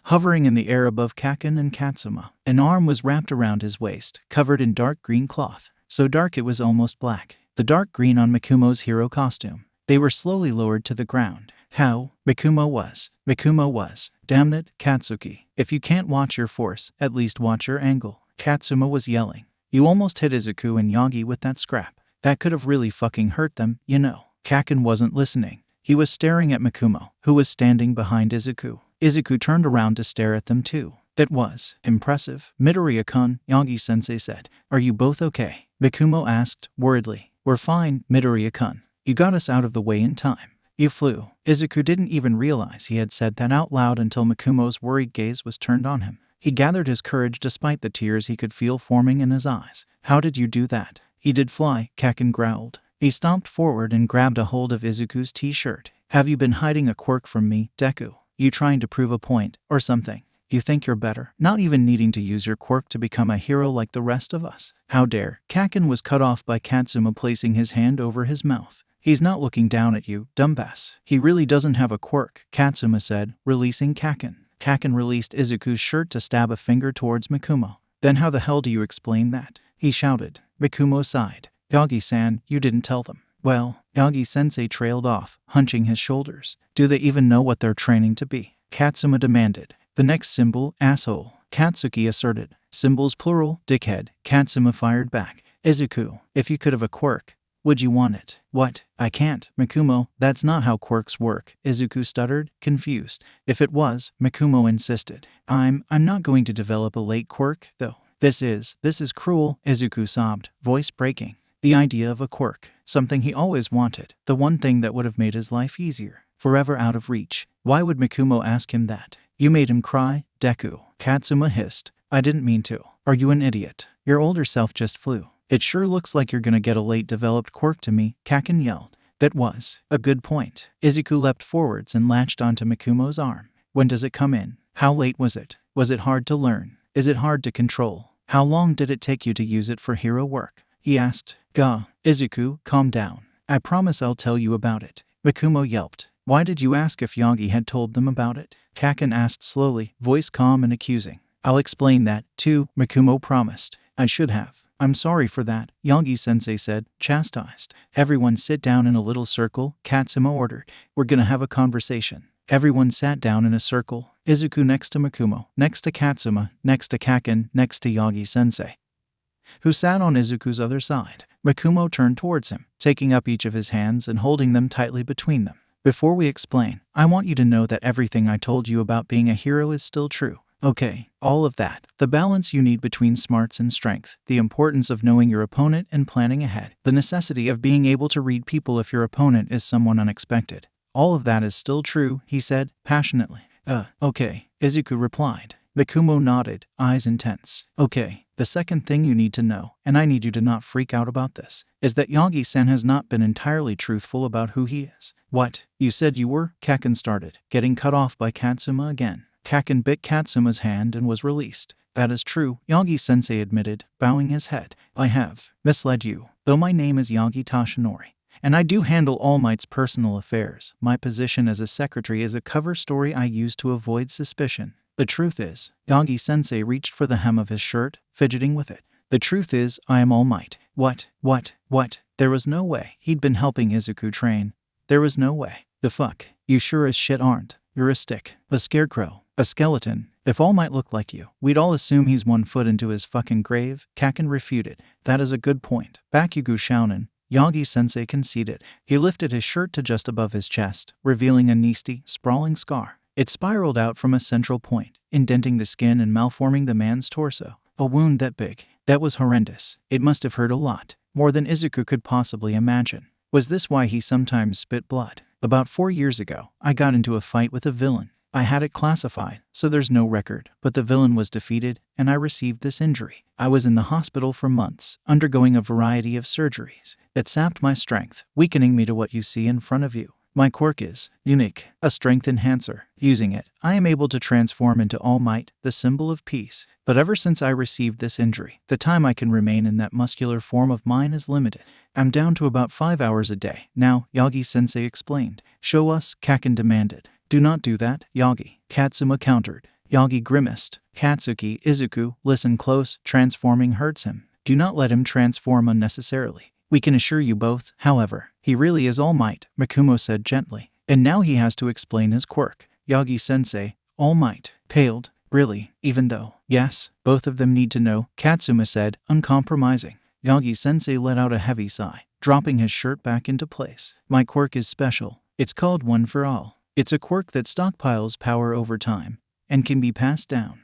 hovering in the air above Kaken and Katsuma. An arm was wrapped around his waist, covered in dark green cloth, so dark it was almost black. The dark green on Makumo's hero costume. They were slowly lowered to the ground. How? Makumo was. Damn it, Katsuki. If you can't watch your force, at least watch your angle. Katsuma was yelling. You almost hit Izuku and Yagi with that scrap. That could have really fucking hurt them, you know. Kaken wasn't listening. He was staring at Makumo, who was standing behind Izuku. Izuku turned around to stare at them too. That was impressive. Midoriya-kun, Yagi-sensei said. Are you both okay? Makumo asked, worriedly. We're fine, Midoriya-kun. You got us out of the way in time. You flew. Izuku didn't even realize he had said that out loud until Makumo's worried gaze was turned on him. He gathered his courage despite the tears he could feel forming in his eyes. How did you do that? He did fly, Kaken growled. He stomped forward and grabbed a hold of Izuku's t-shirt. Have you been hiding a quirk from me, Deku? You trying to prove a point, or something? You think you're better, not even needing to use your quirk to become a hero like the rest of us? How dare? Kaken was cut off by Katsuma placing his hand over his mouth. He's not looking down at you, dumbass. He really doesn't have a quirk, Katsuma said, releasing Kaken. Kaken released Izuku's shirt to stab a finger towards Makumo. Then how the hell do you explain that? He shouted. Makumo sighed. Yagi-san, you didn't tell them. Well, Yagi-sensei trailed off, hunching his shoulders. Do they even know what they're training to be? Katsuma demanded. The next symbol, asshole, Katsuki asserted. Symbols plural, dickhead, Katsuma fired back. Izuku, if you could have a quirk, would you want it? What? I can't, Makumo, that's not how quirks work, Izuku stuttered, confused. If it was, Makumo insisted. I'm not going to develop a late quirk, though. This is cruel, Izuku sobbed, voice breaking. The idea of a quirk, something he always wanted, the one thing that would have made his life easier, forever out of reach. Why would Makumo ask him that? You made him cry, Deku, Katsuma hissed. I didn't mean to. Are you an idiot? Your older self just flew. It sure looks like you're gonna get a late-developed quirk to me, Kaken yelled. That was a good point. Izuku leapt forwards and latched onto Mikumo's arm. When does it come in? How late was it? Was it hard to learn? Is it hard to control? How long did it take you to use it for hero work? He asked. Gah. Izuku, calm down. I promise I'll tell you about it. Mikumo yelped. Why did you ask if Yagi had told them about it? Kaken asked slowly, voice calm and accusing. I'll explain that, too, Mikumo promised. I should have. I'm sorry for that, Yagi-sensei said, chastised. Everyone sit down in a little circle, Katsuma ordered. We're gonna have a conversation. Everyone sat down in a circle, Izuku next to Mikumo, next to Katsuma, next to Kaken, next to Yagi-sensei, who sat on Izuku's other side. Mikumo turned towards him, taking up each of his hands and holding them tightly between them. Before we explain, I want you to know that everything I told you about being a hero is still true. Okay, all of that. The balance you need between smarts and strength, the importance of knowing your opponent and planning ahead, the necessity of being able to read people if your opponent is someone unexpected. All of that is still true, he said, passionately. Okay, Izuku replied. Mikumo nodded, eyes intense. Okay, the second thing you need to know, and I need you to not freak out about this, is that Yagi-san has not been entirely truthful about who he is. What? You said you were? Kaken started, getting cut off by Katsuma again. Kaken bit Katsuma's hand and was released. That is true, Yagi-sensei admitted, bowing his head. I have misled you, though my name is Yagi Toshinori. And I do handle All Might's personal affairs. My position as a secretary is a cover story I use to avoid suspicion. The truth is, Yagi-sensei reached for the hem of his shirt, fidgeting with it. The truth is, I am All Might. What? There was no way. He'd been helping Izuku train. There was no way. The fuck? You sure as shit aren't. You're a stick. A scarecrow. A skeleton. If All Might looked like you, we'd all assume he's 1 foot into his fucking grave, Kaken refuted. That is a good point. Bakugo Shounen. Yagi-sensei conceded. He lifted his shirt to just above his chest, revealing a nasty, sprawling scar. It spiraled out from a central point, indenting the skin and malforming the man's torso. A wound that big. That was horrendous. It must have hurt a lot, more than Izuku could possibly imagine. Was this why he sometimes spit blood? About 4 years ago, I got into a fight with a villain. I had it classified, so there's no record, but the villain was defeated, and I received this injury. I was in the hospital for months, undergoing a variety of surgeries that sapped my strength, weakening me to what you see in front of you. My quirk is unique, a strength enhancer. Using it, I am able to transform into All Might, the symbol of peace. But ever since I received this injury, the time I can remain in that muscular form of mine is limited. I'm down to about 5 hours a day. Now, Yagi-sensei explained. Show us, Kaken demanded. Do not do that, Yagi, Katsuma countered. Yagi grimaced. Katsuki, Izuku, listen close, transforming hurts him. Do not let him transform unnecessarily. We can assure you both, however, he really is All Might, Mikumo said gently. And now he has to explain his quirk. Yagi-sensei, All Might, paled. Really, even though, yes, both of them need to know, Katsuma said, uncompromising. Yagi-sensei let out a heavy sigh, dropping his shirt back into place. My quirk is special. It's called One for All. It's a quirk that stockpiles power over time and can be passed down,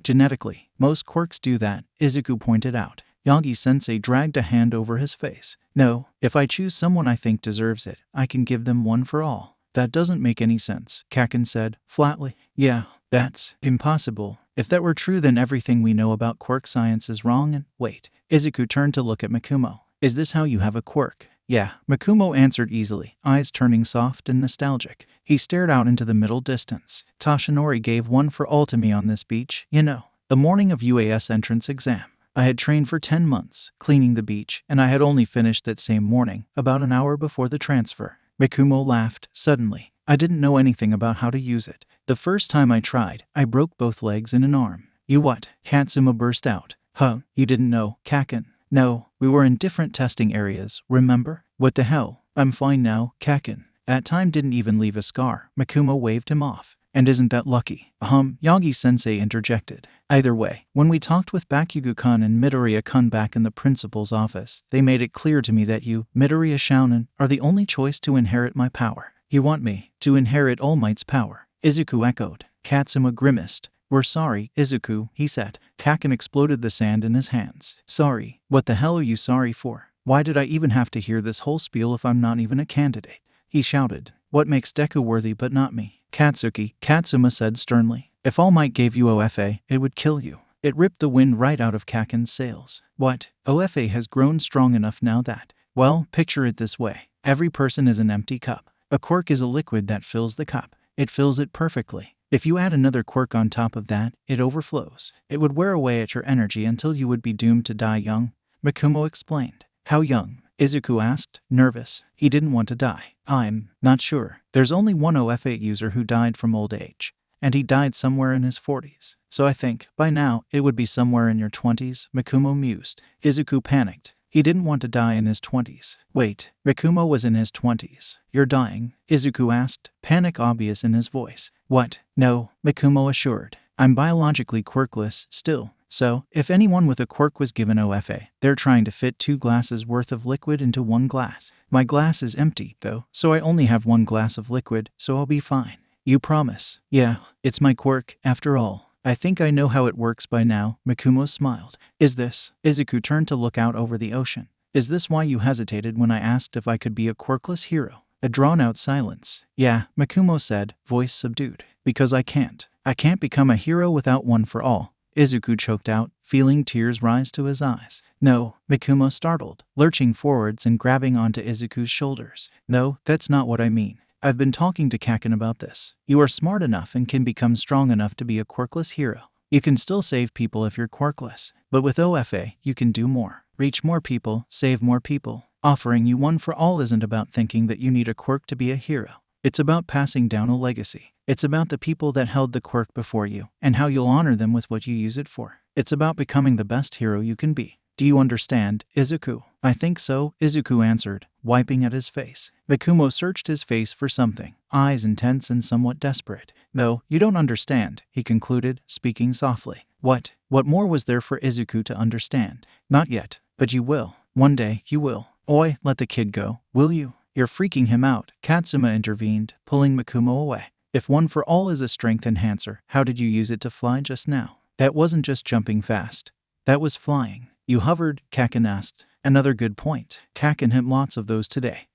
genetically. Most quirks do that, Izuku pointed out. Yagi-sensei dragged a hand over his face. No, if I choose someone I think deserves it, I can give them One for All. That doesn't make any sense, Kaken said, flatly. Yeah, that's impossible. If that were true, then everything we know about quirk science is wrong and— Wait. Izuku turned to look at Mikumo. Is this how you have a quirk? Yeah, Mikumo answered easily, eyes turning soft and nostalgic. He stared out into the middle distance. Toshinori gave One for All to me on this beach, you know, the morning of UAS entrance exam. I had trained for 10 months, cleaning the beach, and I had only finished that same morning, about an hour before the transfer. Mikumo laughed, suddenly. I didn't know anything about how to use it. The first time I tried, I broke both legs and an arm. You what? Katsuma burst out. Huh, you didn't know, Kaken? No, we were in different testing areas, remember? What the hell? I'm fine now, Kaken. That time didn't even leave a scar. Mikumo waved him off. And isn't that lucky? Yagi-sensei interjected. Either way, when we talked with Bakugo-kun and Midoriya-kun back in the principal's office, they made it clear to me that you, Midoriya Shounen, are the only choice to inherit my power. You want me to inherit All Might's power? Izuku echoed. Katsuma grimaced. We're sorry, Izuku, he said. Kaken exploded the sand in his hands. Sorry? What the hell are you sorry for? Why did I even have to hear this whole spiel if I'm not even a candidate? He shouted. What makes Deku worthy but not me? Katsuki, Katsuma said sternly. If All Might gave you OFA, it would kill you. It ripped the wind right out of Kaken's sails. What? OFA has grown strong enough now that— Well, picture it this way. Every person is an empty cup. A quirk is a liquid that fills the cup. It fills it perfectly. If you add another quirk on top of that, it overflows. It would wear away at your energy until you would be doomed to die young, Mikumo explained. How young? Izuku asked, nervous. He didn't want to die. I'm not sure. There's only one OF8 user who died from old age, and he died somewhere in his 40s. So I think, by now, it would be somewhere in your 20s, Mikumo mused. Izuku panicked. He didn't want to die in his 20s. Wait, Mikumo was in his 20s. You're dying? Izuku asked, panic obvious in his voice. What? No, Mikumo assured. I'm biologically quirkless still. So, if anyone with a quirk was given OFA, they're trying to fit 2 glasses worth of liquid into 1 glass. My glass is empty, though, so I only have 1 glass of liquid, so I'll be fine. You promise? Yeah, it's my quirk, after all. I think I know how it works by now, Mikumo smiled. Is this? Izuku turned to look out over the ocean. Is this why you hesitated when I asked if I could be a quirkless hero? A drawn-out silence. Yeah, Mikumo said, voice subdued. Because I can't. I can't become a hero without one for all. Izuku choked out, feeling tears rise to his eyes. No, Mikumo startled, lurching forwards and grabbing onto Izuku's shoulders. No, that's not what I mean. I've been talking to Kaken about this. You are smart enough and can become strong enough to be a quirkless hero. You can still save people if you're quirkless, but with OFA, you can do more. Reach more people, save more people. Offering you one for all isn't about thinking that you need a quirk to be a hero. It's about passing down a legacy. It's about the people that held the quirk before you, and how you'll honor them with what you use it for. It's about becoming the best hero you can be. Do you understand, Izuku? I think so, Izuku answered, wiping at his face. Mikumo searched his face for something, eyes intense and somewhat desperate. No, you don't understand, he concluded, speaking softly. What? What more was there for Izuku to understand? Not yet, but you will. One day, you will. Oi, let the kid go, will you? You're freaking him out, Katsuma intervened, pulling Mikumo away. If one for all is a strength enhancer, how did you use it to fly just now? That wasn't just jumping fast. That was flying. You hovered, Kaken asked. Another good point. Kaken hit lots of those today.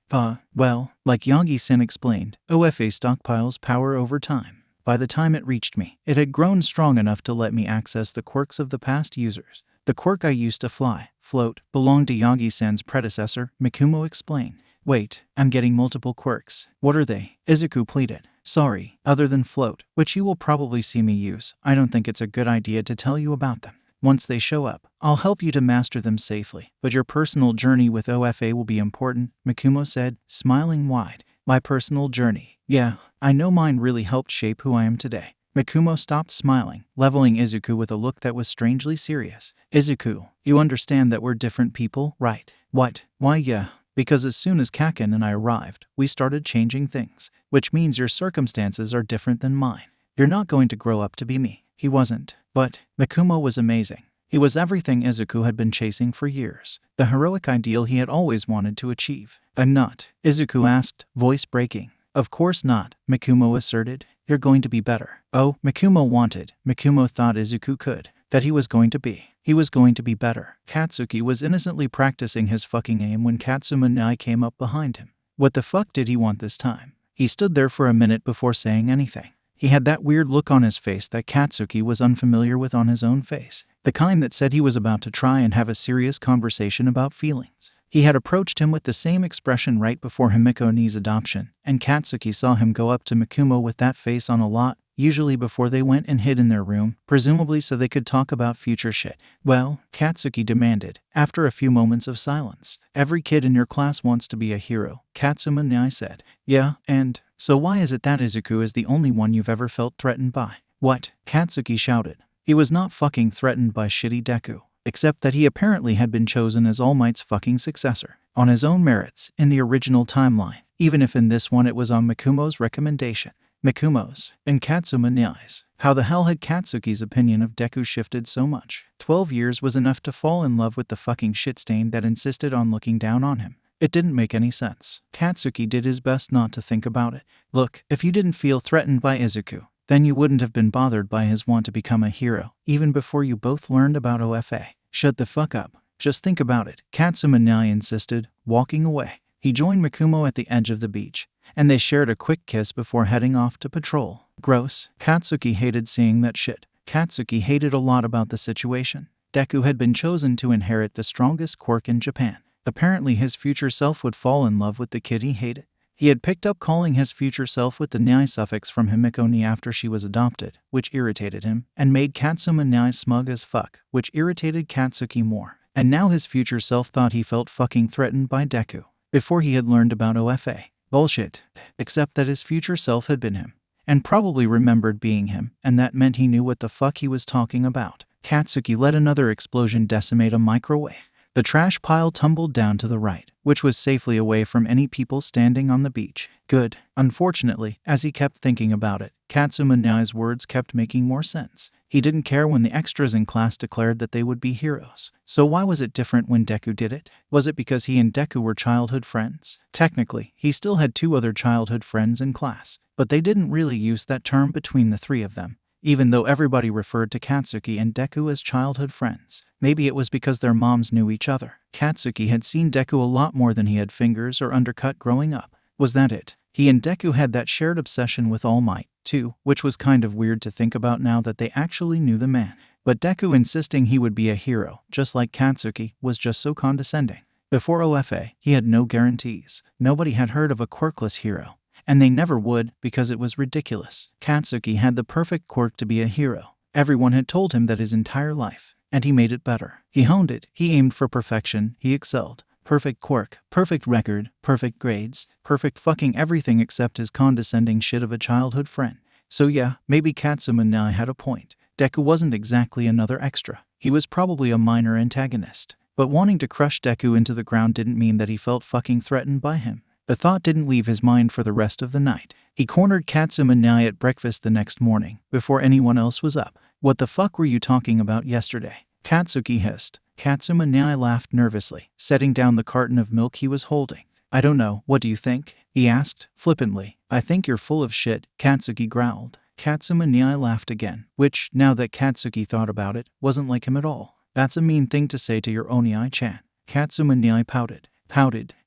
Well, like Yagi-san explained, OFA stockpiles power over time. By the time it reached me, it had grown strong enough to let me access the quirks of the past users. The quirk I used to float, belonged to Yagi-san's predecessor, Mikumo explained. Wait, I'm getting multiple quirks. What are they? Izuku pleaded. Sorry, other than float, which you will probably see me use, I don't think it's a good idea to tell you about them. Once they show up, I'll help you to master them safely, but your personal journey with OFA will be important, Mikumo said, smiling wide. My personal journey. Yeah, I know mine really helped shape who I am today. Mikumo stopped smiling, leveling Izuku with a look that was strangely serious. Izuku, you understand that we're different people, right? What? Why, yeah. Because as soon as Kaken and I arrived, we started changing things, which means your circumstances are different than mine. You're not going to grow up to be me. He wasn't. But Mikumo was amazing. He was everything Izuku had been chasing for years, the heroic ideal he had always wanted to achieve. I'm not, Izuku asked, voice breaking. Of course not, Mikumo asserted. You're going to be better. Oh, Mikumo thought Izuku could. That he was going to be. He was going to be better. Katsuki was innocently practicing his fucking aim when Katsuma and I came up behind him. What the fuck did he want this time? He stood there for a minute before saying anything. He had that weird look on his face that Katsuki was unfamiliar with on his own face. The kind that said he was about to try and have a serious conversation about feelings. He had approached him with the same expression right before Himiko-ni's adoption, and Katsuki saw him go up to Mikumo with that face on a lot, usually before they went and hid in their room, presumably so they could talk about future shit. Well, Katsuki demanded, after a few moments of silence. Every kid in your class wants to be a hero, Katsuma-ni said. Yeah, and so why is it that Izuku is the only one you've ever felt threatened by? What? Katsuki shouted. He was not fucking threatened by shitty Deku, except that he apparently had been chosen as All Might's fucking successor, on his own merits, in the original timeline, even if in this one it was on Mikumo's recommendation. Mikumo's, and Katsuma-ni's. How the hell had Katsuki's opinion of Deku shifted so much? 12 years was enough to fall in love with the fucking shitstain that insisted on looking down on him. It didn't make any sense. Katsuki did his best not to think about it. Look, if you didn't feel threatened by Izuku, then you wouldn't have been bothered by his want to become a hero, even before you both learned about OFA. Shut the fuck up. Just think about it, Katsuma-ni insisted, walking away. He joined Mikumo at the edge of the beach, and they shared a quick kiss before heading off to patrol. Gross. Katsuki hated seeing that shit. Katsuki hated a lot about the situation. Deku had been chosen to inherit the strongest quirk in Japan. Apparently his future self would fall in love with the kid he hated. He had picked up calling his future self with the ni suffix from Himiko ni after she was adopted, which irritated him, and made Katsuma ni smug as fuck, which irritated Katsuki more. And now his future self thought he felt fucking threatened by Deku. Before he had learned about OFA. Bullshit. Except that his future self had been him. And probably remembered being him, and that meant he knew what the fuck he was talking about. Katsuki let another explosion decimate a microwave. The trash pile tumbled down to the right, which was safely away from any people standing on the beach. Good. Unfortunately, as he kept thinking about it, Katsuma ni's words kept making more sense. He didn't care when the extras in class declared that they would be heroes. So why was it different when Deku did it? Was it because he and Deku were childhood friends? Technically, he still had 2 other childhood friends in class, but they didn't really use that term between the 3 of them. Even though everybody referred to Katsuki and Deku as childhood friends. Maybe it was because their moms knew each other. Katsuki had seen Deku a lot more than he had fingers or undercut growing up. Was that it? He and Deku had that shared obsession with All Might, too, which was kind of weird to think about now that they actually knew the man. But Deku insisting he would be a hero, just like Katsuki, was just so condescending. Before OFA, he had no guarantees. Nobody had heard of a quirkless hero. And they never would, because it was ridiculous. Katsuki had the perfect quirk to be a hero. Everyone had told him that his entire life. And he made it better. He honed it. He aimed for perfection. He excelled. Perfect quirk, perfect record, perfect grades, perfect fucking everything except his condescending shit of a childhood friend. So yeah, maybe Katsuma ni had a point. Deku wasn't exactly another extra. He was probably a minor antagonist. But wanting to crush Deku into the ground didn't mean that he felt fucking threatened by him. The thought didn't leave his mind for the rest of the night. He cornered Katsuma ni at breakfast the next morning, before anyone else was up. What the fuck were you talking about yesterday? Katsuki hissed. Katsuma ni laughed nervously, setting down the carton of milk he was holding. I don't know, what do you think? He asked, flippantly. I think you're full of shit, Katsuki growled. Katsuma ni laughed again, which, now that Katsuki thought about it, wasn't like him at all. That's a mean thing to say to your Oni-chan. Katsuma ni pouted.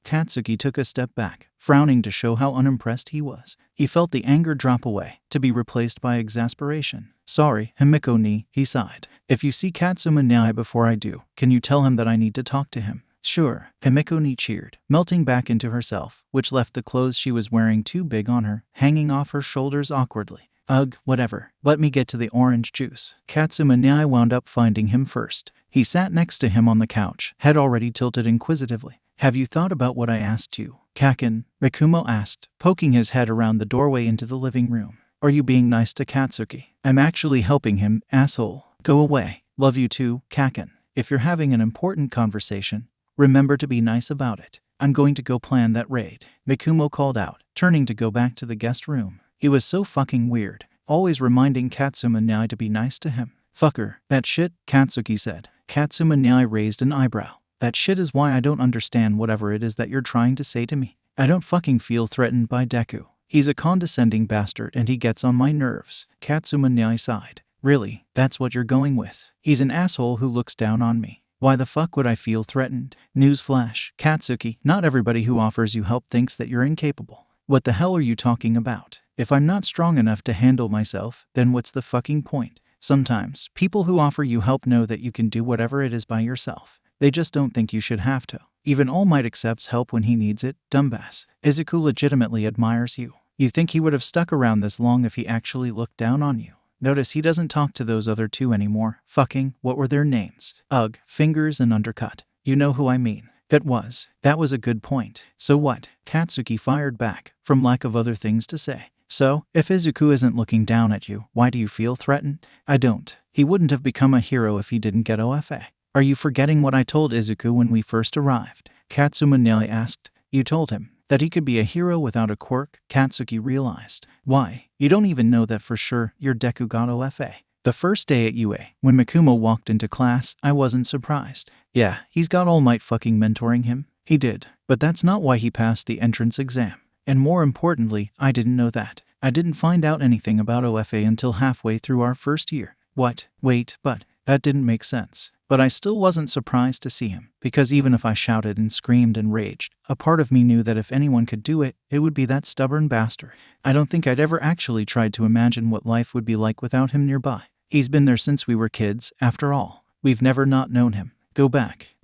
Katsuki took a step back, frowning to show how unimpressed he was. He felt the anger drop away, to be replaced by exasperation. Sorry, Himiko ni, he sighed. If you see Katsuma ni before I do, can you tell him that I need to talk to him? Sure, Himiko ni cheered, melting back into herself, which left the clothes she was wearing too big on her, hanging off her shoulders awkwardly. Ugh, whatever. Let me get to the orange juice. Katsuma ni wound up finding him first. He sat next to him on the couch, head already tilted inquisitively. Have you thought about what I asked you? Kaken, Rikumo asked, poking his head around the doorway into the living room. Are you being nice to Katsuki? I'm actually helping him, asshole. Go away. Love you too, Kaken. If you're having an important conversation, remember to be nice about it. I'm going to go plan that raid. Rikumo called out, turning to go back to the guest room. He was so fucking weird, always reminding Katsuma ni to be nice to him. Fucker, that shit, Katsuki said. Katsuma ni raised an eyebrow. That shit is why I don't understand whatever it is that you're trying to say to me. I don't fucking feel threatened by Deku. He's a condescending bastard and he gets on my nerves. Katsuma ni sighed. Really, that's what you're going with? He's an asshole who looks down on me. Why the fuck would I feel threatened? Newsflash, Katsuki, not everybody who offers you help thinks that you're incapable. What the hell are you talking about? If I'm not strong enough to handle myself, then what's the fucking point? Sometimes, people who offer you help know that you can do whatever it is by yourself. They just don't think you should have to. Even All Might accepts help when he needs it, dumbass. Izuku legitimately admires you. You think he would have stuck around this long if he actually looked down on you? Notice he doesn't talk to those other 2 anymore. Fucking, what were their names? Ugh, fingers and undercut. You know who I mean. That was a good point. So what? Katsuki fired back, from lack of other things to say. So, if Izuku isn't looking down at you, why do you feel threatened? I don't. He wouldn't have become a hero if he didn't get OFA. Are you forgetting what I told Izuku when we first arrived? Katsuma ni asked. You told him that he could be a hero without a quirk, Katsuki realized. Why? You don't even know that for sure your Deku got OFA. The first day at UA, when Mikumo walked into class, I wasn't surprised. Yeah, he's got All Might fucking mentoring him. He did. But that's not why he passed the entrance exam. And more importantly, I didn't know that. I didn't find out anything about OFA until halfway through our first year. What? Wait, but that didn't make sense. But I still wasn't surprised to see him, because even if I shouted and screamed and raged, a part of me knew that if anyone could do it, it would be that stubborn bastard. I don't think I'd ever actually tried to imagine what life would be like without him nearby. He's been there since we were kids, after all. We've never not known him. Go back.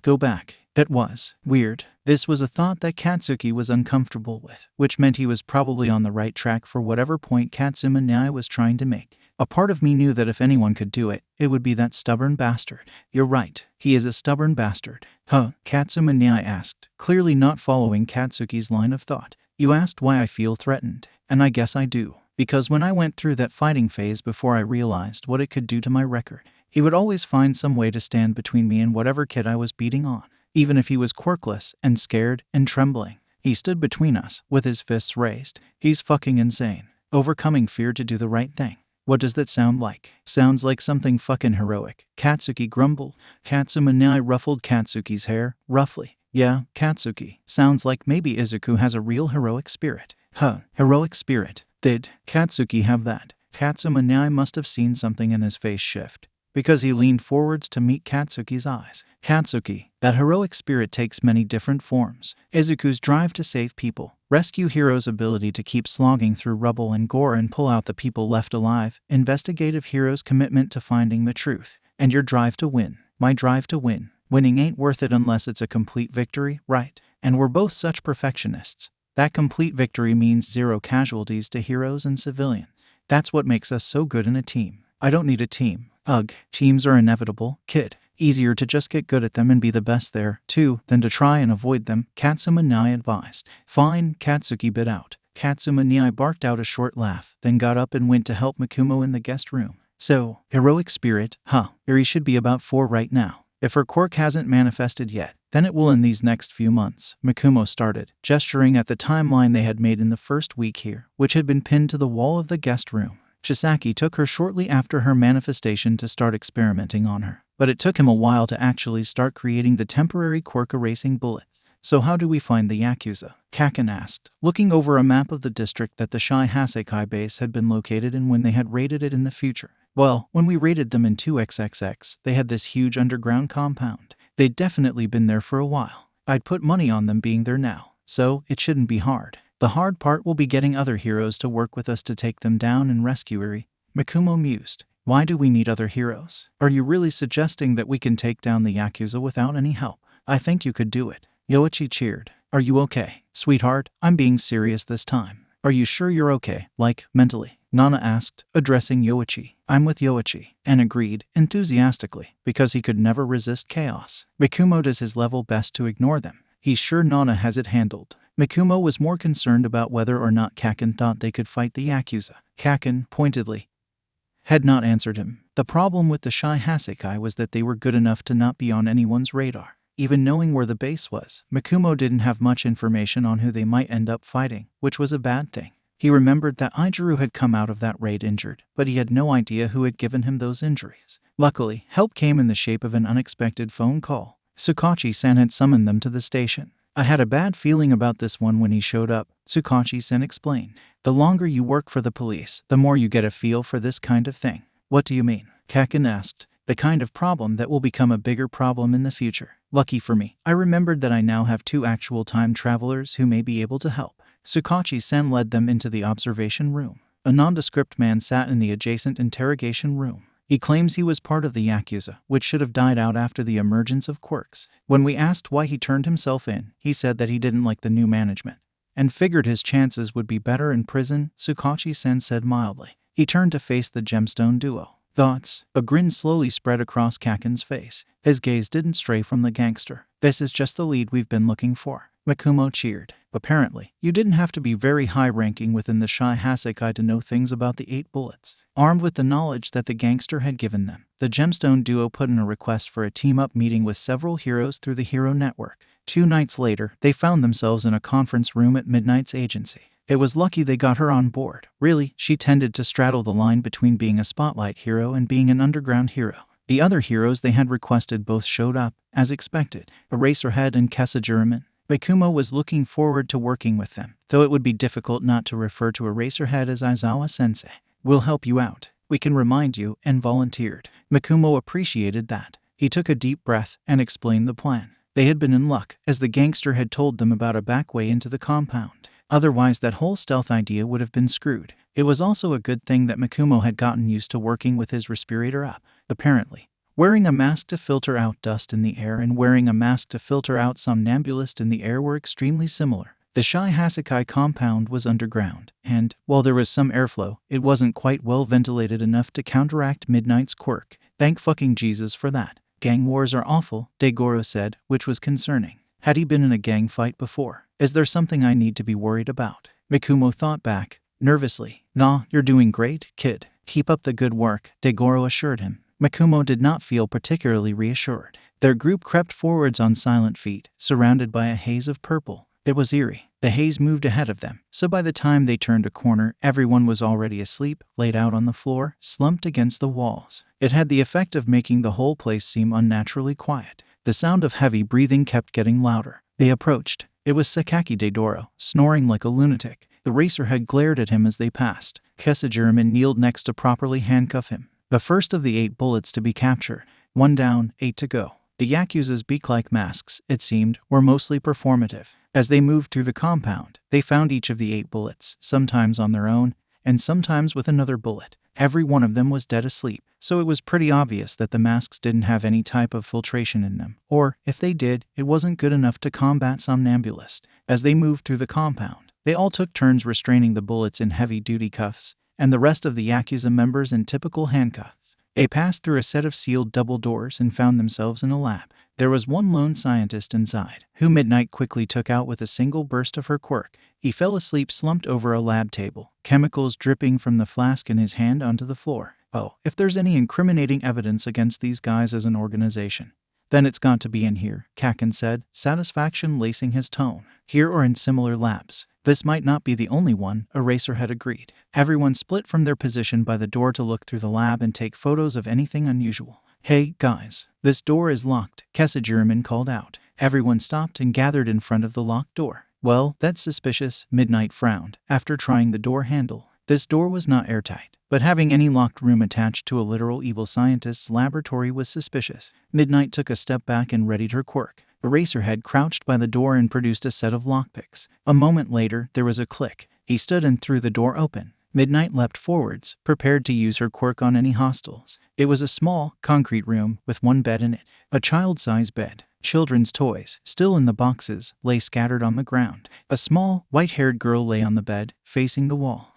That was weird. This was a thought that Katsuki was uncomfortable with, which meant he was probably on the right track for whatever point Katsuma Nyai was trying to make. A part of me knew that if anyone could do it, it would be that stubborn bastard. You're right, he is a stubborn bastard. Huh? Katsuma Nyai asked, clearly not following Katsuki's line of thought. You asked why I feel threatened, and I guess I do. Because when I went through that fighting phase before I realized what it could do to my record, he would always find some way to stand between me and whatever kid I was beating on. Even if he was quirkless and scared and trembling, he stood between us with his fists raised. He's fucking insane. Overcoming fear to do the right thing. What does that sound like? Sounds like something fucking heroic. Katsuki grumbled. Katsuma Nyai ruffled Katsuki's hair, roughly. Yeah, Katsuki. Sounds like maybe Izuku has a real heroic spirit. Huh, heroic spirit. Did Katsuki have that? Katsuma Nyai must have seen something in his face shift, because he leaned forwards to meet Katsuki's eyes. Katsuki, that heroic spirit takes many different forms. Izuku's drive to save people, rescue heroes' ability to keep slogging through rubble and gore and pull out the people left alive, investigative heroes' commitment to finding the truth, and your drive to win. My drive to win. Winning ain't worth it unless it's a complete victory, right? And we're both such perfectionists. That complete victory means 0 casualties to heroes and civilians. That's what makes us so good in a team. I don't need a team. Ugh, teams are inevitable, kid. Easier to just get good at them and be the best there, too, than to try and avoid them, Katsuma Nyai advised. Fine, Katsuki bit out. Katsuma Nyai barked out a short laugh, then got up and went to help Mikumo in the guest room. So, heroic spirit, huh? Eri should be about 4 right now. If her quirk hasn't manifested yet, then it will in these next few months, Mikumo started, gesturing at the timeline they had made in the first week here, which had been pinned to the wall of the guest room. Chisaki took her shortly after her manifestation to start experimenting on her, but it took him a while to actually start creating the temporary quirk erasing bullets. So how do we find the Yakuza? Kaken asked, looking over a map of the district that the Shai Hasekai base had been located in when they had raided it in the future. Well, when we raided them in 2XXX, they had this huge underground compound. They'd definitely been there for a while. I'd put money on them being there now, so it shouldn't be hard. The hard part will be getting other heroes to work with us to take them down and rescue Eri. Mikumo mused. Why do we need other heroes? Are you really suggesting that we can take down the Yakuza without any help? I think you could do it. Yoichi cheered. Are you okay, sweetheart? I'm being serious this time. Are you sure you're okay, like, mentally? Nana asked, addressing Yoichi. I'm with Yoichi, and agreed, enthusiastically, because he could never resist chaos. Mikumo does his level best to ignore them. He's sure Nana has it handled. Mikumo was more concerned about whether or not Kaken thought they could fight the Yakuza. Kaken, pointedly, had not answered him. The problem with the Shai Hasekai was that they were good enough to not be on anyone's radar. Even knowing where the base was, Mikumo didn't have much information on who they might end up fighting, which was a bad thing. He remembered that Ijiru had come out of that raid injured, but he had no idea who had given him those injuries. Luckily, help came in the shape of an unexpected phone call. Tsukachi-san had summoned them to the station. I had a bad feeling about this one when he showed up, Tsukachi-san explained. The longer you work for the police, the more you get a feel for this kind of thing. What do you mean? Kaken asked. The kind of problem that will become a bigger problem in the future. Lucky for me, I remembered that I now have 2 actual time travelers who may be able to help. Tsukachi-san led them into the observation room. A nondescript man sat in the adjacent interrogation room. He claims he was part of the Yakuza, which should have died out after the emergence of quirks. When we asked why he turned himself in, he said that he didn't like the new management, and figured his chances would be better in prison, Tsukachi-san said mildly. He turned to face the gemstone duo. Thoughts? A grin slowly spread across Kaken's face. His gaze didn't stray from the gangster. This is just the lead we've been looking for. Mikumo cheered. Apparently, you didn't have to be very high-ranking within the Shai Hasekai to know things about the 8 bullets. Armed with the knowledge that the gangster had given them, the gemstone duo put in a request for a team-up meeting with several heroes through the Hero Network. 2 nights later, they found themselves in a conference room at Midnight's agency. It was lucky they got her on board. Really, she tended to straddle the line between being a spotlight hero and being an underground hero. The other heroes they had requested both showed up, as expected, Eraserhead and Kesajiraman. Mikumo was looking forward to working with them, though it would be difficult not to refer to Eraserhead as Aizawa-sensei. We'll help you out. We can remind you, and volunteered. Mikumo appreciated that. He took a deep breath and explained the plan. They had been in luck, as the gangster had told them about a back way into the compound. Otherwise, that whole stealth idea would have been screwed. It was also a good thing that Mikumo had gotten used to working with his respirator up. Apparently, Wearing a mask to filter out dust in the air and wearing a mask to filter out somnambulist in the air were extremely similar. The Shai Hasakai compound was underground, and, while there was some airflow, it wasn't quite well ventilated enough to counteract Midnight's quirk. Thank fucking Jesus for that. Gang wars are awful, Degoro said, which was concerning. Had he been in a gang fight before? Is there something I need to be worried about? Mikumo thought back, nervously. Nah, you're doing great, kid. Keep up the good work, Degoro assured him. Mikumo did not feel particularly reassured. Their group crept forwards on silent feet, surrounded by a haze of purple. It was eerie. The haze moved ahead of them, so by the time they turned a corner, everyone was already asleep, laid out on the floor, slumped against the walls. It had the effect of making the whole place seem unnaturally quiet. The sound of heavy breathing kept getting louder. They approached. It was Sakaki Deidoro, snoring like a lunatic. The Racerhead glared at him as they passed. Kesajiraman kneeled next to properly handcuff him. The first of the 8 bullets to be captured. 1 down, 8 to go. The Yakuza's beak-like masks, it seemed, were mostly performative. As they moved through the compound, they found each of the 8 bullets, sometimes on their own, and sometimes with another bullet. Every one of them was dead asleep, so it was pretty obvious that the masks didn't have any type of filtration in them, or, if they did, it wasn't good enough to combat somnambulist. As they moved through the compound, they all took turns restraining the bullets in heavy-duty cuffs, and the rest of the Yakuza members in typical handcuffs. They passed through a set of sealed double doors and found themselves in a lab. There was one lone scientist inside, who Midnight quickly took out with a single burst of her quirk. He fell asleep slumped over a lab table, chemicals dripping from the flask in his hand onto the floor. Oh, if there's any incriminating evidence against these guys as an organization, then it's got to be in here, Kaken said, satisfaction lacing his tone. Here or in similar labs. This might not be the only one, Eraserhead agreed. Everyone split from their position by the door to look through the lab and take photos of anything unusual. Hey, guys, this door is locked, Kesajiraman called out. Everyone stopped and gathered in front of the locked door. Well, that's suspicious, Midnight frowned, after trying the door handle. This door was not airtight, but having any locked room attached to a literal evil scientist's laboratory was suspicious. Midnight took a step back and readied her quirk. Eraserhead crouched by the door and produced a set of lockpicks. A moment later, there was a click. He stood and threw the door open. Midnight leapt forwards, prepared to use her quirk on any hostiles. It was a small, concrete room with one bed in it. A child-sized bed. Children's toys, still in the boxes, lay scattered on the ground. A small, white-haired girl lay on the bed, facing the wall.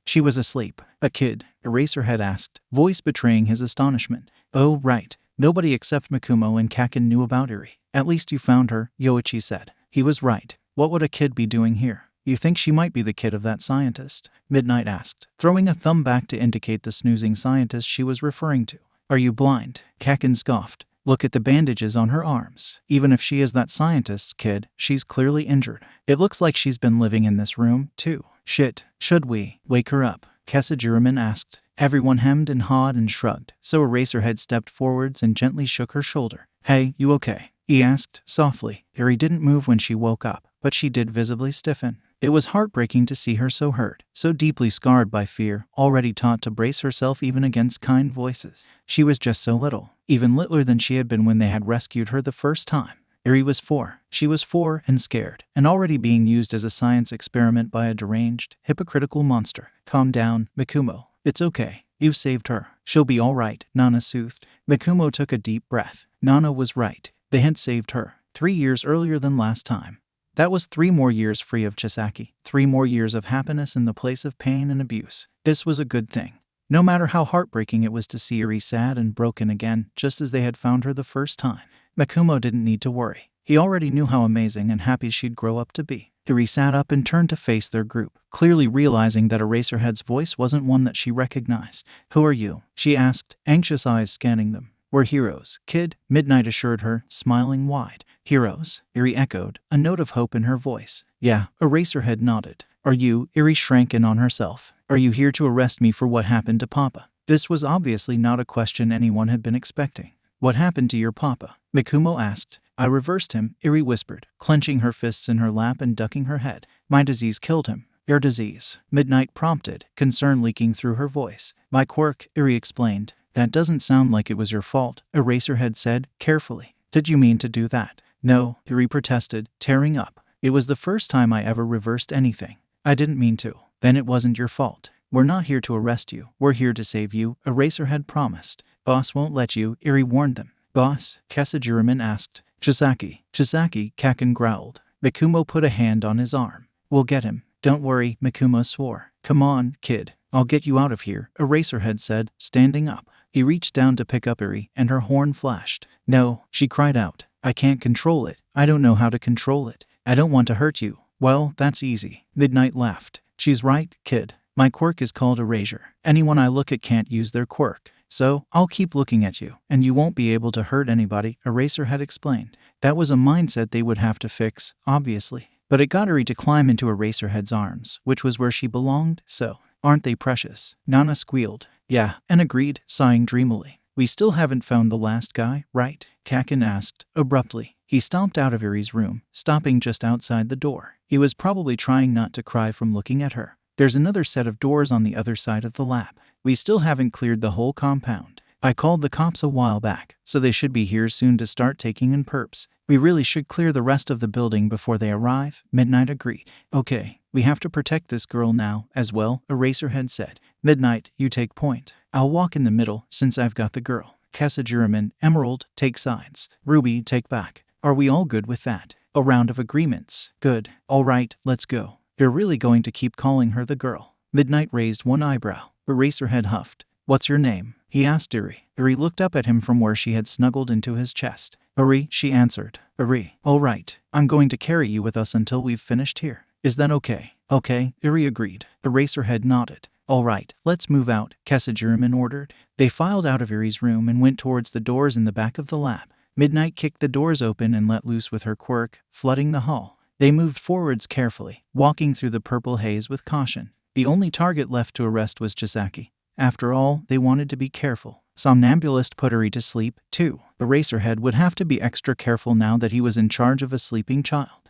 She was asleep. A kid, Eraserhead asked, voice betraying his astonishment. Oh, right. Nobody except Mikumo and Kaken knew about Eri. At least you found her, Yoichi said. He was right. What would a kid be doing here? You think she might be the kid of that scientist? Midnight asked, throwing a thumb back to indicate the snoozing scientist she was referring to. Are you blind? Kaken scoffed. Look at the bandages on her arms. Even if she is that scientist's kid, she's clearly injured. It looks like she's been living in this room, too. Shit, should we wake her up? Kesajiraman asked. Everyone hemmed and hawed and shrugged, so Eraserhead stepped forwards and gently shook her shoulder. Hey, you okay? He asked, softly. Eri didn't move when she woke up, but she did visibly stiffen. It was heartbreaking to see her so hurt, so deeply scarred by fear, already taught to brace herself even against kind voices. She was just so little, even littler than she had been when they had rescued her the first time. Eri was 4. She was 4 and scared, and already being used as a science experiment by a deranged, hypocritical monster. Calm down, Mikumo. It's okay. You've saved her. She'll be all right, Nana soothed. Mikumo took a deep breath. Nana was right. They had saved her 3 years earlier than last time. That was 3 more years free of Chisaki, 3 more years of happiness in the place of pain and abuse. This was a good thing. No matter how heartbreaking it was to see Eri sad and broken again, just as they had found her the first time. Mikumo didn't need to worry. He already knew how amazing and happy she'd grow up to be. Eri sat up and turned to face their group, clearly realizing that Eraserhead's voice wasn't one that she recognized. Who are you? She asked, anxious eyes scanning them. We're heroes, kid, Midnight assured her, smiling wide. Heroes? Eri echoed, a note of hope in her voice. Yeah, Eraserhead nodded. Are you? Eri shrank in on herself. Are you here to arrest me for what happened to Papa? This was obviously not a question anyone had been expecting. What happened to your Papa? Mikumo asked. I reversed him, Eri whispered, clenching her fists in her lap and ducking her head. My disease killed him. Your disease? Midnight prompted, concern leaking through her voice. My quirk, Eri explained. That doesn't sound like it was your fault, Eraserhead said, carefully. Did you mean to do that? No, Eri protested, tearing up. It was the first time I ever reversed anything. I didn't mean to. Then it wasn't your fault. We're not here to arrest you. We're here to save you, Eraserhead promised. Boss won't let you, Eri warned them. Boss? Kasajiraman asked. Chisaki, Kaken growled. Mikumo put a hand on his arm. We'll get him. Don't worry, Mikumo swore. Come on, kid. I'll get you out of here, Eraserhead said, standing up. He reached down to pick up Eri, and her horn flashed. No, she cried out. I can't control it. I don't know how to control it. I don't want to hurt you. Well, that's easy. Midnight laughed. She's right, kid. My quirk is called Erasure. Anyone I look at can't use their quirk. So, I'll keep looking at you, and you won't be able to hurt anybody, Eraserhead explained. That was a mindset they would have to fix, obviously. But it got Eri to climb into Eraserhead's arms, which was where she belonged, so. Aren't they precious? Nana squealed. Yeah, and agreed, sighing dreamily. We still haven't found the last guy, right? Kaken asked, abruptly. He stomped out of Eri's room, stopping just outside the door. He was probably trying not to cry from looking at her. There's another set of doors on the other side of the lab. We still haven't cleared the whole compound. I called the cops a while back, so they should be here soon to start taking in perps. We really should clear the rest of the building before they arrive, Midnight agreed. Okay, we have to protect this girl now, as well, Eraserhead said. Midnight, you take point. I'll walk in the middle, since I've got the girl. Kasajiraman, Emerald, take sides. Ruby, take back. Are we all good with that? A round of agreements. Good. All right, let's go. You're really going to keep calling her the girl? Midnight raised one eyebrow. Eraserhead huffed. What's your name? He asked Eri. Eri looked up at him from where she had snuggled into his chest. Eri, she answered. Eri. All right. I'm going to carry you with us until we've finished here. Is that okay? Okay, Eri agreed. Eraserhead nodded. All right, let's move out, Kasajiraman ordered. They filed out of Eri's room and went towards the doors in the back of the lab. Midnight kicked the doors open and let loose with her quirk, flooding the hall. They moved forwards carefully, walking through the purple haze with caution. The only target left to arrest was Chisaki. After all, they wanted to be careful. Somnambulist put Eri to sleep, too. Eraserhead would have to be extra careful now that he was in charge of a sleeping child.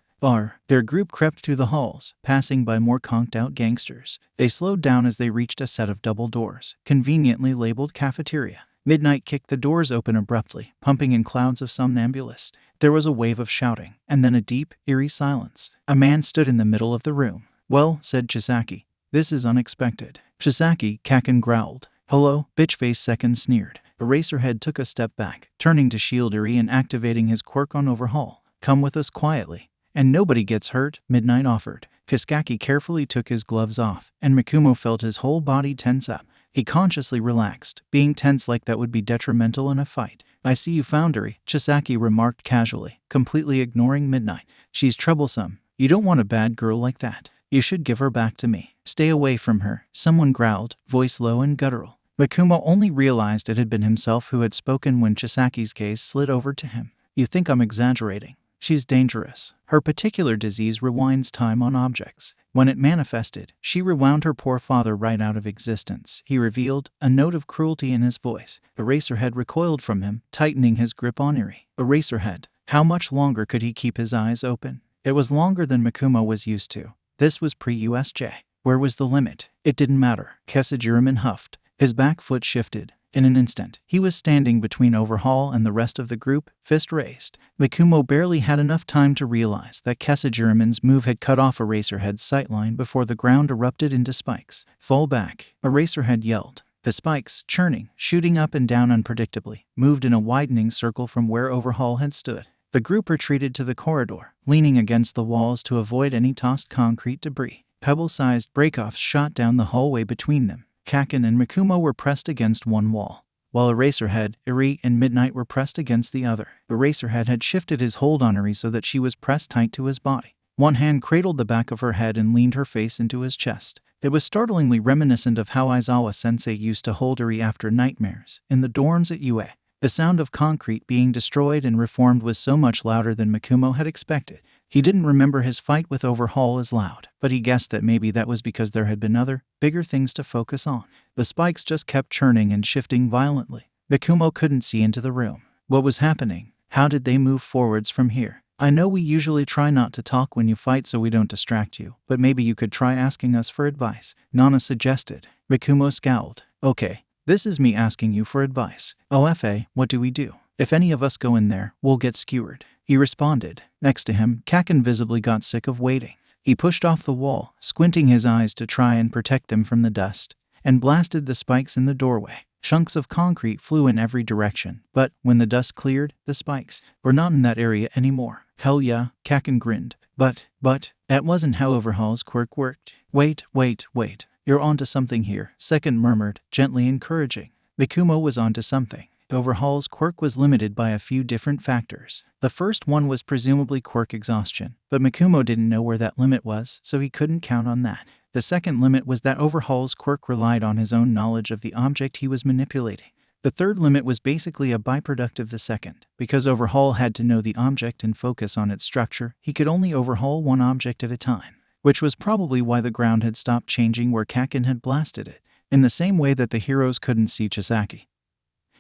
Their group crept through the halls, passing by more conked-out gangsters. They slowed down as they reached a set of double doors, conveniently labeled cafeteria. Midnight kicked the doors open abruptly, pumping in clouds of somnambulists. There was a wave of shouting, and then a deep, eerie silence. A man stood in the middle of the room. Well, said Chisaki. This is unexpected. Chisaki, Kaken growled. Hello, bitchface second sneered. Eraserhead took a step back, turning to shield Eri and activating his quirk on Overhaul. Come with us quietly. And nobody gets hurt, Midnight offered. Chisaki carefully took his gloves off, and Mikumo felt his whole body tense up. He consciously relaxed. Being tense like that would be detrimental in a fight. I see you found Eri, Chisaki remarked casually, completely ignoring Midnight. She's troublesome. You don't want a bad girl like that. You should give her back to me. Stay away from her, someone growled, voice low and guttural. Mikumo only realized it had been himself who had spoken when Chisaki's gaze slid over to him. You think I'm exaggerating? She's dangerous. Her particular disease rewinds time on objects. When it manifested, she rewound her poor father right out of existence, he revealed, a note of cruelty in his voice. Eraserhead recoiled from him, tightening his grip on Eri. Eraserhead. How much longer could he keep his eyes open? It was longer than Mikumo was used to. This was pre-USJ. Where was the limit? It didn't matter. Kasajiraman huffed. His back foot shifted. In an instant, he was standing between Overhaul and the rest of the group, fist raised. Mikumo barely had enough time to realize that Kasajiraman's move had cut off Eraserhead's sightline before the ground erupted into spikes. Fall back, Eraserhead yelled. The spikes, churning, shooting up and down unpredictably, moved in a widening circle from where Overhaul had stood. The group retreated to the corridor, leaning against the walls to avoid any tossed concrete debris. Pebble-sized breakoffs shot down the hallway between them. Kaken and Mikumo were pressed against one wall, while Eraserhead, Eri, and Midnight were pressed against the other. Eraserhead had shifted his hold on Eri so that she was pressed tight to his body. One hand cradled the back of her head and leaned her face into his chest. It was startlingly reminiscent of how Aizawa-sensei used to hold Eri after nightmares in the dorms at UA. The sound of concrete being destroyed and reformed was so much louder than Mikumo had expected. He didn't remember his fight with Overhaul as loud, but he guessed that maybe that was because there had been other, bigger things to focus on. The spikes just kept churning and shifting violently. Mikumo couldn't see into the room. What was happening? How did they move forwards from here? I know we usually try not to talk when you fight so we don't distract you, but maybe you could try asking us for advice, Nana suggested. Mikumo scowled. Okay, this is me asking you for advice. OFA, what do we do? If any of us go in there, we'll get skewered. He responded. Next to him, Kaken visibly got sick of waiting. He pushed off the wall, squinting his eyes to try and protect them from the dust, and blasted the spikes in the doorway. Chunks of concrete flew in every direction, but when the dust cleared, the spikes were not in that area anymore. Hell yeah, Kaken grinned. But, that wasn't how Overhaul's quirk worked. Wait, you're onto something here, Second murmured, gently encouraging. Mikumo was onto something. Overhaul's quirk was limited by a few different factors. The first one was presumably quirk exhaustion, but Mikumo didn't know where that limit was, so he couldn't count on that. The second limit was that Overhaul's quirk relied on his own knowledge of the object he was manipulating. The third limit was basically a byproduct of the second. Because Overhaul had to know the object and focus on its structure, he could only overhaul one object at a time, which was probably why the ground had stopped changing where Kaken had blasted it, in the same way that the heroes couldn't see Chisaki.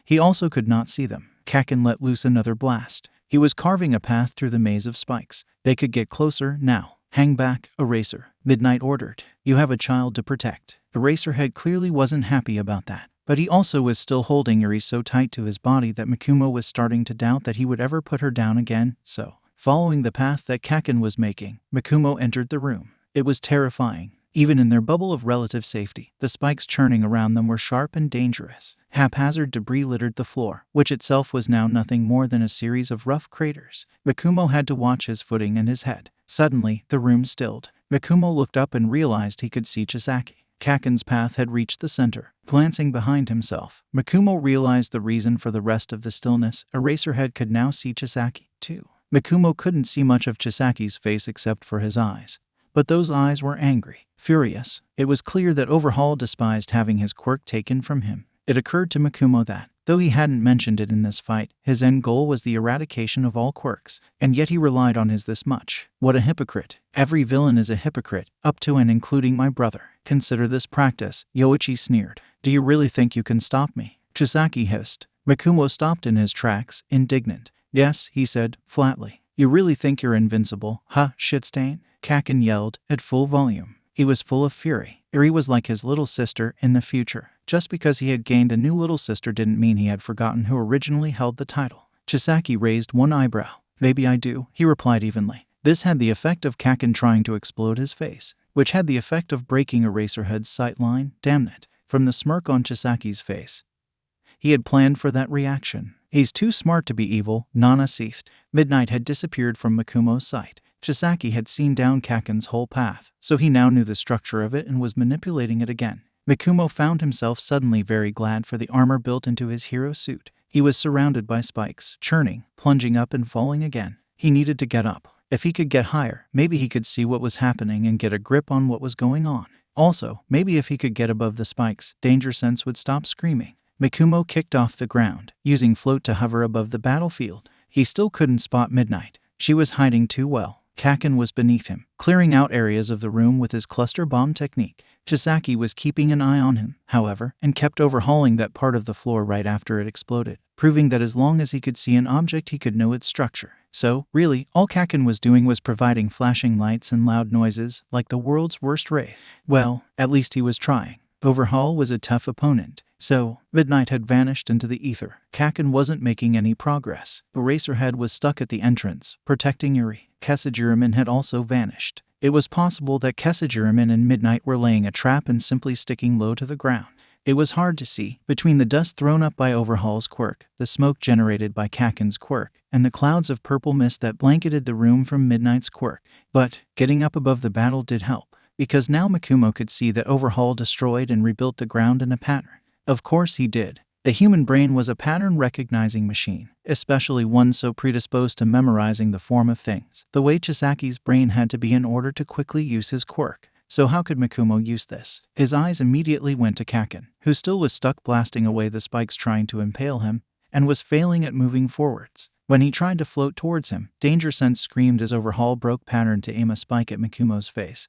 He also could not see them. Kaken let loose another blast. He was carving a path through the maze of spikes. They could get closer now. Hang back, Eraser, Midnight ordered. You have a child to protect. Eraserhead clearly wasn't happy about that, but he also was still holding Yuri so tight to his body that Mikumo was starting to doubt that he would ever put her down again, so, following the path that Kaken was making, Mikumo entered the room. It was terrifying. Even in their bubble of relative safety, the spikes churning around them were sharp and dangerous. Haphazard debris littered the floor, which itself was now nothing more than a series of rough craters. Mikumo had to watch his footing and his head. Suddenly, the room stilled. Mikumo looked up and realized he could see Chisaki. Kaken's path had reached the center. Glancing behind himself, Mikumo realized the reason for the rest of the stillness. Eraserhead could now see Chisaki, too. Mikumo couldn't see much of Chisaki's face except for his eyes. But those eyes were angry, furious. It was clear that Overhaul despised having his quirk taken from him. It occurred to Mikumo that, though he hadn't mentioned it in this fight, his end goal was the eradication of all quirks, and yet he relied on his this much. What a hypocrite. Every villain is a hypocrite, up to and including my brother. Consider this practice, Yoichi sneered. Do you really think you can stop me? Chisaki hissed. Mikumo stopped in his tracks, indignant. Yes, he said, flatly. You really think you're invincible, huh, shitstain? Kaken yelled, at full volume. He was full of fury. Eri was like his little sister in the future. Just because he had gained a new little sister didn't mean he had forgotten who originally held the title. Chisaki raised one eyebrow. Maybe I do, he replied evenly. This had the effect of Kaken trying to explode his face, which had the effect of breaking Eraserhead's sight line. Damn it. From the smirk on Chisaki's face, he had planned for that reaction. He's too smart to be evil, Nana ceased. Midnight had disappeared from Mikumo's sight. Chisaki had seen down Kaken's whole path, so he now knew the structure of it and was manipulating it again. Mikumo found himself suddenly very glad for the armor built into his hero suit. He was surrounded by spikes, churning, plunging up and falling again. He needed to get up. If he could get higher, maybe he could see what was happening and get a grip on what was going on. Also, maybe if he could get above the spikes, Danger Sense would stop screaming. Mikumo kicked off the ground, using float to hover above the battlefield. He still couldn't spot Midnight. She was hiding too well. Kaken was beneath him, clearing out areas of the room with his cluster bomb technique. Chisaki was keeping an eye on him, however, and kept overhauling that part of the floor right after it exploded, proving that as long as he could see an object he could know its structure. So, really, all Kaken was doing was providing flashing lights and loud noises, like the world's worst wraith. Well, at least he was trying. Overhaul was a tough opponent. So, Midnight had vanished into the ether. Kaken wasn't making any progress. Eraserhead was stuck at the entrance, protecting Yuri. Kesajiraman had also vanished. It was possible that Kesajiraman and Midnight were laying a trap and simply sticking low to the ground. It was hard to see, between the dust thrown up by Overhaul's quirk, the smoke generated by Kaken's quirk, and the clouds of purple mist that blanketed the room from Midnight's quirk. But, getting up above the battle did help, because now Mikumo could see that Overhaul destroyed and rebuilt the ground in a pattern. Of course he did. The human brain was a pattern-recognizing machine, especially one so predisposed to memorizing the form of things, the way Chisaki's brain had to be in order to quickly use his quirk. So how could Mikumo use this? His eyes immediately went to Kaken, who still was stuck blasting away the spikes trying to impale him, and was failing at moving forwards. When he tried to float towards him, Danger Sense screamed as Overhaul broke pattern to aim a spike at Mikumo's face.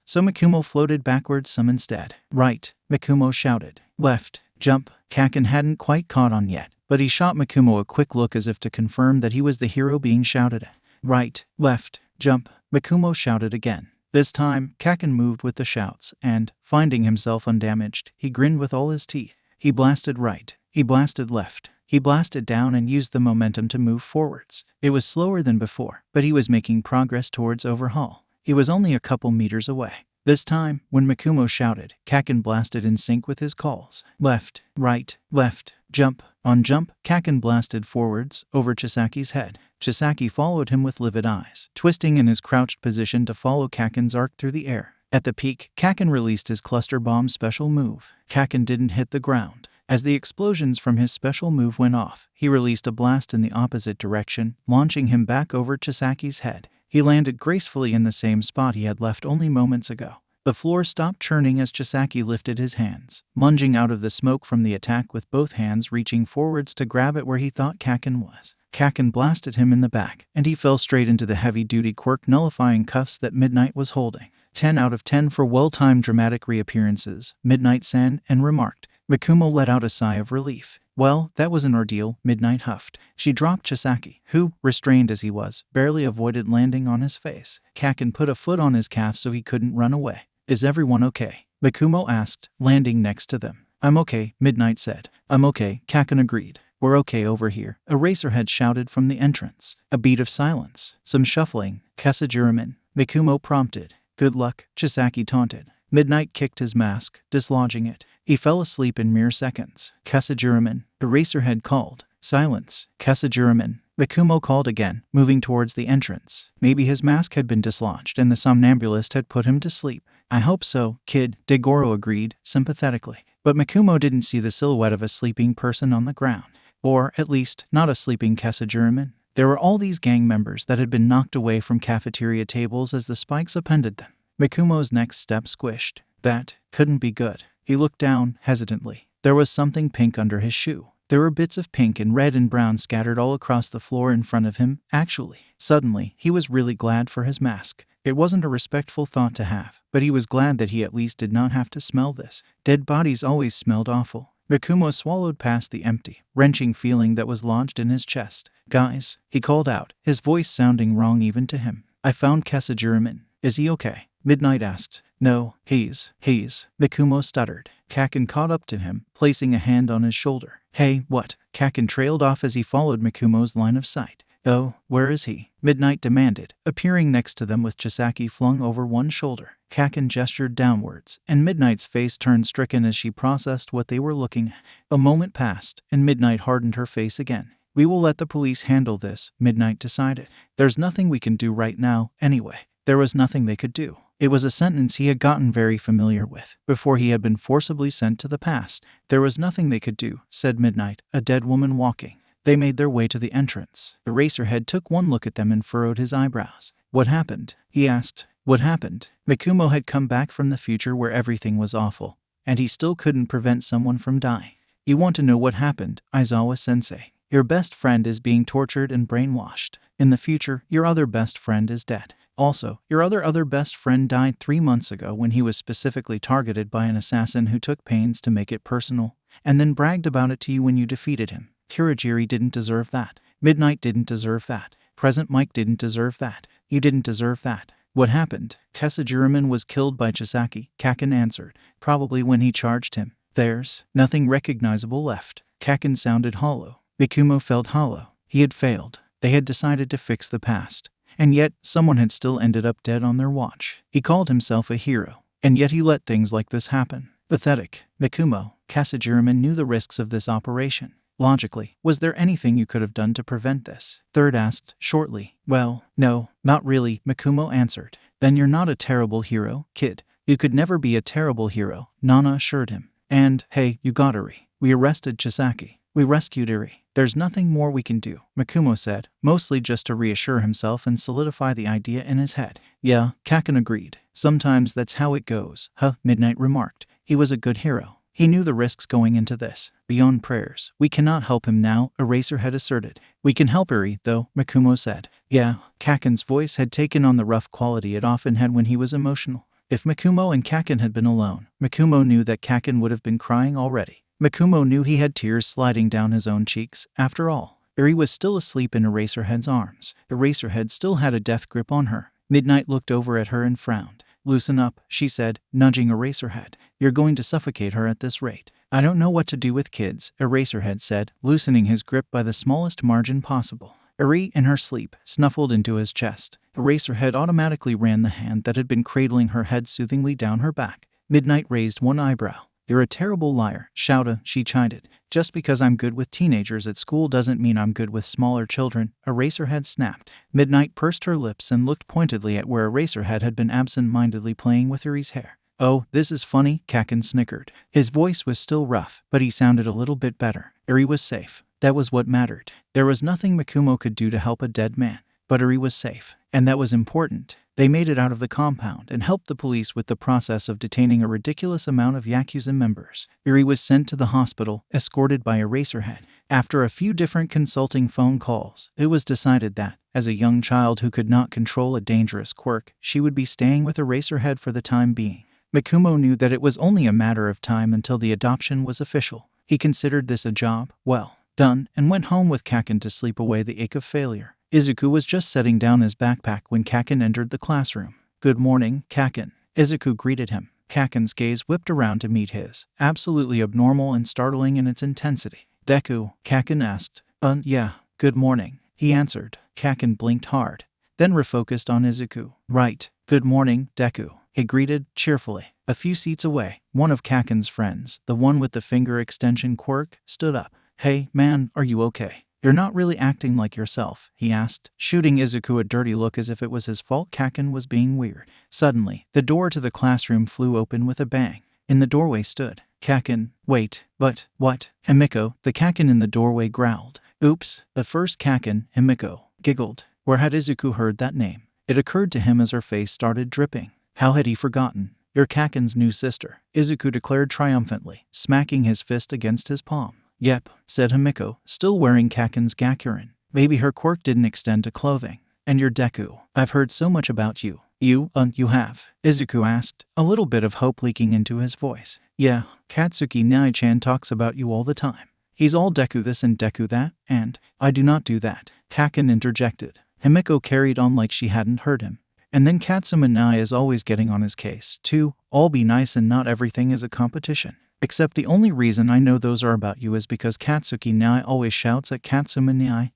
So Mikumo floated backwards some instead. Right, Mikumo shouted. Left, jump. Kaken hadn't quite caught on yet, but he shot Mikumo a quick look as if to confirm that he was the hero being shouted at. Right, left, jump. Mikumo shouted again. This time, Kaken moved with the shouts, and, finding himself undamaged, he grinned with all his teeth. He blasted right. He blasted left. He blasted down and used the momentum to move forwards. It was slower than before, but he was making progress towards Overhaul. He was only a couple meters away. This time, when Mikumo shouted, Kaken blasted in sync with his calls. Left, left, jump. On jump, Kaken blasted forwards, over Chisaki's head. Chisaki followed him with livid eyes, twisting in his crouched position to follow Kaken's arc through the air. At the peak, Kaken released his cluster bomb special move. Kaken didn't hit the ground. As the explosions from his special move went off, he released a blast in the opposite direction, launching him back over Chisaki's head. He landed gracefully in the same spot he had left only moments ago. The floor stopped churning as Chisaki lifted his hands, lunging out of the smoke from the attack with both hands reaching forwards to grab it where he thought Kaken was. Kaken blasted him in the back, and he fell straight into the heavy-duty quirk-nullifying cuffs that Midnight was holding. 10 out of 10 for well-timed dramatic reappearances, Midnight said and remarked. Mikumo let out a sigh of relief. Well, that was an ordeal, Midnight huffed. She dropped Chisaki, who, restrained as he was, barely avoided landing on his face. Kaken put a foot on his calf so he couldn't run away. Is everyone okay? Mikumo asked, landing next to them. I'm okay, Midnight said. I'm okay, Kaken agreed. We're okay over here, Eraserhead shouted from the entrance. A beat of silence. Some shuffling. Kasajiraman, Mikumo prompted. Good luck, Chisaki taunted. Midnight kicked his mask, dislodging it. He fell asleep in mere seconds. Kasajiraman, Eraserhead called. Silence. Kasajiraman, Mikumo called again, moving towards the entrance. Maybe his mask had been dislodged and the somnambulist had put him to sleep. I hope so, kid, Degoro agreed, sympathetically. But Mikumo didn't see the silhouette of a sleeping person on the ground. Or, at least, not a sleeping Kasajiraman. There were all these gang members that had been knocked away from cafeteria tables as the spikes appended them. Mikumo's next step squished. That couldn't be good. He looked down, hesitantly. There was something pink under his shoe. There were bits of pink and red and brown scattered all across the floor in front of him, actually. Suddenly, he was really glad for his mask. It wasn't a respectful thought to have, but he was glad that he at least did not have to smell this. Dead bodies always smelled awful. Mikumo swallowed past the empty, wrenching feeling that was lodged in his chest. Guys, he called out, his voice sounding wrong even to him. I found Kasajiraman. Is he okay? Midnight asked. No, he's, Mikumo stuttered. Kaken caught up to him, placing a hand on his shoulder. Hey, what? Kaken trailed off as he followed Mikumo's line of sight. Oh, where is he? Midnight demanded, appearing next to them with Chisaki flung over one shoulder. Kaken gestured downwards, and Midnight's face turned stricken as she processed what they were looking at. A moment passed, and Midnight hardened her face again. We will let the police handle this, Midnight decided. There's nothing we can do right now, anyway. There was nothing they could do. It was a sentence he had gotten very familiar with, before he had been forcibly sent to the past. There was nothing they could do, said Midnight, a dead woman walking. They made their way to the entrance. Eraserhead took one look at them and furrowed his eyebrows. What happened? He asked. What happened? Mikumo had come back from the future where everything was awful, and he still couldn't prevent someone from dying. You want to know what happened, Aizawa-sensei? Your best friend is being tortured and brainwashed. In the future, your other best friend is dead. Also, your other best friend died 3 months ago when he was specifically targeted by an assassin who took pains to make it personal, and then bragged about it to you when you defeated him. Kurogiri didn't deserve that. Midnight didn't deserve that. Present Mike didn't deserve that. You didn't deserve that. What happened? Kasajiraman was killed by Chisaki, Kaken answered, probably when he charged him. There's nothing recognizable left. Kaken sounded hollow. Mikumo felt hollow. He had failed. They had decided to fix the past. And yet, someone had still ended up dead on their watch. He called himself a hero. And yet he let things like this happen. Pathetic. Mikumo, Kasajiraman knew the risks of this operation. Logically, was there anything you could have done to prevent this? Third asked, shortly. Well, no, not really, Mikumo answered. Then you're not a terrible hero, kid. You could never be a terrible hero, Nana assured him. And, hey, you got Eri. We arrested Chisaki. We rescued Eri. There's nothing more we can do, Mikumo said, mostly just to reassure himself and solidify the idea in his head. Yeah, Kaken agreed. Sometimes that's how it goes, Midnight remarked. He was a good hero. He knew the risks going into this. Beyond prayers, we cannot help him now, Eraserhead asserted. We can help Eri, though, Mikumo said. Yeah, Kaken's voice had taken on the rough quality it often had when he was emotional. If Mikumo and Kaken had been alone, Mikumo knew that Kaken would have been crying already. Mikumo knew he had tears sliding down his own cheeks. After all, Eri was still asleep in Eraserhead's arms. Eraserhead still had a death grip on her. Midnight looked over at her and frowned. Loosen up, she said, nudging Eraserhead. You're going to suffocate her at this rate. I don't know what to do with kids, Eraserhead said, loosening his grip by the smallest margin possible. Eri, in her sleep, snuffled into his chest. Eraserhead automatically ran the hand that had been cradling her head soothingly down her back. Midnight raised one eyebrow. You're a terrible liar, Shouta, she chided. Just because I'm good with teenagers at school doesn't mean I'm good with smaller children, Eraserhead snapped. Midnight pursed her lips and looked pointedly at where Eraserhead had been absent-mindedly playing with Eri's hair. Oh, this is funny, Kaken snickered. His voice was still rough, but he sounded a little bit better. Eri was safe. That was what mattered. There was nothing Mikumo could do to help a dead man, but Eri was safe, and that was important. They made it out of the compound and helped the police with the process of detaining a ridiculous amount of Yakuza members. Eri was sent to the hospital, escorted by Eraserhead. After a few different consulting phone calls, it was decided that, as a young child who could not control a dangerous quirk, she would be staying with Eraserhead for the time being. Mikumo knew that it was only a matter of time until the adoption was official. He considered this a job well done and went home with Kaken to sleep away the ache of failure. Izuku was just setting down his backpack when Kaken entered the classroom. Good morning, Kaken. Izuku greeted him. Kaken's gaze whipped around to meet his, absolutely abnormal and startling in its intensity. Deku, Kaken asked. Yeah, good morning, he answered. Kaken blinked hard, then refocused on Izuku. Right, good morning, Deku, he greeted cheerfully. A few seats away, one of Kaken's friends, the one with the finger extension quirk, stood up. Hey, man, are you okay? You're not really acting like yourself, he asked, shooting Izuku a dirty look as if it was his fault Kaken was being weird. Suddenly, the door to the classroom flew open with a bang. In the doorway stood Kaken. Wait, but what? Himiko, the Kaken in the doorway growled. Oops, the first Kaken, Himiko, giggled. Where had Izuku heard that name? It occurred to him as her face started dripping. How had he forgotten? You're Kaken's new sister, Izuku declared triumphantly, smacking his fist against his palm. Yep, said Himiko, still wearing Kaken's gakurin. Maybe her quirk didn't extend to clothing. And you're Deku. I've heard so much about you. You have? Izuku asked, a little bit of hope leaking into his voice. Yeah, Katsuki Nai-chan talks about you all the time. He's all Deku this and Deku that, and I do not do that, Kaken interjected. Himiko carried on like she hadn't heard him. And then Katsuma Nai is always getting on his case, too. All be nice and not everything is a competition. Except the only reason I know those are about you is because Katsuki Nai always shouts at Katsuma Nai.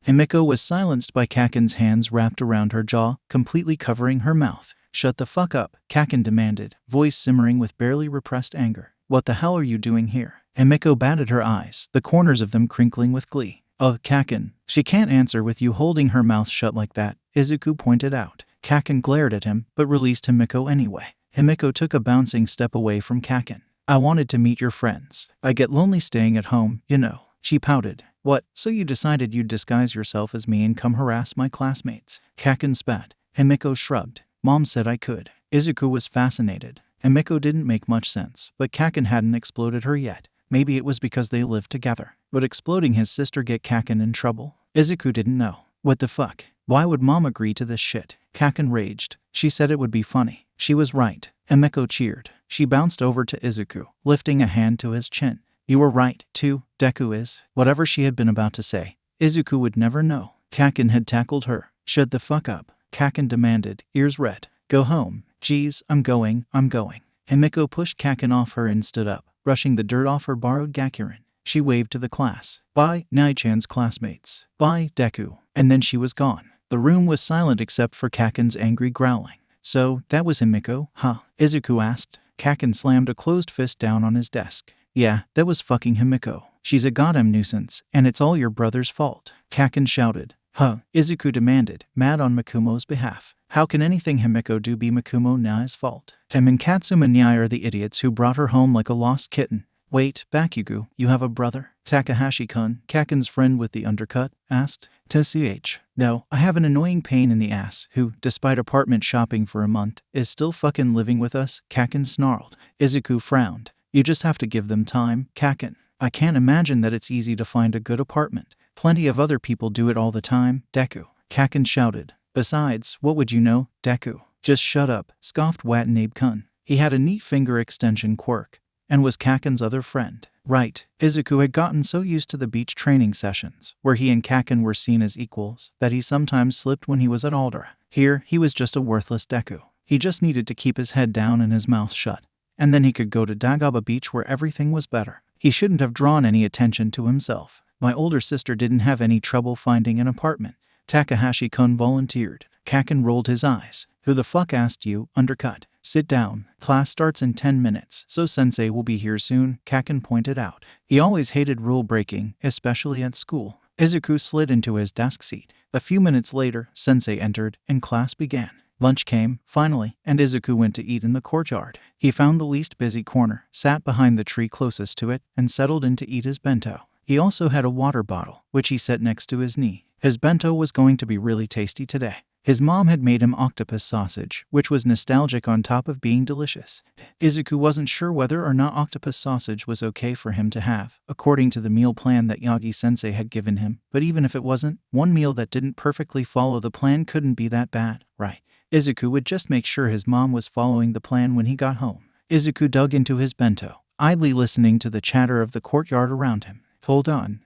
Himiko was silenced by Kaken's hands wrapped around her jaw, completely covering her mouth. Shut the fuck up, Kaken demanded, voice simmering with barely repressed anger. What the hell are you doing here? Himiko batted her eyes, the corners of them crinkling with glee. Kaken. She can't answer with you holding her mouth shut like that, Izuku pointed out. Kaken glared at him, but released Himiko anyway. Himiko took a bouncing step away from Kaken. I wanted to meet your friends. I get lonely staying at home, you know. She pouted. What, so you decided you'd disguise yourself as me and come harass my classmates? Kaken spat. Himiko shrugged. Mom said I could. Izuku was fascinated. Himiko didn't make much sense, but Kaken hadn't exploded her yet. Maybe it was because they lived together. Would exploding his sister get Kaken in trouble? Izuku didn't know. What the fuck? Why would Mom agree to this shit? Kaken raged. She said it would be funny. She was right. Himiko cheered. She bounced over to Izuku, lifting a hand to his chin. You were right, too, Deku is. Whatever she had been about to say, Izuku would never know. Kaken had tackled her. Shut the fuck up, Kaken demanded, ears red. Go home. Geez, I'm going. Himiko pushed Kaken off her and stood up, brushing the dirt off her borrowed gakurin. She waved to the class. Bye, Nai-chan's classmates. Bye, Deku. And then she was gone. The room was silent except for Kaken's angry growling. So, that was Himiko, huh? Izuku asked. Kaken slammed a closed fist down on his desk. Yeah, that was fucking Himiko. She's a goddamn nuisance, and it's all your brother's fault. Kaken shouted. Huh? Izuku demanded, mad on Mikumo's behalf. How can anything Himiko do be Mikumo Nai's fault? Him and Katsuma Nai are the idiots who brought her home like a lost kitten. Wait, Bakugo, you have a brother? Takahashi-kun, Kaken's friend with the undercut, asked. TCH. No, I have an annoying pain in the ass who, despite apartment shopping for a month, is still fucking living with us, Kaken snarled. Izuku frowned. You just have to give them time, Kaken. I can't imagine that it's easy to find a good apartment. Plenty of other people do it all the time, Deku. Kaken shouted. Besides, what would you know, Deku? Just shut up, scoffed Watanabe-kun. He had a neat finger extension quirk, and was Kaken's other friend. Right, Izuku had gotten so used to the beach training sessions, where he and Kaken were seen as equals, that he sometimes slipped when he was at Aldera. Here, he was just a worthless Deku. He just needed to keep his head down and his mouth shut, and then he could go to Dagaba Beach where everything was better. He shouldn't have drawn any attention to himself. My older sister didn't have any trouble finding an apartment. Takahashi-kun volunteered. Kaken rolled his eyes. Who the fuck asked you? Undercut. Sit down. Class starts in 10 minutes, so sensei will be here soon, Kaken pointed out. He always hated rule breaking, especially at school. Izuku slid into his desk seat. A few minutes later, sensei entered, and class began. Lunch came, finally, and Izuku went to eat in the courtyard. He found the least busy corner, sat behind the tree closest to it, and settled in to eat his bento. He also had a water bottle, which he set next to his knee. His bento was going to be really tasty today. His mom had made him octopus sausage, which was nostalgic on top of being delicious. Izuku wasn't sure whether or not octopus sausage was okay for him to have, according to the meal plan that Yagi-sensei had given him, but even if it wasn't, one meal that didn't perfectly follow the plan couldn't be that bad, right? Izuku would just make sure his mom was following the plan when he got home. Izuku dug into his bento, idly listening to the chatter of the courtyard around him. Hold on.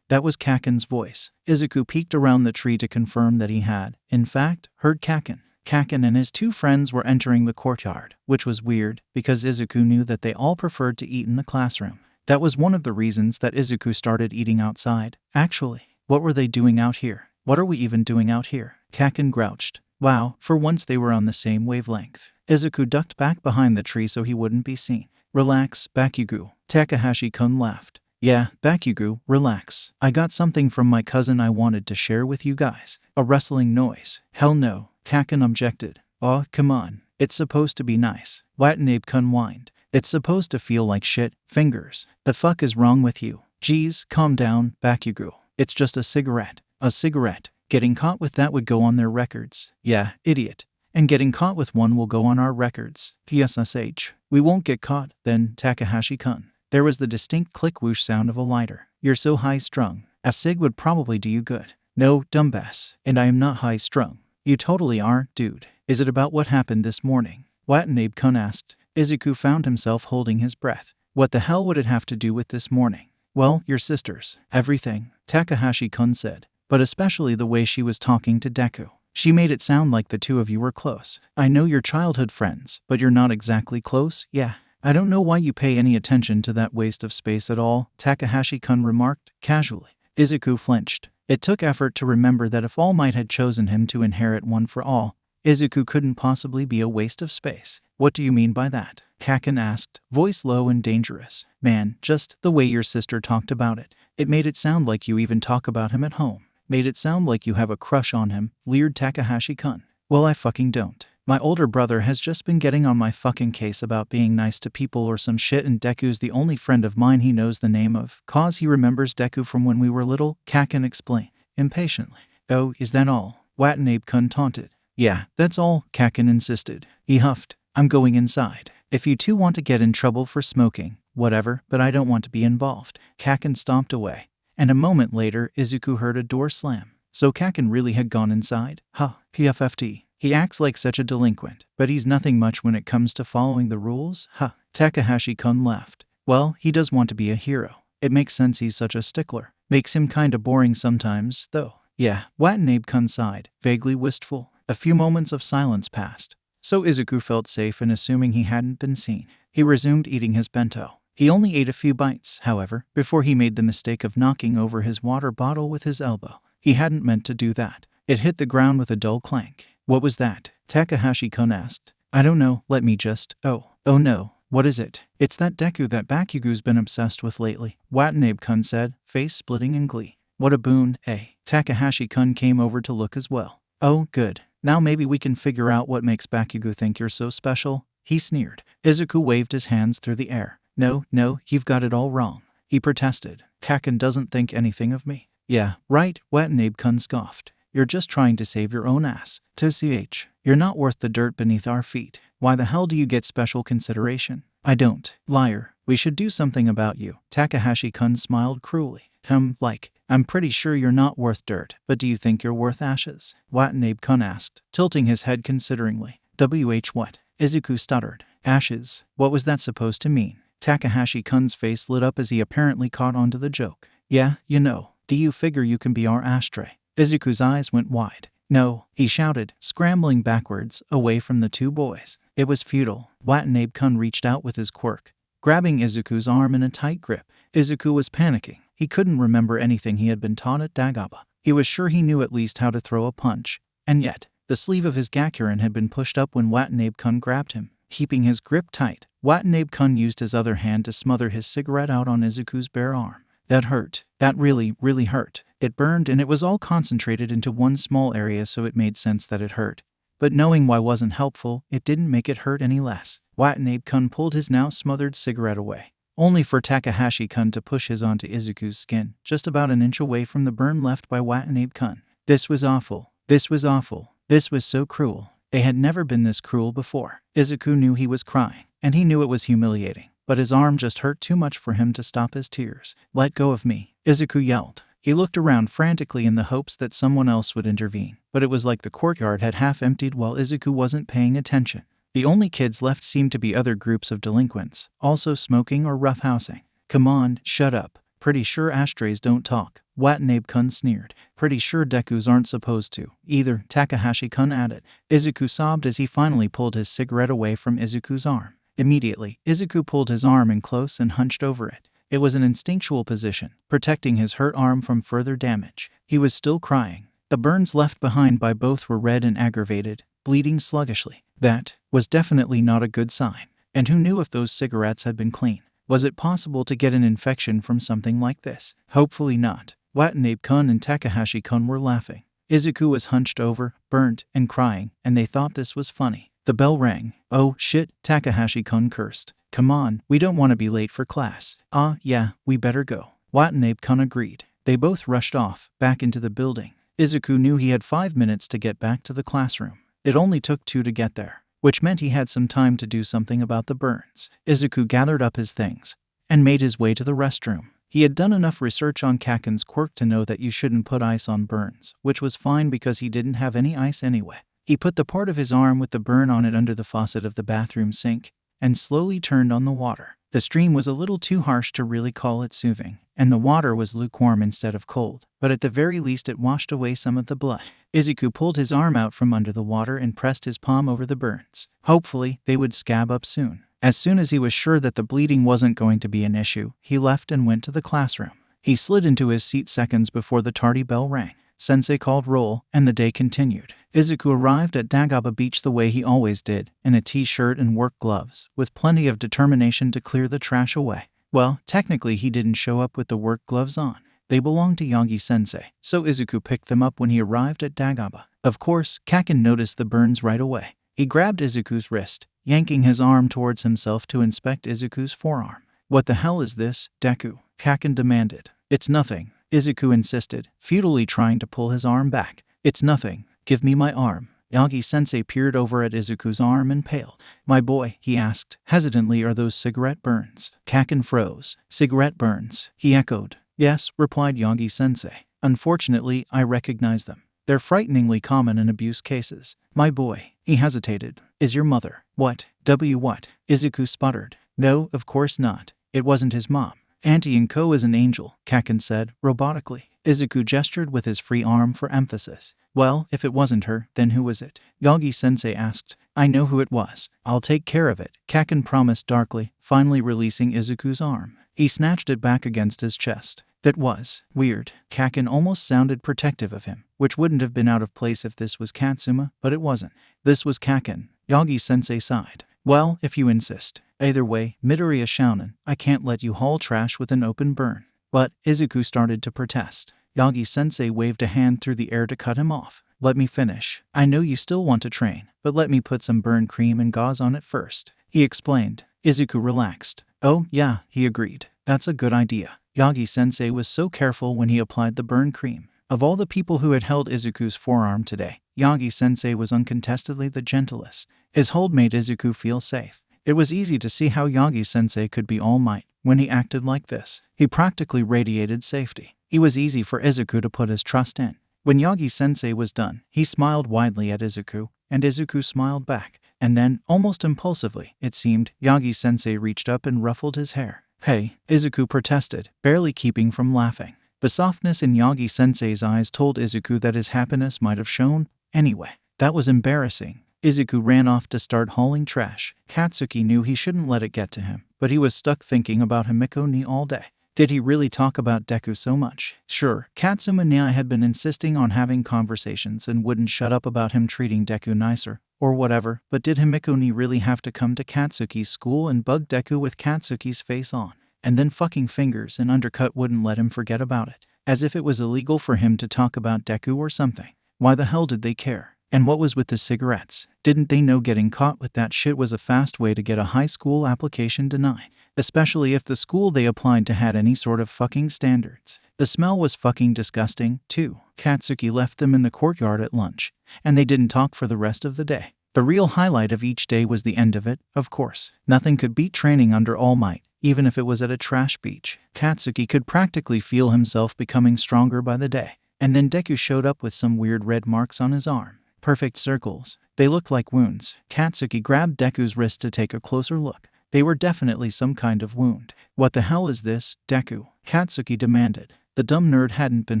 That was Kaken's voice. Izuku peeked around the tree to confirm that he had, in fact, heard Kaken. Kaken and his two friends were entering the courtyard, which was weird, because Izuku knew that they all preferred to eat in the classroom. That was one of the reasons that Izuku started eating outside. Actually, what were they doing out here? What are we even doing out here? Kaken grouched. Wow, for once they were on the same wavelength. Izuku ducked back behind the tree so he wouldn't be seen. Relax, Bakugo. Takahashi-kun laughed. Yeah, Bakugo, relax. I got something from my cousin I wanted to share with you guys. A rustling noise. Hell no, Kaken objected. Aw, come on. It's supposed to be nice. Watanabe-kun whined. It's supposed to feel like shit. Fingers. The fuck is wrong with you? Geez, calm down, Bakugo. It's just a cigarette. A cigarette. Getting caught with that would go on their records. Yeah, idiot. And getting caught with one will go on our records. PSSH. We won't get caught, then, Takahashi-kun. There was the distinct click-whoosh sound of a lighter. You're so high-strung. A cig would probably do you good. No, dumbass. And I am not high-strung. You totally are, dude. Is it about what happened this morning? Watanabe-kun asked. Izuku found himself holding his breath. What the hell would it have to do with this morning? Well, your sisters. Everything, Takahashi-kun said. But especially the way she was talking to Deku. She made it sound like the two of you were close. I know you're childhood friends, but you're not exactly close, yeah. I don't know why you pay any attention to that waste of space at all, Takahashi-kun remarked, casually. Izuku flinched. It took effort to remember that if All Might had chosen him to inherit One for All, Izuku couldn't possibly be a waste of space. What do you mean by that? Kaken asked, voice low and dangerous. Man, just the way your sister talked about it. It made it sound like you even talk about him at home. Made it sound like you have a crush on him, leered Takahashi-kun. Well, I fucking don't. My older brother has just been getting on my fucking case about being nice to people or some shit, and Deku's the only friend of mine he knows the name of, 'cause he remembers Deku from when we were little, Kaken explained, impatiently. Oh, is that all? Watanabe-kun taunted. Yeah, that's all, Kaken insisted. He huffed. I'm going inside. If you two want to get in trouble for smoking, whatever, but I don't want to be involved. Kaken stomped away. And a moment later, Izuku heard a door slam. So Kaken really had gone inside? Huh, PFFT. He acts like such a delinquent, but he's nothing much when it comes to following the rules? Huh. Takahashi-kun laughed. Well, he does want to be a hero. It makes sense he's such a stickler. Makes him kinda boring sometimes, though. Yeah, Watanabe-kun sighed, vaguely wistful. A few moments of silence passed. So Izuku felt safe in assuming he hadn't been seen. He resumed eating his bento. He only ate a few bites, however, before he made the mistake of knocking over his water bottle with his elbow. He hadn't meant to do that. It hit the ground with a dull clank. What was that? Takahashi-kun asked. I don't know, let me just… Oh no, what is it? It's that Deku that Bakugo's been obsessed with lately, Watanabe-kun said, face splitting in glee. What a boon, eh? Takahashi-kun came over to look as well. Oh, good. Now maybe we can figure out what makes Bakugo think you're so special, he sneered. Izuku waved his hands through the air. No, you've got it all wrong, he protested. Kaken doesn't think anything of me. Yeah, right, Watanabe-kun scoffed. You're just trying to save your own ass. TCH. You're not worth the dirt beneath our feet. Why the hell do you get special consideration? I don't. Liar. We should do something about you. Takahashi-kun smiled cruelly. I'm pretty sure you're not worth dirt, but do you think you're worth ashes? Watanabe-kun asked, tilting his head consideringly. What? Izuku stuttered. Ashes. What was that supposed to mean? Takahashi-kun's face lit up as he apparently caught onto the joke. Yeah, you know. Do you figure you can be our ashtray? Izuku's eyes went wide. No, he shouted, scrambling backwards, away from the two boys. It was futile. Watanabe-kun reached out with his quirk, grabbing Izuku's arm in a tight grip. Izuku was panicking. He couldn't remember anything he had been taught at Dagaba. He was sure he knew at least how to throw a punch. And yet, the sleeve of his Gakuren had been pushed up when Watanabe-kun grabbed him. Keeping his grip tight, Watanabe-kun used his other hand to smother his cigarette out on Izuku's bare arm. That hurt. That really, really hurt. It burned, and it was all concentrated into one small area, so it made sense that it hurt. But knowing why wasn't helpful, it didn't make it hurt any less. Watanabe-kun pulled his now smothered cigarette away, only for Takahashi-kun to push his onto Izuku's skin, just about an inch away from the burn left by Watanabe-kun. This was awful. This was awful. This was so cruel. They had never been this cruel before. Izuku knew he was crying, and he knew it was humiliating, but his arm just hurt too much for him to stop his tears. "Let go of me," Izuku yelled. He looked around frantically in the hopes that someone else would intervene, but it was like the courtyard had half emptied while Izuku wasn't paying attention. The only kids left seemed to be other groups of delinquents, also smoking or roughhousing. "Come on, shut up. Pretty sure ashtrays don't talk," Watanabe-kun sneered. "Pretty sure Dekus aren't supposed to either," Takahashi-kun added. Izuku sobbed as he finally pulled his cigarette away from Izuku's arm. Immediately, Izuku pulled his arm in close and hunched over it. It was an instinctual position, protecting his hurt arm from further damage. He was still crying. The burns left behind by both were red and aggravated, bleeding sluggishly. That was definitely not a good sign. And who knew if those cigarettes had been clean? Was it possible to get an infection from something like this? Hopefully not. Watanabe-kun and Takahashi-kun were laughing. Izuku was hunched over, burnt, and crying, and they thought this was funny. The bell rang. "Oh, shit," Takahashi-kun cursed. "Come on, we don't want to be late for class." Yeah, we better go," Watanabe-kun agreed. They both rushed off, back into the building. Izuku knew he had 5 minutes to get back to the classroom. It only took 2 to get there, which meant he had some time to do something about the burns. Izuku gathered up his things and made his way to the restroom. He had done enough research on Kaken's quirk to know that you shouldn't put ice on burns, which was fine because he didn't have any ice anyway. He put the part of his arm with the burn on it under the faucet of the bathroom sink and slowly turned on the water. The stream was a little too harsh to really call it soothing, and the water was lukewarm instead of cold, but at the very least it washed away some of the blood. Izuku pulled his arm out from under the water and pressed his palm over the burns. Hopefully, they would scab up soon. As soon as he was sure that the bleeding wasn't going to be an issue, he left and went to the classroom. He slid into his seat seconds before the tardy bell rang. Sensei called roll, and the day continued. Izuku arrived at Dagaba Beach the way he always did, in a t-shirt and work gloves, with plenty of determination to clear the trash away. Well, technically he didn't show up with the work gloves on. They belonged to Yagi-sensei, so Izuku picked them up when he arrived at Dagaba. Of course, Kaken noticed the burns right away. He grabbed Izuku's wrist, yanking his arm towards himself to inspect Izuku's forearm. "What the hell is this, Deku?" Kaken demanded. "It's nothing," Izuku insisted, futilely trying to pull his arm back. "It's nothing. Give me my arm." Yagi-sensei peered over at Izuku's arm and paled. "My boy," he asked, hesitantly, "are those cigarette burns?" Kaken froze. "Cigarette burns?" he echoed. "Yes," replied Yagi-sensei. "Unfortunately, I recognize them. They're frighteningly common in abuse cases." "My boy," he hesitated, "is your mother?" "What? What?" Izuku sputtered. "No, of course not. It wasn't his mom. Auntie Inko is an angel," Kaken said, robotically. Izuku gestured with his free arm for emphasis. "Well, if it wasn't her, then who was it?" Yagi-sensei asked. "I know who it was. I'll take care of it," Kaken promised darkly, finally releasing Izuku's arm. He snatched it back against his chest. "That was weird." Kaken almost sounded protective of him, which wouldn't have been out of place if this was Katsuma, but it wasn't. This was Kaken. Yagi-sensei sighed. "Well, if you insist. Either way, Midoriya Shounen, I can't let you haul trash with an open burn." But Izuku started to protest. Yagi-sensei waved a hand through the air to cut him off. "Let me finish. I know you still want to train, but let me put some burn cream and gauze on it first," he explained. Izuku relaxed. "Oh, yeah," he agreed. "That's a good idea." Yagi-sensei was so careful when he applied the burn cream. Of all the people who had held Izuku's forearm today, Yagi-sensei was uncontestedly the gentlest. His hold made Izuku feel safe. It was easy to see how Yagi-sensei could be all might when he acted like this. He practically radiated safety. He was easy for Izuku to put his trust in. When Yagi-sensei was done, he smiled widely at Izuku, and Izuku smiled back. And then, almost impulsively, it seemed, Yagi-sensei reached up and ruffled his hair. "Hey," Izuku protested, barely keeping from laughing. The softness in Yagi-sensei's eyes told Izuku that his happiness might have shown. Anyway, that was embarrassing. Izuku ran off to start hauling trash. Katsuki knew he shouldn't let it get to him, but he was stuck thinking about Himiko ni all day. Did he really talk about Deku so much? Sure, Katsuma Nyai had been insisting on having conversations and wouldn't shut up about him treating Deku nicer, or whatever, but did Himiko-ni really have to come to Katsuki's school and bug Deku with Katsuki's face on? And then fucking fingers and undercut wouldn't let him forget about it, as if it was illegal for him to talk about Deku or something. Why the hell did they care? And what was with the cigarettes? Didn't they know getting caught with that shit was a fast way to get a high school application denied? Especially if the school they applied to had any sort of fucking standards. The smell was fucking disgusting, too. Katsuki left them in the courtyard at lunch, and they didn't talk for the rest of the day. The real highlight of each day was the end of it, of course. Nothing could beat training under All Might, even if it was at a trash beach. Katsuki could practically feel himself becoming stronger by the day. And then Deku showed up with some weird red marks on his arm. Perfect circles. They looked like wounds. Katsuki grabbed Deku's wrist to take a closer look. They were definitely some kind of wound. What the hell is this, Deku? Katsuki demanded. The dumb nerd hadn't been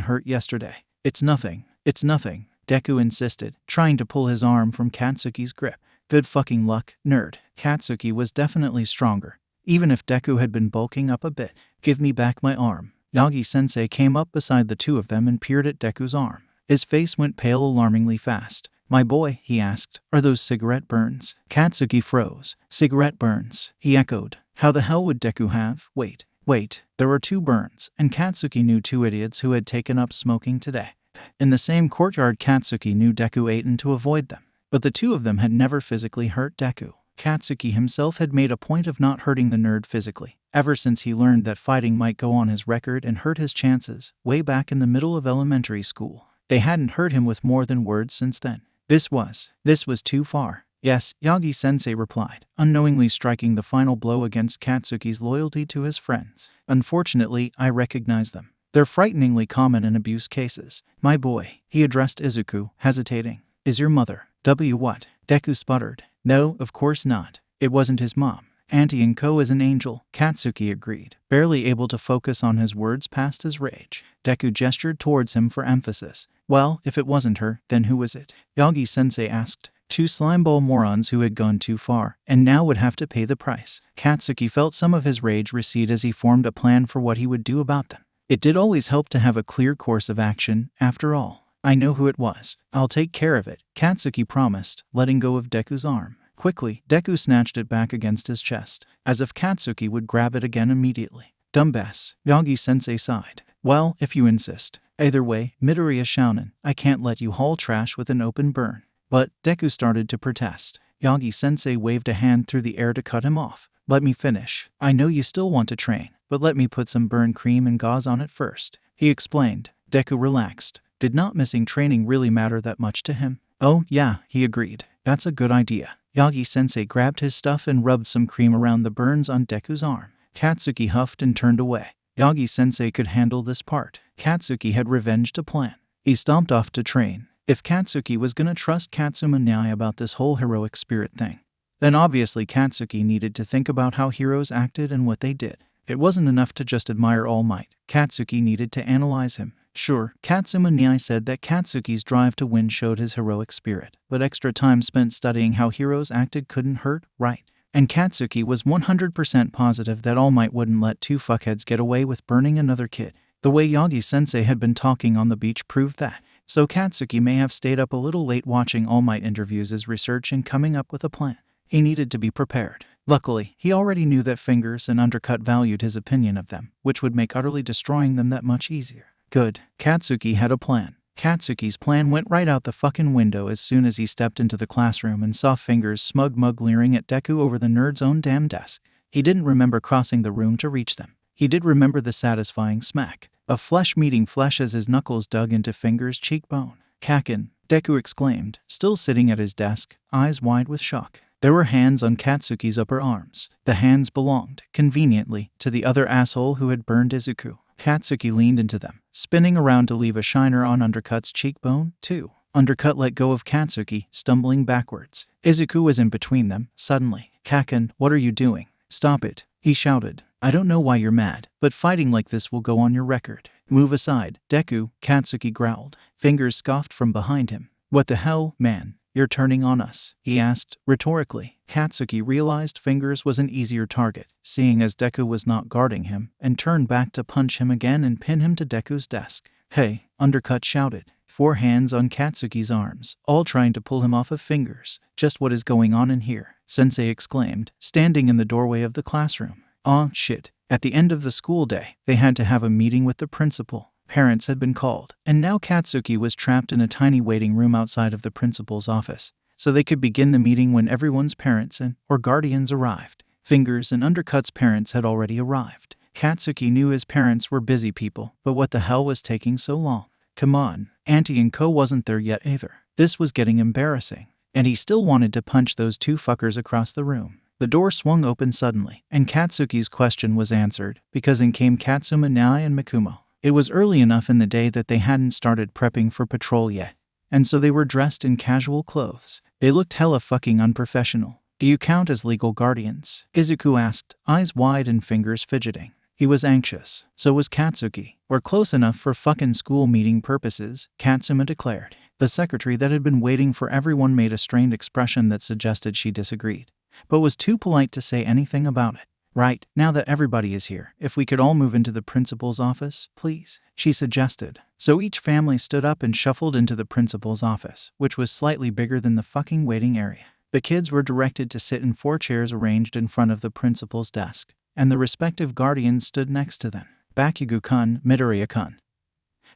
hurt yesterday. It's nothing. It's nothing, Deku insisted, trying to pull his arm from Katsuki's grip. Good fucking luck, nerd. Katsuki was definitely stronger, even if Deku had been bulking up a bit. Give me back my arm. Yagi-sensei came up beside the two of them and peered at Deku's arm. His face went pale alarmingly fast. My boy, he asked, are those cigarette burns? Katsuki froze. Cigarette burns, he echoed. How the hell would Deku have? Wait, there were 2 burns, and Katsuki knew 2 idiots who had taken up smoking today. In the same courtyard, Katsuki knew Deku ate in to avoid them, but the 2 of them had never physically hurt Deku. Katsuki himself had made a point of not hurting the nerd physically, ever since he learned that fighting might go on his record and hurt his chances, way back in the middle of elementary school. They hadn't hurt him with more than words since then. This was too far. Yes, Yagi-sensei replied, unknowingly striking the final blow against Katsuki's loyalty to his friends. Unfortunately, I recognize them. They're frighteningly common in abuse cases. My boy, he addressed Izuku, hesitating. Is your mother? What? Deku sputtered. No, of course not. It wasn't his mom. Auntie Inko is an angel, Katsuki agreed, barely able to focus on his words past his rage. Deku gestured towards him for emphasis. Well, if it wasn't her, then who was it? Yagi-sensei asked. 2 slimeball morons who had gone too far, and now would have to pay the price. Katsuki felt some of his rage recede as he formed a plan for what he would do about them. It did always help to have a clear course of action, after all. I know who it was. I'll take care of it, Katsuki promised, letting go of Deku's arm. Quickly, Deku snatched it back against his chest, as if Katsuki would grab it again immediately. Dumbass, Yagi-sensei sighed. Well, if you insist. Either way, Midoriya Shounen, I can't let you haul trash with an open burn. But, Deku started to protest. Yagi-sensei waved a hand through the air to cut him off. Let me finish. I know you still want to train, but let me put some burn cream and gauze on it first, he explained. Deku relaxed. Did not missing training really matter that much to him? Oh, yeah, he agreed. That's a good idea. Yagi-sensei grabbed his stuff and rubbed some cream around the burns on Deku's arm. Katsuki huffed and turned away. Yagi-sensei could handle this part. Katsuki had revenge to plan. He stomped off to train. If Katsuki was gonna trust Katsuma Nyai about this whole heroic spirit thing, then obviously Katsuki needed to think about how heroes acted and what they did. It wasn't enough to just admire All Might. Katsuki needed to analyze him. Sure, Katsuma Nyai said that Katsuki's drive to win showed his heroic spirit, but extra time spent studying how heroes acted couldn't hurt, right? And Katsuki was 100% positive that All Might wouldn't let 2 fuckheads get away with burning another kid. The way Yagi-sensei had been talking on the beach proved that. So Katsuki may have stayed up a little late watching All Might interviews as research and coming up with a plan. He needed to be prepared. Luckily, he already knew that Fingers and Undercut valued his opinion of them, which would make utterly destroying them that much easier. Good. Katsuki had a plan. Katsuki's plan went right out the fucking window as soon as he stepped into the classroom and saw Fingers' smug mug leering at Deku over the nerd's own damn desk. He didn't remember crossing the room to reach them. He did remember the satisfying smack of flesh meeting flesh as his knuckles dug into Fingers' cheekbone. Kakin, Deku exclaimed, still sitting at his desk, eyes wide with shock. There were hands on Katsuki's upper arms. The hands belonged, conveniently, to the other asshole who had burned Izuku. Katsuki leaned into them, spinning around to leave a shiner on Undercut's cheekbone, too. Undercut let go of Katsuki, stumbling backwards. Izuku was in between them, suddenly. Kakin, what are you doing? Stop it, he shouted. I don't know why you're mad, but fighting like this will go on your record. Move aside, Deku, Katsuki growled. Fingers scoffed from behind him. What the hell, man? You're turning on us?" he asked, rhetorically. Katsuki realized Fingers was an easier target, seeing as Deku was not guarding him, and turned back to punch him again and pin him to Deku's desk. "Hey!" Undercut shouted, 4 hands on Katsuki's arms, all trying to pull him off of Fingers. "Just what is going on in here?" Sensei exclaimed, standing in the doorway of the classroom. "Aw, shit." At the end of the school day, they had to have a meeting with the principal. Parents had been called, and now Katsuki was trapped in a tiny waiting room outside of the principal's office, so they could begin the meeting when everyone's parents or guardians arrived. Fingers and Undercut's parents had already arrived. Katsuki knew his parents were busy people, but what the hell was taking so long? Come on, Auntie and Co wasn't there yet either. This was getting embarrassing, and he still wanted to punch those 2 fuckers across the room. The door swung open suddenly, and Katsuki's question was answered, because in came Katsuma, Nai, and Mikumo. It was early enough in the day that they hadn't started prepping for patrol yet, and so they were dressed in casual clothes. They looked hella fucking unprofessional. "Do you count as legal guardians?" Izuku asked, eyes wide and fingers fidgeting. He was anxious. So was Katsuki. "We're close enough for fucking school meeting purposes," Katsuma declared. The secretary that had been waiting for everyone made a strained expression that suggested she disagreed, but was too polite to say anything about it. "Right, now that everybody is here, if we could all move into the principal's office, please," she suggested. So each family stood up and shuffled into the principal's office, which was slightly bigger than the fucking waiting area. The kids were directed to sit in 4 chairs arranged in front of the principal's desk, and the respective guardians stood next to them. "Bakugo-kun, Midoriya-kun.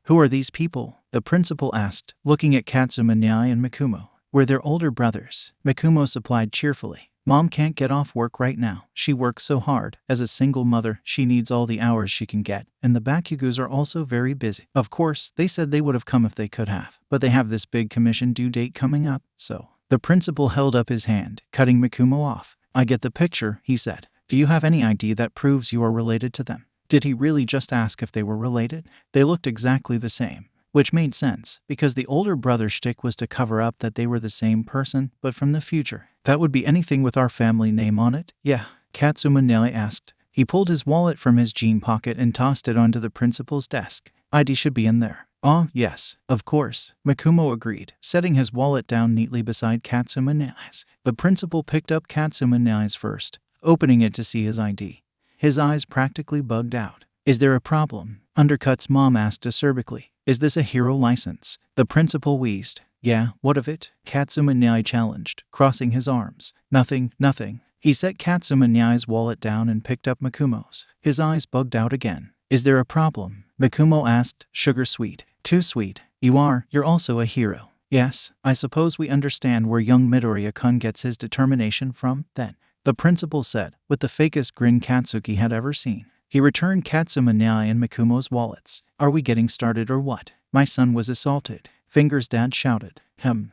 Who are these people?" the principal asked, looking at Katsuma, Nyai, and Mikumo. "We're their older brothers," Mikumo supplied cheerfully. "Mom can't get off work right now. She works so hard. As a single mother, she needs all the hours she can get, and the Bakugos are also very busy. Of course, they said they would have come if they could have, but they have this big commission due date coming up, so." The principal held up his hand, cutting Mikumo off. "I get the picture," he said. "Do you have any ID that proves you are related to them?" Did he really just ask if they were related? They looked exactly the same, which made sense, because the older brother shtick was to cover up that they were the same person, but from the future. "That would be anything with our family name on it?" "Yeah," Katsuma Nai asked. He pulled his wallet from his jean pocket and tossed it onto the principal's desk. "ID should be in there." "Oh, yes, of course," Mikumo agreed, setting his wallet down neatly beside Katsuma Nai's. The principal picked up Katsuma Nai's first, opening it to see his ID. His eyes practically bugged out. "Is there a problem?" Undercut's mom asked acerbically. "Is this a hero license?" The principal wheezed. "Yeah, what of it?" Katsuma Nai challenged, crossing his arms. Nothing. He set Katsuma Nai's wallet down and picked up Mikumo's. His eyes bugged out again. "Is there a problem?" Mikumo asked, sugar sweet. "Too sweet. You're also a hero." "Yes, I suppose we understand where young Midoriya-kun gets his determination from, then," the principal said, with the fakest grin Katsuki had ever seen. He returned Katsuma Nai and Mikumo's wallets. "Are we getting started or what?" "My son was assaulted," Finger's dad shouted.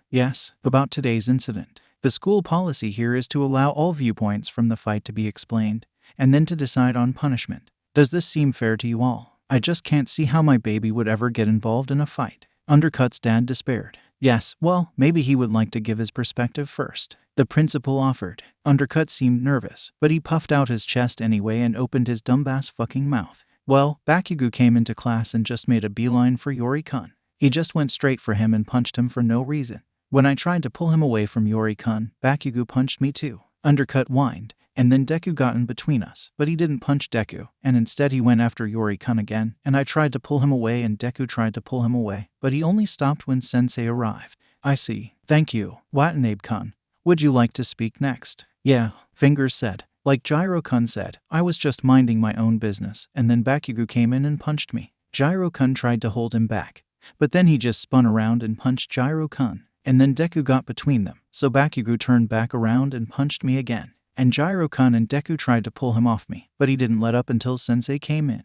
Yes, about today's incident. The school policy here is to allow all viewpoints from the fight to be explained, and then to decide on punishment. Does this seem fair to you all? I just can't see how my baby would ever get involved in a fight." Undercut's dad despaired. "Yes, well, maybe he would like to give his perspective first," the principal offered. Undercut seemed nervous, but he puffed out his chest anyway and opened his dumbass fucking mouth. "Well, Bakugo came into class and just made a beeline for Yori-kun. He just went straight for him and punched him for no reason. When I tried to pull him away from Yori-kun, Bakugo punched me too," Undercut whined. "And then Deku got in between us, but he didn't punch Deku, and instead he went after Yori-kun again, and I tried to pull him away and Deku tried to pull him away, but he only stopped when Sensei arrived." "I see. Thank you. Watanabe-kun, would you like to speak next?" "Yeah," Fingers said. "Like Gyro-kun said, I was just minding my own business, and then Bakugo came in and punched me. Gyro-kun tried to hold him back, but then he just spun around and punched Gyro-kun, and then Deku got between them, so Bakugo turned back around and punched me again. And Gyro-kun and Deku tried to pull him off me, but he didn't let up until Sensei came in."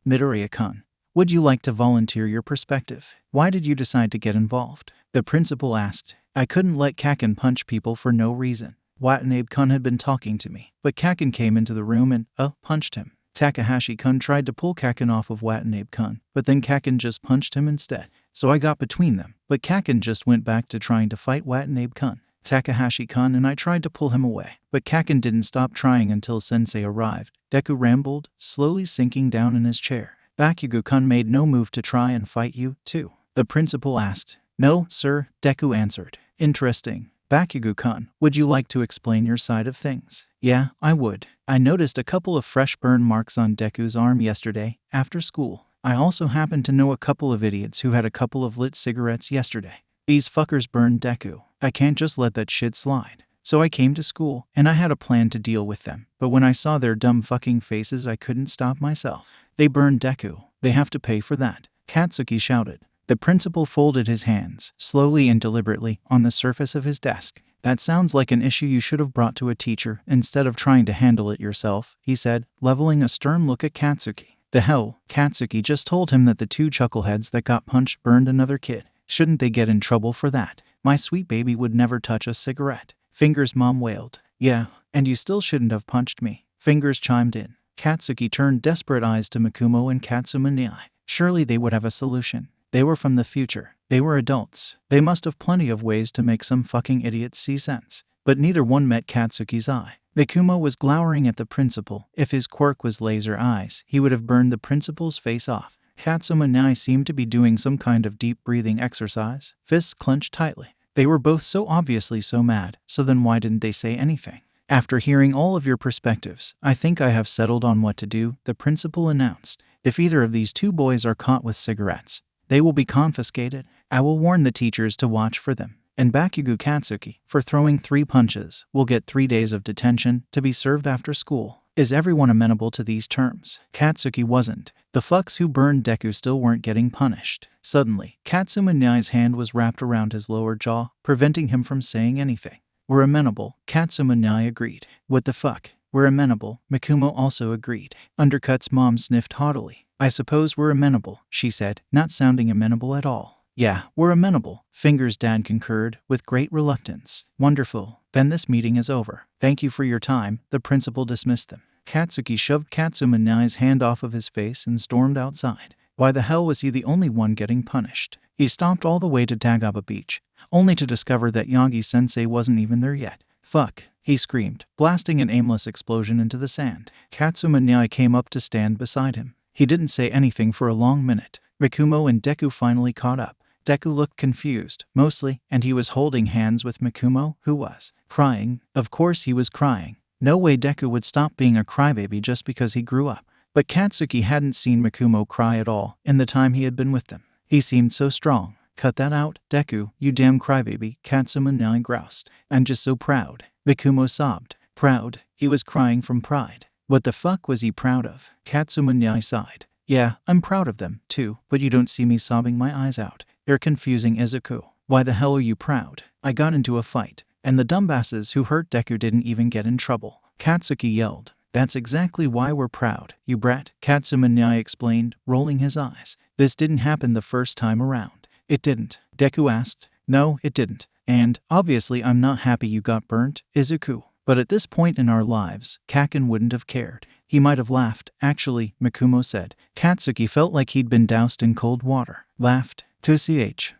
Midoriya-kun, would you like to volunteer your perspective? Why did you decide to get involved?" the principal asked. "I couldn't let Kaken punch people for no reason. Watanabe-kun had been talking to me, but Kaken came into the room and, punched him. Takahashi-kun tried to pull Kaken off of Watanabe-kun, but then Kaken just punched him instead. So I got between them, but Kaken just went back to trying to fight Watanabe-kun. Takahashi-kun and I tried to pull him away, but Kaken didn't stop trying until Sensei arrived." Deku rambled, slowly sinking down in his chair. "Bakugo-kun made no move to try and fight you, too?" the principal asked. "No, sir," Deku answered. Interesting. Bakugo-kun, would you like to explain your side of things? Yeah, I would. I noticed a couple of fresh burn marks on Deku's arm yesterday, after school. I also happen to know a couple of idiots who had a couple of lit cigarettes yesterday. These fuckers burned Deku. I can't just let that shit slide. So I came to school, and I had a plan to deal with them. But when I saw their dumb fucking faces, I couldn't stop myself. They burned Deku. They have to pay for that. Katsuki shouted. The principal folded his hands, slowly and deliberately, on the surface of his desk. That sounds like an issue you should have brought to a teacher instead of trying to handle it yourself, he said, leveling a stern look at Katsuki. The hell, Katsuki just told him that the two chuckleheads that got punched burned another kid. Shouldn't they get in trouble for that? My sweet baby would never touch a cigarette. Fingers' mom wailed. Yeah, and you still shouldn't have punched me. Fingers chimed in. Katsuki turned desperate eyes to Mikumo and Katsuma Nyai. Surely they would have a solution. They were from the future. They were adults. They must have plenty of ways to make some fucking idiots see sense. But neither one met Katsuki's eye. Mikumo was glowering at the principal. If his quirk was laser eyes, he would have burned the principal's face off. Katsuma Nyai seemed to be doing some kind of deep breathing exercise, fists clenched tightly. They were both so obviously so mad, so then why didn't they say anything? After hearing all of your perspectives, I think I have settled on what to do, the principal announced. If either of these two boys are caught with cigarettes, they will be confiscated. I will warn the teachers to watch for them. And Bakugo Katsuki, for throwing 3 punches, will get 3 days of detention to be served after school. Is everyone amenable to these terms? Katsuki wasn't. The fucks who burned Deku still weren't getting punished. Suddenly, Katsuma Nyai's hand was wrapped around his lower jaw, preventing him from saying anything. We're amenable, Katsuma Nyai agreed. What the fuck? We're amenable, Mikumo also agreed. Undercut's mom sniffed haughtily. I suppose we're amenable, she said, not sounding amenable at all. Yeah, we're amenable, Finger's dad concurred, with great reluctance. Wonderful. Then this meeting is over. Thank you for your time, the principal dismissed them. Katsuki shoved Katsuma Nyai's hand off of his face and stormed outside. Why the hell was he the only one getting punished? He stomped all the way to Tagaba Beach, only to discover that Yagi-sensei wasn't even there yet. Fuck, he screamed, blasting an aimless explosion into the sand. Katsuma Nyai came up to stand beside him. He didn't say anything for a long minute. Mikumo and Deku finally caught up. Deku looked confused, mostly, and he was holding hands with Mikumo, who was crying. Of course he was crying. No way Deku would stop being a crybaby just because he grew up. But Katsuki hadn't seen Mikumo cry at all in the time he had been with them. He seemed so strong. Cut that out, Deku, you damn crybaby, Katsuma Nyai groused. I'm just so proud. Mikumo sobbed. Proud? He was crying from pride. What the fuck was he proud of? Katsuma Nyai sighed. Yeah, I'm proud of them, too, but you don't see me sobbing my eyes out. You're confusing Izuku. Why the hell are you proud? I got into a fight, and the dumbasses who hurt Deku didn't even get in trouble. Katsuki yelled. That's exactly why we're proud, you brat, Katsuma Nyai explained, rolling his eyes. This didn't happen the first time around. It didn't, Deku asked. No, it didn't. And, obviously I'm not happy you got burnt, Izuku. But at this point in our lives, Kaken wouldn't have cared. He might have laughed, actually, Mikumo said. Katsuki felt like he'd been doused in cold water. Laughed.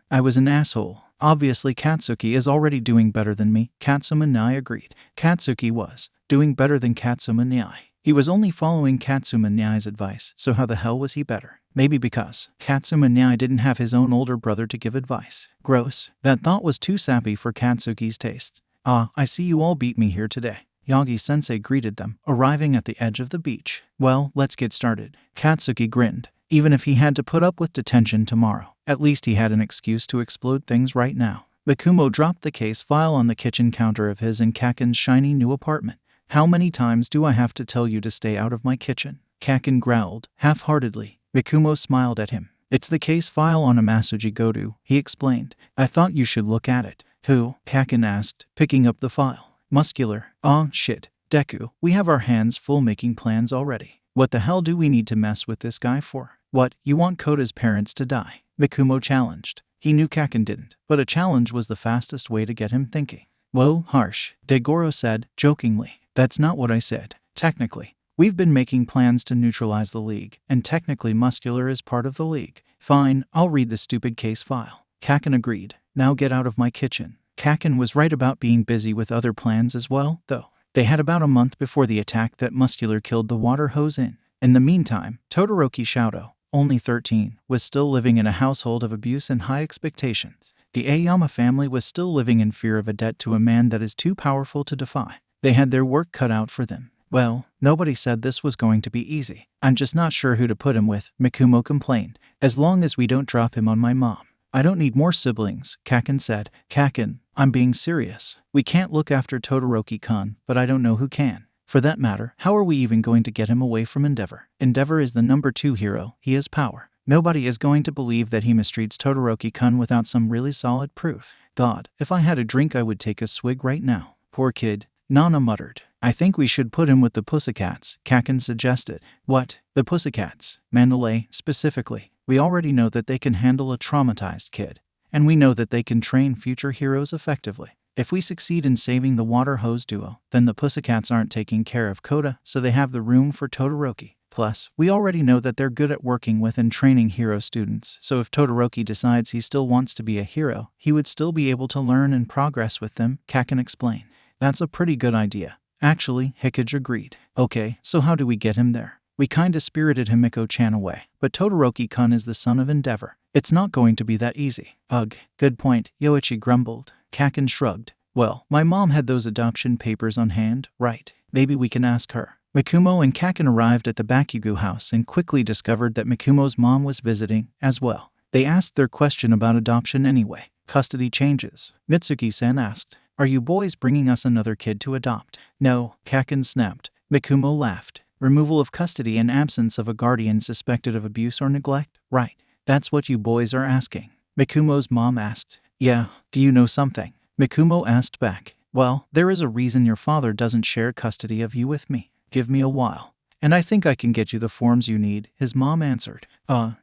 I was an asshole. Obviously Katsuki is already doing better than me, Katsuma Nyai agreed. Katsuki was doing better than Katsuma Nyai. He was only following Katsuma Nyai's advice, so how the hell was he better? Maybe because Katsuma Nyai didn't have his own older brother to give advice. Gross. That thought was too sappy for Katsuki's tastes. Ah, I see you all beat me here today. Yagi-sensei greeted them, arriving at the edge of the beach. Well, let's get started. Katsuki grinned. Even if he had to put up with detention tomorrow, at least he had an excuse to explode things right now. Mikumo dropped the case file on the kitchen counter of his and Kaken's shiny new apartment. How many times do I have to tell you to stay out of my kitchen? Kaken growled, half-heartedly. Mikumo smiled at him. It's the case file on a Masuji Godu, he explained. I thought you should look at it. Who? Kaken asked, picking up the file. Muscular. Aw, shit. Deku, we have our hands full making plans already. What the hell do we need to mess with this guy for? What, you want Kota's parents to die? Mikumo challenged. He knew Kaken didn't, but a challenge was the fastest way to get him thinking. Whoa, harsh, Degoro said, jokingly. That's not what I said. Technically, we've been making plans to neutralize the League, and technically Muscular is part of the League. Fine, I'll read the stupid case file. Kaken agreed. Now get out of my kitchen. Kaken was right about being busy with other plans as well, though. They had about a month before the attack that Muscular killed the water hose in. In the meantime, Todoroki Shoto, only 13, was still living in a household of abuse and high expectations. The Aoyama family was still living in fear of a debt to a man that is too powerful to defy. They had their work cut out for them. Well, nobody said this was going to be easy. I'm just not sure who to put him with, Mikumo complained. As long as we don't drop him on my mom. I don't need more siblings, Kaken said. Kaken, I'm being serious. We can't look after Todoroki-kun, but I don't know who can. For that matter, how are we even going to get him away from Endeavor? Endeavor is the number 2 hero. He has power. Nobody is going to believe that he mistreats Todoroki-kun without some really solid proof. God, if I had a drink I would take a swig right now. Poor kid, Nana muttered. I think we should put him with the Pussycats, Kaken suggested. What? The Pussycats? Mandalay, specifically. We already know that they can handle a traumatized kid. And we know that they can train future heroes effectively. If we succeed in saving the water hose duo, then the Pussycats aren't taking care of Koda, so they have the room for Todoroki. Plus, we already know that they're good at working with and training hero students, so if Todoroki decides he still wants to be a hero, he would still be able to learn and progress with them, Kaken explained. That's a pretty good idea. Actually, Hikage agreed. Okay, so how do we get him there? We kinda spirited Himiko-chan away, but Todoroki-kun is the son of Endeavor. It's not going to be that easy. Ugh, good point, Yoichi grumbled. Kaken shrugged. Well, my mom had those adoption papers on hand, right? Maybe we can ask her. Mikumo and Kaken arrived at the Bakugo house and quickly discovered that Mikumo's mom was visiting, as well. They asked their question about adoption anyway. Custody changes. Mitsuki-san asked, Are you boys bringing us another kid to adopt? No, Kaken snapped. Mikumo laughed. Removal of custody and absence of a guardian suspected of abuse or neglect? Right. That's what you boys are asking. Mikumo's mom asked. Yeah, do you know something? Mikumo asked back. Well, there is a reason your father doesn't share custody of you with me. Give me a while. And I think I can get you the forms you need, his mom answered.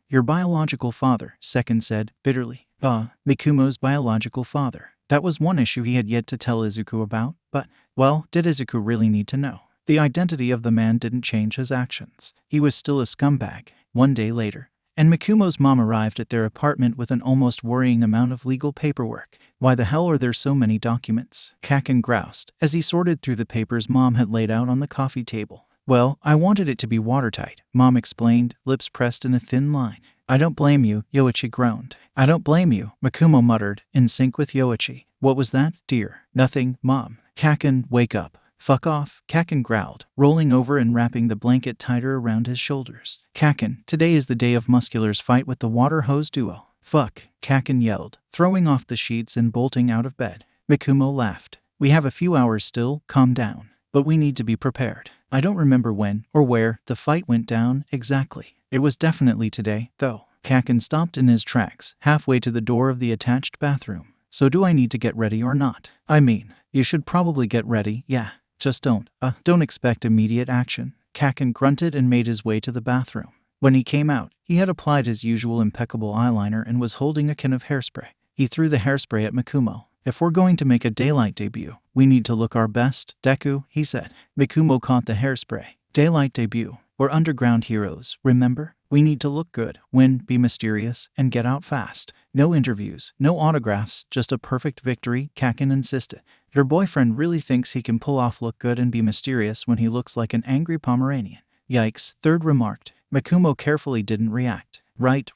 Your biological father, Seken said, bitterly. Mikumo's biological father. That was one issue he had yet to tell Izuku about, but, well, did Izuku really need to know? The identity of the man didn't change his actions. He was still a scumbag. One day later, and Mikumo's mom arrived at their apartment with an almost worrying amount of legal paperwork. Why the hell are there so many documents? Kaken groused, as he sorted through the papers mom had laid out on the coffee table. Well, I wanted it to be watertight, mom explained, lips pressed in a thin line. I don't blame you, Yoichi groaned. I don't blame you, Mikumo muttered, in sync with Yoichi. What was that, dear? Nothing, mom. Kaken, wake up. Fuck off, Kaken growled, rolling over and wrapping the blanket tighter around his shoulders. Kaken, today is the day of Muscular's fight with the water hose duo. Fuck, Kaken yelled, throwing off the sheets and bolting out of bed. Mikumo laughed. We have a few hours still, calm down. But we need to be prepared. I don't remember when or where the fight went down exactly. It was definitely today, though. Kaken stopped in his tracks, halfway to the door of the attached bathroom. So do I need to get ready or not? I mean, you should probably get ready, yeah. Just don't expect immediate action. Kaken grunted and made his way to the bathroom. When he came out, he had applied his usual impeccable eyeliner and was holding a can of hairspray. He threw the hairspray at Mikumo. If we're going to make a daylight debut, we need to look our best, Deku, he said. Mikumo caught the hairspray. Daylight debut. We're underground heroes, remember? We need to look good, win, be mysterious, and get out fast. No interviews, no autographs, just a perfect victory, Kaken insisted. Your boyfriend really thinks he can pull off look good and be mysterious when he looks like an angry Pomeranian. Yikes, Third remarked. Mikumo carefully didn't react. Right.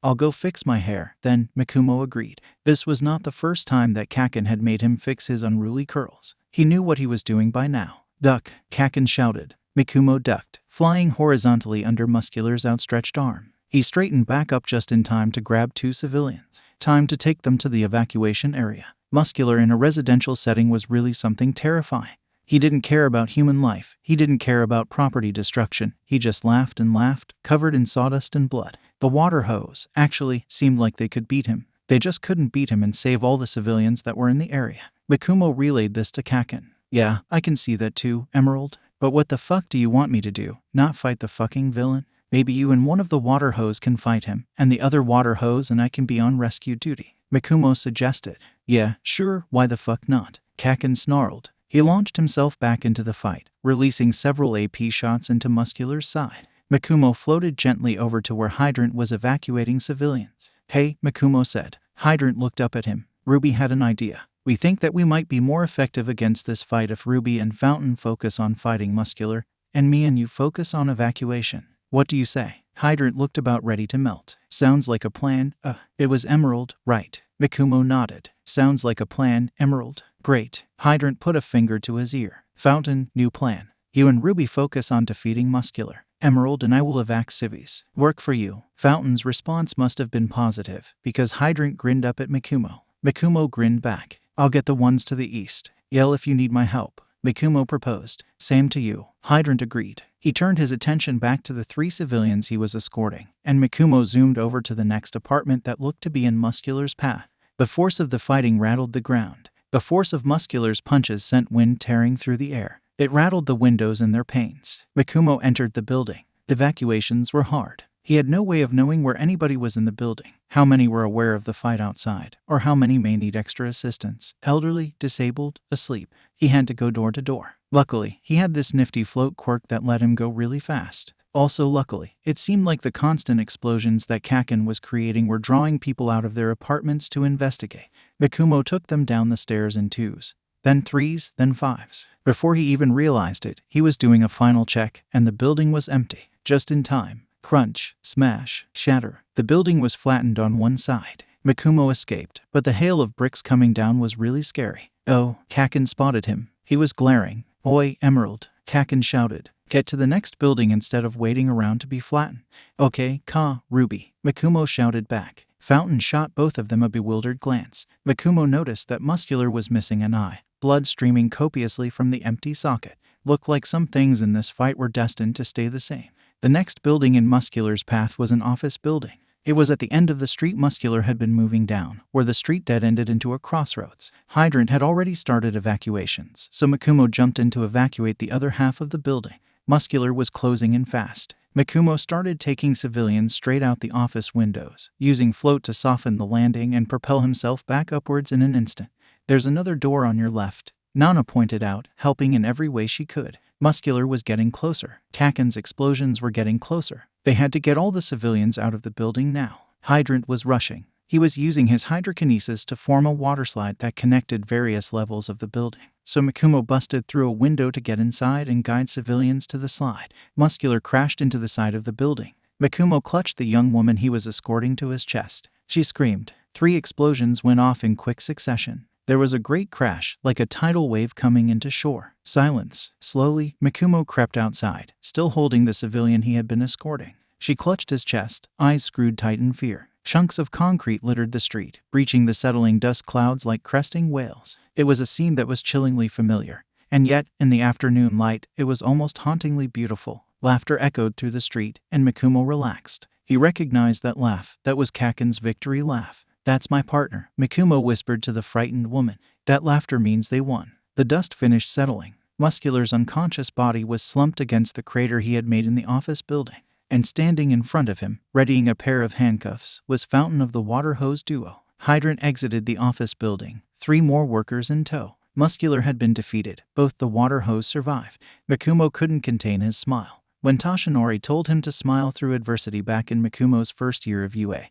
I'll go fix my hair, then, Mikumo agreed. This was not the first time that Kaken had made him fix his unruly curls. He knew what he was doing by now. Duck, Kaken shouted. Mikumo ducked, flying horizontally under Muscular's outstretched arm. He straightened back up just in time to grab 2 civilians. Time to take them to the evacuation area. Muscular in a residential setting was really something terrifying. He didn't care about human life. He didn't care about property destruction. He just laughed and laughed, covered in sawdust and blood. The water hose, actually, seemed like they could beat him. They just couldn't beat him and save all the civilians that were in the area. Mikumo relayed this to Kaken. Yeah, I can see that too, Emerald. But what the fuck do you want me to do? Not fight the fucking villain? Maybe you and one of the water hose can fight him, and the other water hose and I can be on rescue duty. Mikumo suggested. Yeah, sure, why the fuck not? Kaken snarled. He launched himself back into the fight, releasing several AP shots into Muscular's side. Mikumo floated gently over to where Hydrant was evacuating civilians. Hey, Mikumo said. Hydrant looked up at him. Ruby had an idea. We think that we might be more effective against this fight if Ruby and Fountain focus on fighting Muscular, and me and you focus on evacuation. What do you say? Hydrant looked about ready to melt. Sounds like a plan. It was Emerald, right? Mikumo nodded. Sounds like a plan, Emerald. Great. Hydrant put a finger to his ear. Fountain, new plan. You and Ruby focus on defeating Muscular. Emerald and I will evac civvies. Work for you. Fountain's response must have been positive, because Hydrant grinned up at Mikumo. Mikumo grinned back. I'll get the ones to the east. Yell if you need my help. Mikumo proposed. Same to you. Hydrant agreed. He turned his attention back to the 3 civilians he was escorting, and Mikumo zoomed over to the next apartment that looked to be in Muscular's path. The force of the fighting rattled the ground. The force of Muscular's punches sent wind tearing through the air. It rattled the windows in their panes. Mikumo entered the building. The evacuations were hard. He had no way of knowing where anybody was in the building, how many were aware of the fight outside, or how many may need extra assistance. Elderly, disabled, asleep. He had to go door to door. Luckily, he had this nifty float quirk that let him go really fast. Also luckily, it seemed like the constant explosions that Kaken was creating were drawing people out of their apartments to investigate. Mikumo took them down the stairs in 2s, then 3s, then 5s. Before he even realized it, he was doing a final check, and the building was empty. Just in time. Crunch, smash, shatter. The building was flattened on one side. Mikumo escaped, but the hail of bricks coming down was really scary. Oh, Kaken spotted him. He was glaring. Oi, Emerald, Kaken shouted. Get to the next building instead of waiting around to be flattened. Okay, Ruby, Mikumo shouted back. Fountain shot both of them a bewildered glance. Mikumo noticed that Muscular was missing an eye, blood streaming copiously from the empty socket. Looked like some things in this fight were destined to stay the same. The next building in Muscular's path was an office building. It was at the end of the street Muscular had been moving down, where the street dead-ended into a crossroads. Hydrant had already started evacuations, so Mikumo jumped in to evacuate the other half of the building. Muscular was closing in fast. Mikumo started taking civilians straight out the office windows, using float to soften the landing and propel himself back upwards in an instant. There's another door on your left, Nana pointed out, helping in every way she could. Muscular was getting closer. Kaken's explosions were getting closer. They had to get all the civilians out of the building now. Hydrant was rushing. He was using his hydrokinesis to form a waterslide that connected various levels of the building. So Mikumo busted through a window to get inside and guide civilians to the slide. Muscular crashed into the side of the building. Mikumo clutched the young woman he was escorting to his chest. She screamed. 3 explosions went off in quick succession. There was a great crash, like a tidal wave coming into shore. Silence. Slowly, Mikumo crept outside, still holding the civilian he had been escorting. She clutched his chest, eyes screwed tight in fear. Chunks of concrete littered the street, breaching the settling dust clouds like cresting whales. It was a scene that was chillingly familiar. And yet, in the afternoon light, it was almost hauntingly beautiful. Laughter echoed through the street, and Mikumo relaxed. He recognized that laugh. That was Kaken's victory laugh. That's my partner, Mikumo whispered to the frightened woman. That laughter means they won. The dust finished settling. Muscular's unconscious body was slumped against the crater he had made in the office building. And standing in front of him, readying a pair of handcuffs, was Fountain of the water hose duo. Hydrant exited the office building, 3 more workers in tow. Muscular had been defeated. Both the water hose survived. Mikumo couldn't contain his smile. When Toshinori told him to smile through adversity back in Mikumo's first year of UA,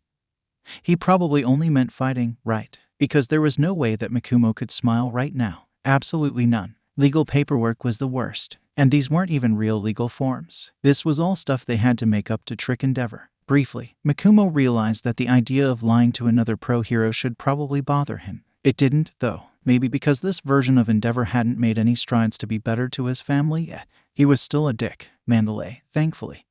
he probably only meant fighting, right? Because there was no way that Mikumo could smile right now. Absolutely none. Legal paperwork was the worst. And these weren't even real legal forms. This was all stuff they had to make up to trick Endeavor. Briefly, Mikumo realized that the idea of lying to another pro hero should probably bother him. It didn't, though. Maybe because this version of Endeavor hadn't made any strides to be better to his family yet. He was still a dick. Mandalay, thankfully,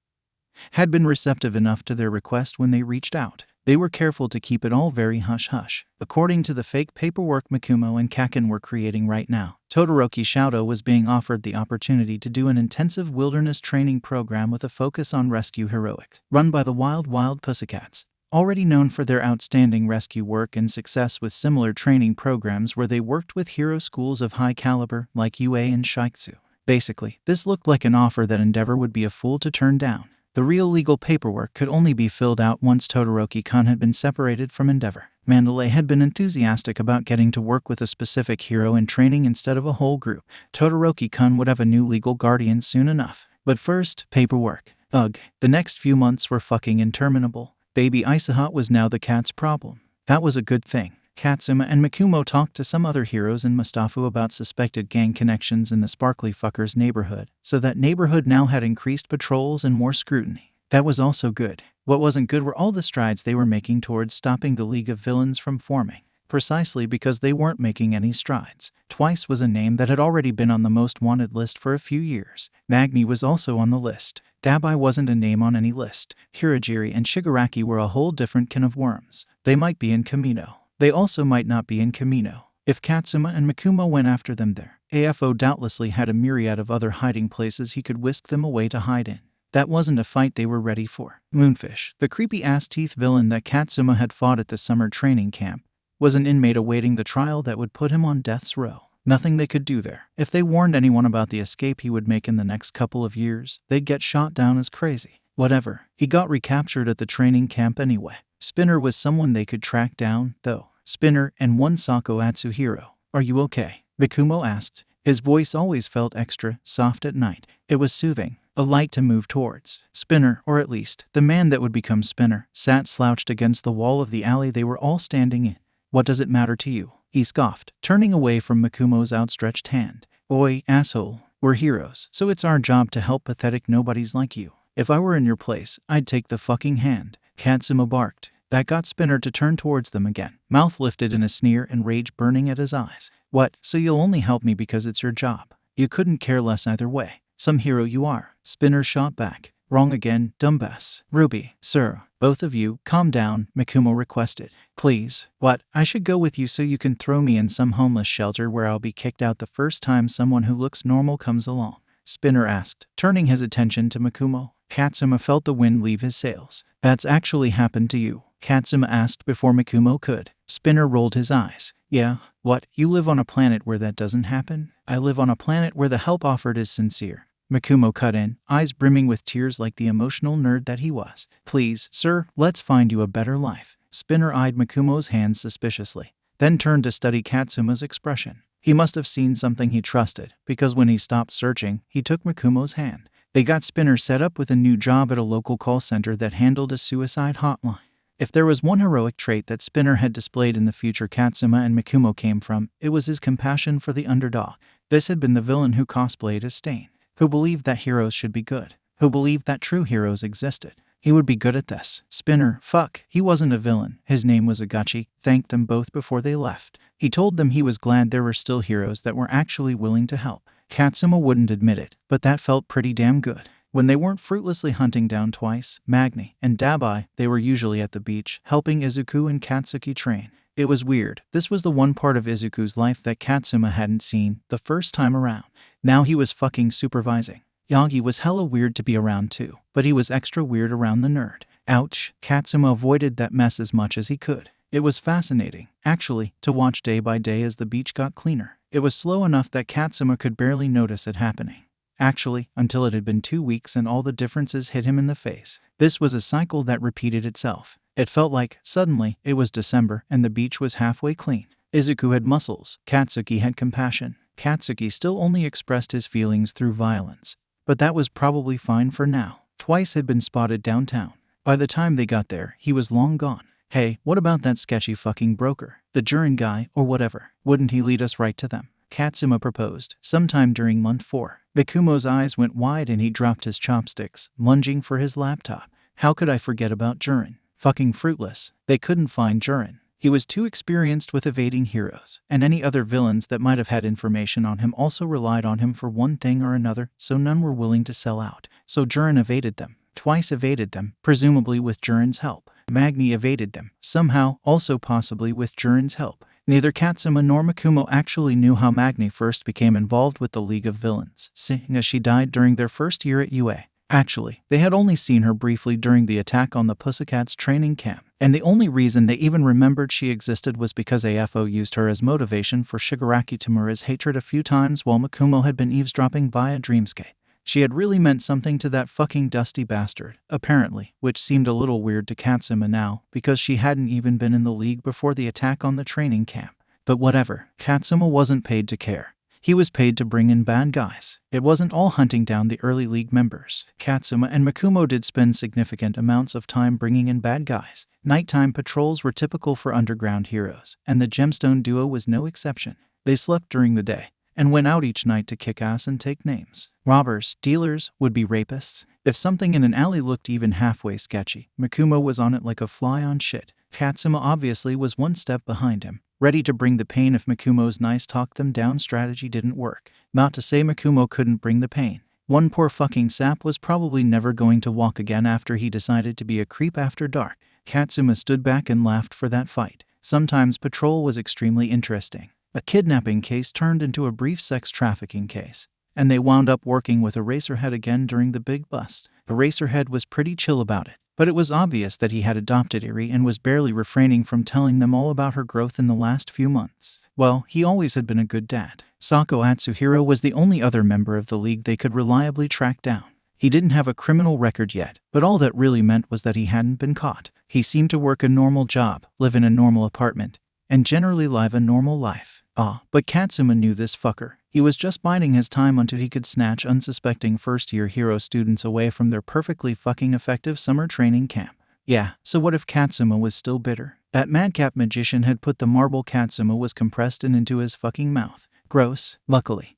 had been receptive enough to their request when they reached out. They were careful to keep it all very hush-hush. According to the fake paperwork Mikumo and Kaken were creating right now, Todoroki Shoto was being offered the opportunity to do an intensive wilderness training program with a focus on rescue heroics, run by the Wild Wild Pussycats, already known for their outstanding rescue work and success with similar training programs where they worked with hero schools of high caliber like UA and Shaikutsu. Basically, this looked like an offer that Endeavor would be a fool to turn down. The real legal paperwork could only be filled out once Todoroki-kun had been separated from Endeavor. Mandalay had been enthusiastic about getting to work with a specific hero in training instead of a whole group. Todoroki-kun would have a new legal guardian soon enough. But first, paperwork. Ugh, the next few months were fucking interminable. Baby Isaha was now the cat's problem. That was a good thing. Katsuma and Mikumo talked to some other heroes in Mustafu about suspected gang connections in the Sparkly Fuckers neighborhood, so that neighborhood now had increased patrols and more scrutiny. That was also good. What wasn't good were all the strides they were making towards stopping the League of Villains from forming. Precisely because they weren't making any strides. Twice was a name that had already been on the most wanted list for a few years. Magni was also on the list. Dabai wasn't a name on any list. Hirajiri and Shigaraki were a whole different can of worms. They might be in Kamino. They also might not be in Kamino. If Katsuma and Mikumo went after them there, AFO doubtlessly had a myriad of other hiding places he could whisk them away to hide in. That wasn't a fight they were ready for. Moonfish, the creepy-ass teeth villain that Katsuma had fought at the summer training camp, was an inmate awaiting the trial that would put him on death's row. Nothing they could do there. If they warned anyone about the escape he would make in the next couple of years, they'd get shot down as crazy. Whatever. He got recaptured at the training camp anyway. Spinner was someone they could track down, though. Spinner and one Sako Atsuhiro. Are you okay? Mikumo asked. His voice always felt extra soft at night. It was soothing. A light to move towards. Spinner, or at least, the man that would become Spinner, sat slouched against the wall of the alley they were all standing in. What does it matter to you? He scoffed, turning away from Mikumo's outstretched hand. Oi, asshole. We're heroes, so it's our job to help pathetic nobodies like you. If I were in your place, I'd take the fucking hand. Katsuma barked. That got Spinner to turn towards them again, mouth lifted in a sneer and rage burning at his eyes. What, so you'll only help me because it's your job? You couldn't care less either way. Some hero you are. Spinner shot back. Wrong again, dumbass. Ruby, sir, both of you, calm down, Mikumo requested. Please. What, I should go with you so you can throw me in some homeless shelter where I'll be kicked out the first time someone who looks normal comes along? Spinner asked, turning his attention to Mikumo. Katsuma felt the wind leave his sails. That's actually happened to you? Katsuma asked before Mikumo could. Spinner rolled his eyes. Yeah, what, you live on a planet where that doesn't happen? I live on a planet where the help offered is sincere. Mikumo cut in, eyes brimming with tears like the emotional nerd that he was. Please, sir, let's find you a better life. Spinner eyed Mikumo's hands suspiciously, then turned to study Katsuma's expression. He must have seen something he trusted, because when he stopped searching, he took Mikumo's hand. They got Spinner set up with a new job at a local call center that handled a suicide hotline. If there was one heroic trait that Spinner had displayed in the future Katsuma and Mikumo came from, it was his compassion for the underdog. This had been the villain who cosplayed as Stain, who believed that heroes should be good, who believed that true heroes existed. He would be good at this. Spinner, he wasn't a villain. His name was Agachi, thanked them both before they left. He told them he was glad there were still heroes that were actually willing to help. Katsuma wouldn't admit it, but that felt pretty damn good. When they weren't fruitlessly hunting down Twice, Magni, and Dabai, they were usually at the beach, helping Izuku and Katsuki train. It was weird. This was the one part of Izuku's life that Katsuma hadn't seen the first time around. Now he was fucking supervising. Yagi was hella weird to be around too, but he was extra weird around the nerd. Ouch. Katsuma avoided that mess as much as he could. It was fascinating, actually, to watch day by day as the beach got cleaner. It was slow enough that Katsuma could barely notice it happening. Actually, until it had been 2 weeks and all the differences hit him in the face. This was a cycle that repeated itself. It felt like, suddenly, it was December and the beach was halfway clean. Izuku had muscles. Katsuki had compassion. Katsuki still only expressed his feelings through violence. But that was probably fine for now. Twice had been spotted downtown. By the time they got there, he was long gone. Hey, what about that sketchy fucking broker? The Jurin guy, or whatever. Wouldn't he lead us right to them? Katsuma proposed, sometime during month 4. Mikumo's eyes went wide and he dropped his chopsticks, lunging for his laptop. How could I forget about Jurin? Fucking fruitless. They couldn't find Jurin. He was too experienced with evading heroes, and any other villains that might have had information on him also relied on him for one thing or another, so none were willing to sell out. So Jurin evaded them. Twice evaded them, presumably with Jurin's help. Magni evaded them, somehow, also possibly with Jurin's help. Neither Katsuma nor Mikumo actually knew how Magni first became involved with the League of Villains, seeing as she died during their first year at UA. Actually, they had only seen her briefly during the attack on the Pussycats training camp, and the only reason they even remembered she existed was because AFO used her as motivation for Shigaraki Tamura's hatred a few times while Mikumo had been eavesdropping via Dreamscape. She had really meant something to that fucking dusty bastard, apparently, which seemed a little weird to Katsuma now, because she hadn't even been in the league before the attack on the training camp. But whatever, Katsuma wasn't paid to care. He was paid to bring in bad guys. It wasn't all hunting down the early league members. Katsuma and Mikumo did spend significant amounts of time bringing in bad guys. Nighttime patrols were typical for underground heroes, and the Gemstone duo was no exception. They slept during the day, and went out each night to kick ass and take names. Robbers, dealers, would-be rapists. If something in an alley looked even halfway sketchy, Mikumo was on it like a fly on shit. Katsuma obviously was one step behind him, ready to bring the pain if Mikumo's nice talk them down strategy didn't work. Not to say Mikumo couldn't bring the pain. One poor fucking sap was probably never going to walk again after he decided to be a creep after dark. Katsuma stood back and laughed for that fight. Sometimes patrol was extremely interesting. A kidnapping case turned into a brief sex trafficking case, and they wound up working with Eraserhead again during the big bust. Eraserhead was pretty chill about it, but it was obvious that he had adopted Eri and was barely refraining from telling them all about her growth in the last few months. Well, he always had been a good dad. Sako Atsuhiro was the only other member of the league they could reliably track down. He didn't have a criminal record yet, but all that really meant was that he hadn't been caught. He seemed to work a normal job, live in a normal apartment, and generally live a normal life. But Katsuma knew this fucker. He was just biding his time until he could snatch unsuspecting first-year hero students away from their perfectly fucking effective summer training camp. Yeah, so what if Katsuma was still bitter? That madcap magician had put the marble Katsuma was compressed into his fucking mouth. Gross. Luckily,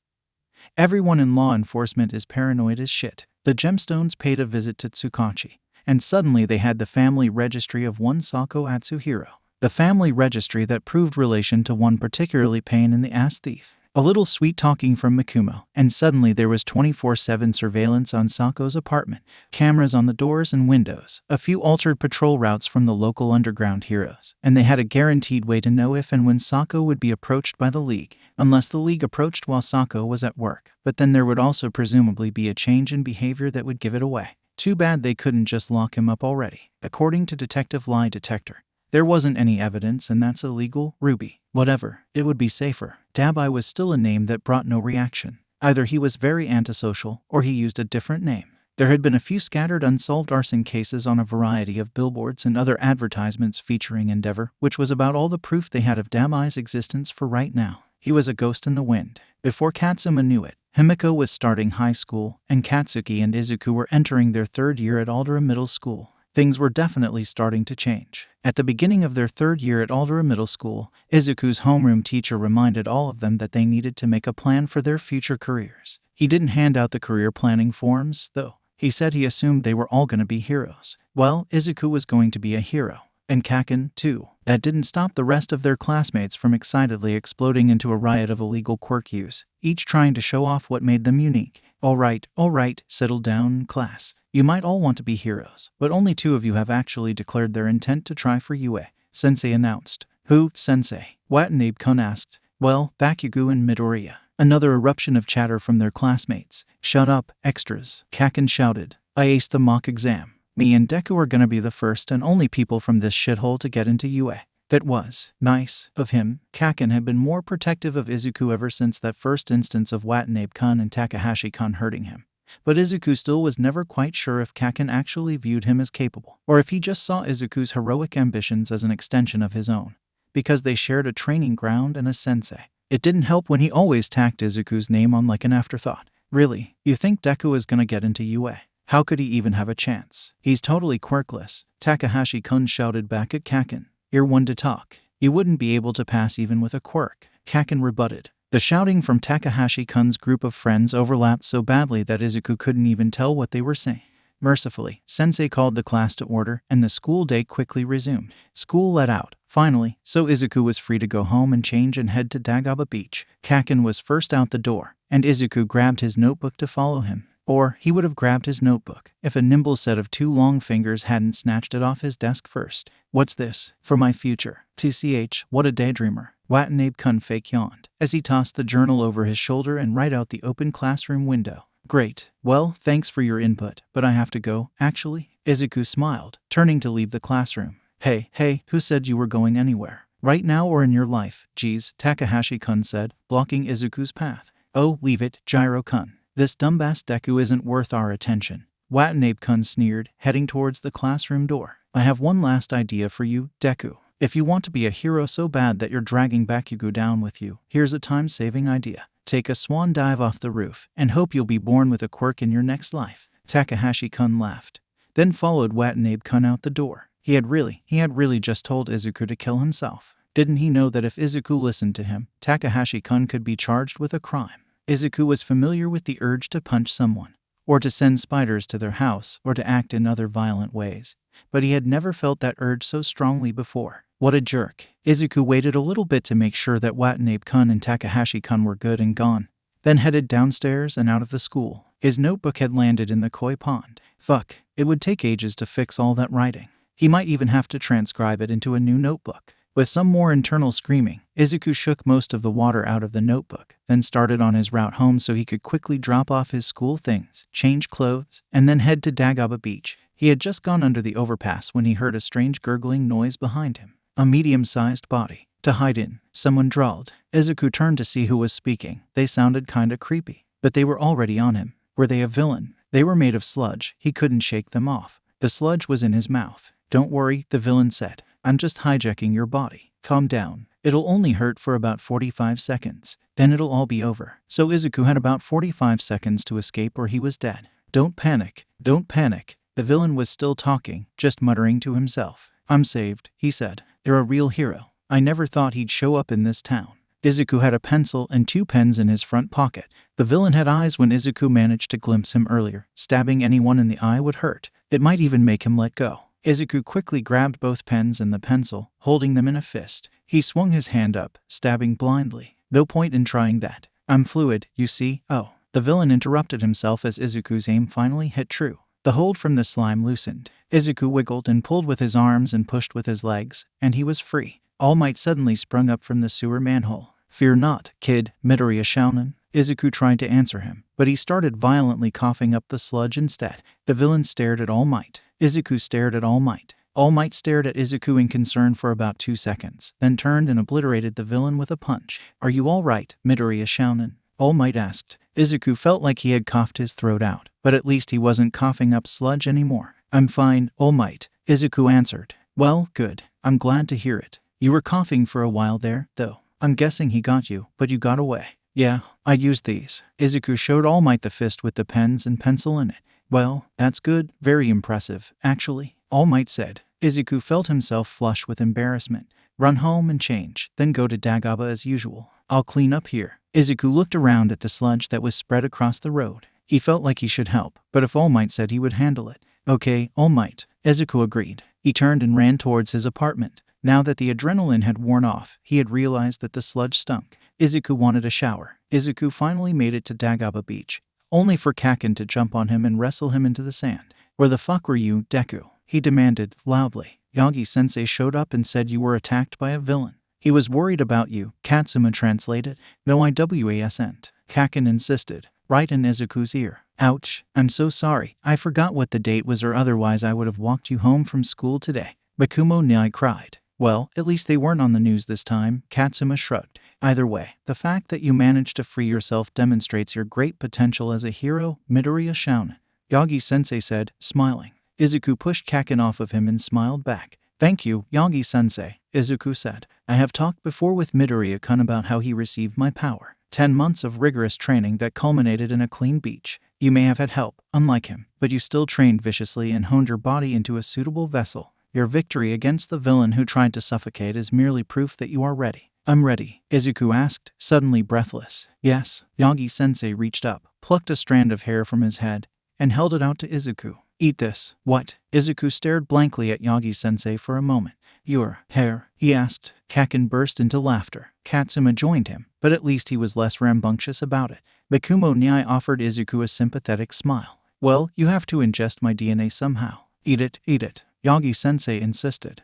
everyone in law enforcement is paranoid as shit. The gemstones paid a visit to Tsukachi, and suddenly they had the family registry of one Sako Atsuhiro. The family registry that proved relation to one particularly pain-in-the-ass thief. A little sweet-talking from Mikumo, and suddenly there was 24/7 surveillance on Sako's apartment, cameras on the doors and windows, a few altered patrol routes from the local underground heroes, and they had a guaranteed way to know if and when Sako would be approached by the League, unless the League approached while Sako was at work. But then there would also presumably be a change in behavior that would give it away. Too bad they couldn't just lock him up already. According to Detective Lie Detector, there wasn't any evidence, and that's illegal. Ruby. Whatever. It would be safer. Dabai was still a name that brought no reaction. Either he was very antisocial, or he used a different name. There had been a few scattered unsolved arson cases on a variety of billboards and other advertisements featuring Endeavor, which was about all the proof they had of Dabai's existence for right now. He was a ghost in the wind. Before Katsuma knew it, Himiko was starting high school, and Katsuki and Izuku were entering their third year at Aldera Middle School. Things were definitely starting to change. At the beginning of their third year at Aldera Middle School, Izuku's homeroom teacher reminded all of them that they needed to make a plan for their future careers. He didn't hand out the career planning forms, though. He said he assumed they were all going to be heroes. Well, Izuku was going to be a hero. And Kaken, too. That didn't stop the rest of their classmates from excitedly exploding into a riot of illegal quirk use, each trying to show off what made them unique. All right, settle down, class. You might all want to be heroes, but only 2 of you have actually declared their intent to try for UA, Sensei announced. Who, Sensei? Watanabe-kun asked. Well, Bakugo and Midoriya. Another eruption of chatter from their classmates. Shut up, extras. Kaken shouted. I aced the mock exam. Me and Deku are gonna be the first and only people from this shithole to get into UA. That was nice of him. Kaken had been more protective of Izuku ever since that first instance of Watanabe-kun and Takahashi-kun hurting him. But Izuku still was never quite sure if Kaken actually viewed him as capable, or if he just saw Izuku's heroic ambitions as an extension of his own, because they shared a training ground and a sensei. It didn't help when he always tacked Izuku's name on like an afterthought. Really? You think Deku is gonna get into UA? How could he even have a chance? He's totally quirkless, Takahashi-kun shouted back at Kaken. You're one to talk. You wouldn't be able to pass even with a quirk, Kaken rebutted. The shouting from Takahashi-kun's group of friends overlapped so badly that Izuku couldn't even tell what they were saying. Mercifully, Sensei called the class to order, and the school day quickly resumed. School let out, finally, so Izuku was free to go home and change and head to Dagaba Beach. Kaken was first out the door, and Izuku grabbed his notebook to follow him. Or he would have grabbed his notebook if a nimble set of 2 long fingers hadn't snatched it off his desk first. What's this? For my future. TCH, what a daydreamer. Watanabe-kun fake yawned as he tossed the journal over his shoulder and right out the open classroom window. Great. Well, thanks for your input, but I have to go, actually. Izuku smiled, turning to leave the classroom. Hey, who said you were going anywhere? Right now or in your life? Geez, Takahashi-kun said, blocking Izuku's path. Oh, leave it, Gyro-kun. This dumbass Deku isn't worth our attention. Watanabe-kun sneered, heading towards the classroom door. I have one last idea for you, Deku. If you want to be a hero so bad that you're dragging Bakugo down with you, here's a time-saving idea. Take a swan dive off the roof, and hope you'll be born with a quirk in your next life. Takahashi-kun laughed, then followed Watanabe-kun out the door. He had really just told Izuku to kill himself. Didn't he know that if Izuku listened to him, Takahashi-kun could be charged with a crime? Izuku was familiar with the urge to punch someone, or to send spiders to their house, or to act in other violent ways. But he had never felt that urge so strongly before. What a jerk. Izuku waited a little bit to make sure that Watanabe-kun and Takahashi-kun were good and gone, then headed downstairs and out of the school. His notebook had landed in the koi pond. Fuck, it would take ages to fix all that writing. He might even have to transcribe it into a new notebook. With some more internal screaming, Izuku shook most of the water out of the notebook, then started on his route home so he could quickly drop off his school things, change clothes, and then head to Dagaba Beach. He had just gone under the overpass when he heard a strange gurgling noise behind him. A medium-sized body. To hide in, someone drawled. Izuku turned to see who was speaking. They sounded kinda creepy, but they were already on him. Were they a villain? They were made of sludge. He couldn't shake them off. The sludge was in his mouth. Don't worry, the villain said. I'm just hijacking your body. Calm down. It'll only hurt for about 45 seconds. Then it'll all be over. So Izuku had about 45 seconds to escape or he was dead. Don't panic. Don't panic. The villain was still talking, just muttering to himself. I'm saved, he said. They're a real hero. I never thought he'd show up in this town. Izuku had a pencil and 2 pens in his front pocket. The villain had eyes when Izuku managed to glimpse him earlier. Stabbing anyone in the eye would hurt. It might even make him let go. Izuku quickly grabbed both pens and the pencil, holding them in a fist. He swung his hand up, stabbing blindly. No point in trying that. I'm fluid, you see. Oh. The villain interrupted himself as Izuku's aim finally hit true. The hold from the slime loosened. Izuku wiggled and pulled with his arms and pushed with his legs, and he was free. All Might suddenly sprung up from the sewer manhole. Fear not, kid, Midoriya Shounen. Izuku tried to answer him, but he started violently coughing up the sludge instead. The villain stared at All Might. Izuku stared at All Might. All Might stared at Izuku in concern for about 2 seconds, then turned and obliterated the villain with a punch. Are you all right, Midoriya Shounen? All Might asked. Izuku felt like he had coughed his throat out, but at least he wasn't coughing up sludge anymore. I'm fine, All Might, Izuku answered. Well, good. I'm glad to hear it. You were coughing for a while there, though. I'm guessing he got you, but you got away. Yeah, I used these. Izuku showed All Might the fist with the pens and pencil in it. Well, that's good. Very impressive, actually, All Might said. Izuku felt himself flush with embarrassment. Run home and change, then go to Dagaba as usual. I'll clean up here. Izuku looked around at the sludge that was spread across the road. He felt like he should help, but if All Might said he would handle it. Okay, All Might, Izuku agreed. He turned and ran towards his apartment. Now that the adrenaline had worn off, he had realized that the sludge stunk. Izuku wanted a shower. Izuku finally made it to Dagaba Beach, only for Kaken to jump on him and wrestle him into the sand. Where the fuck were you, Deku? He demanded, loudly. Yagi-sensei showed up and said you were attacked by a villain. He was worried about you, Katsuma translated. No, I wasn't. Kaken insisted, right in Izuku's ear. Ouch, I'm so sorry. I forgot what the date was or otherwise I would have walked you home from school today. Bakumo Nyai cried. Well, at least they weren't on the news this time, Katsuma shrugged. Either way, the fact that you managed to free yourself demonstrates your great potential as a hero, Midoriya Shounen. Yagi-sensei said, smiling. Izuku pushed Kaken off of him and smiled back. Thank you, Yagi-sensei, Izuku said. I have talked before with Midoriya-kun about how he received my power. 10 months of rigorous training that culminated in a clean beach. You may have had help, unlike him, but you still trained viciously and honed your body into a suitable vessel. Your victory against the villain who tried to suffocate is merely proof that you are ready. I'm ready, Izuku asked, suddenly breathless. Yes, Yagi-sensei reached up, plucked a strand of hair from his head, and held it out to Izuku. Eat this. What? Izuku stared blankly at Yagi-sensei for a moment. Your hair? He asked. Kaken burst into laughter. Katsuma joined him, but at least he was less rambunctious about it. Bakumo Nyai offered Izuku a sympathetic smile. Well, you have to ingest my DNA somehow. Eat it, Yagi-sensei insisted.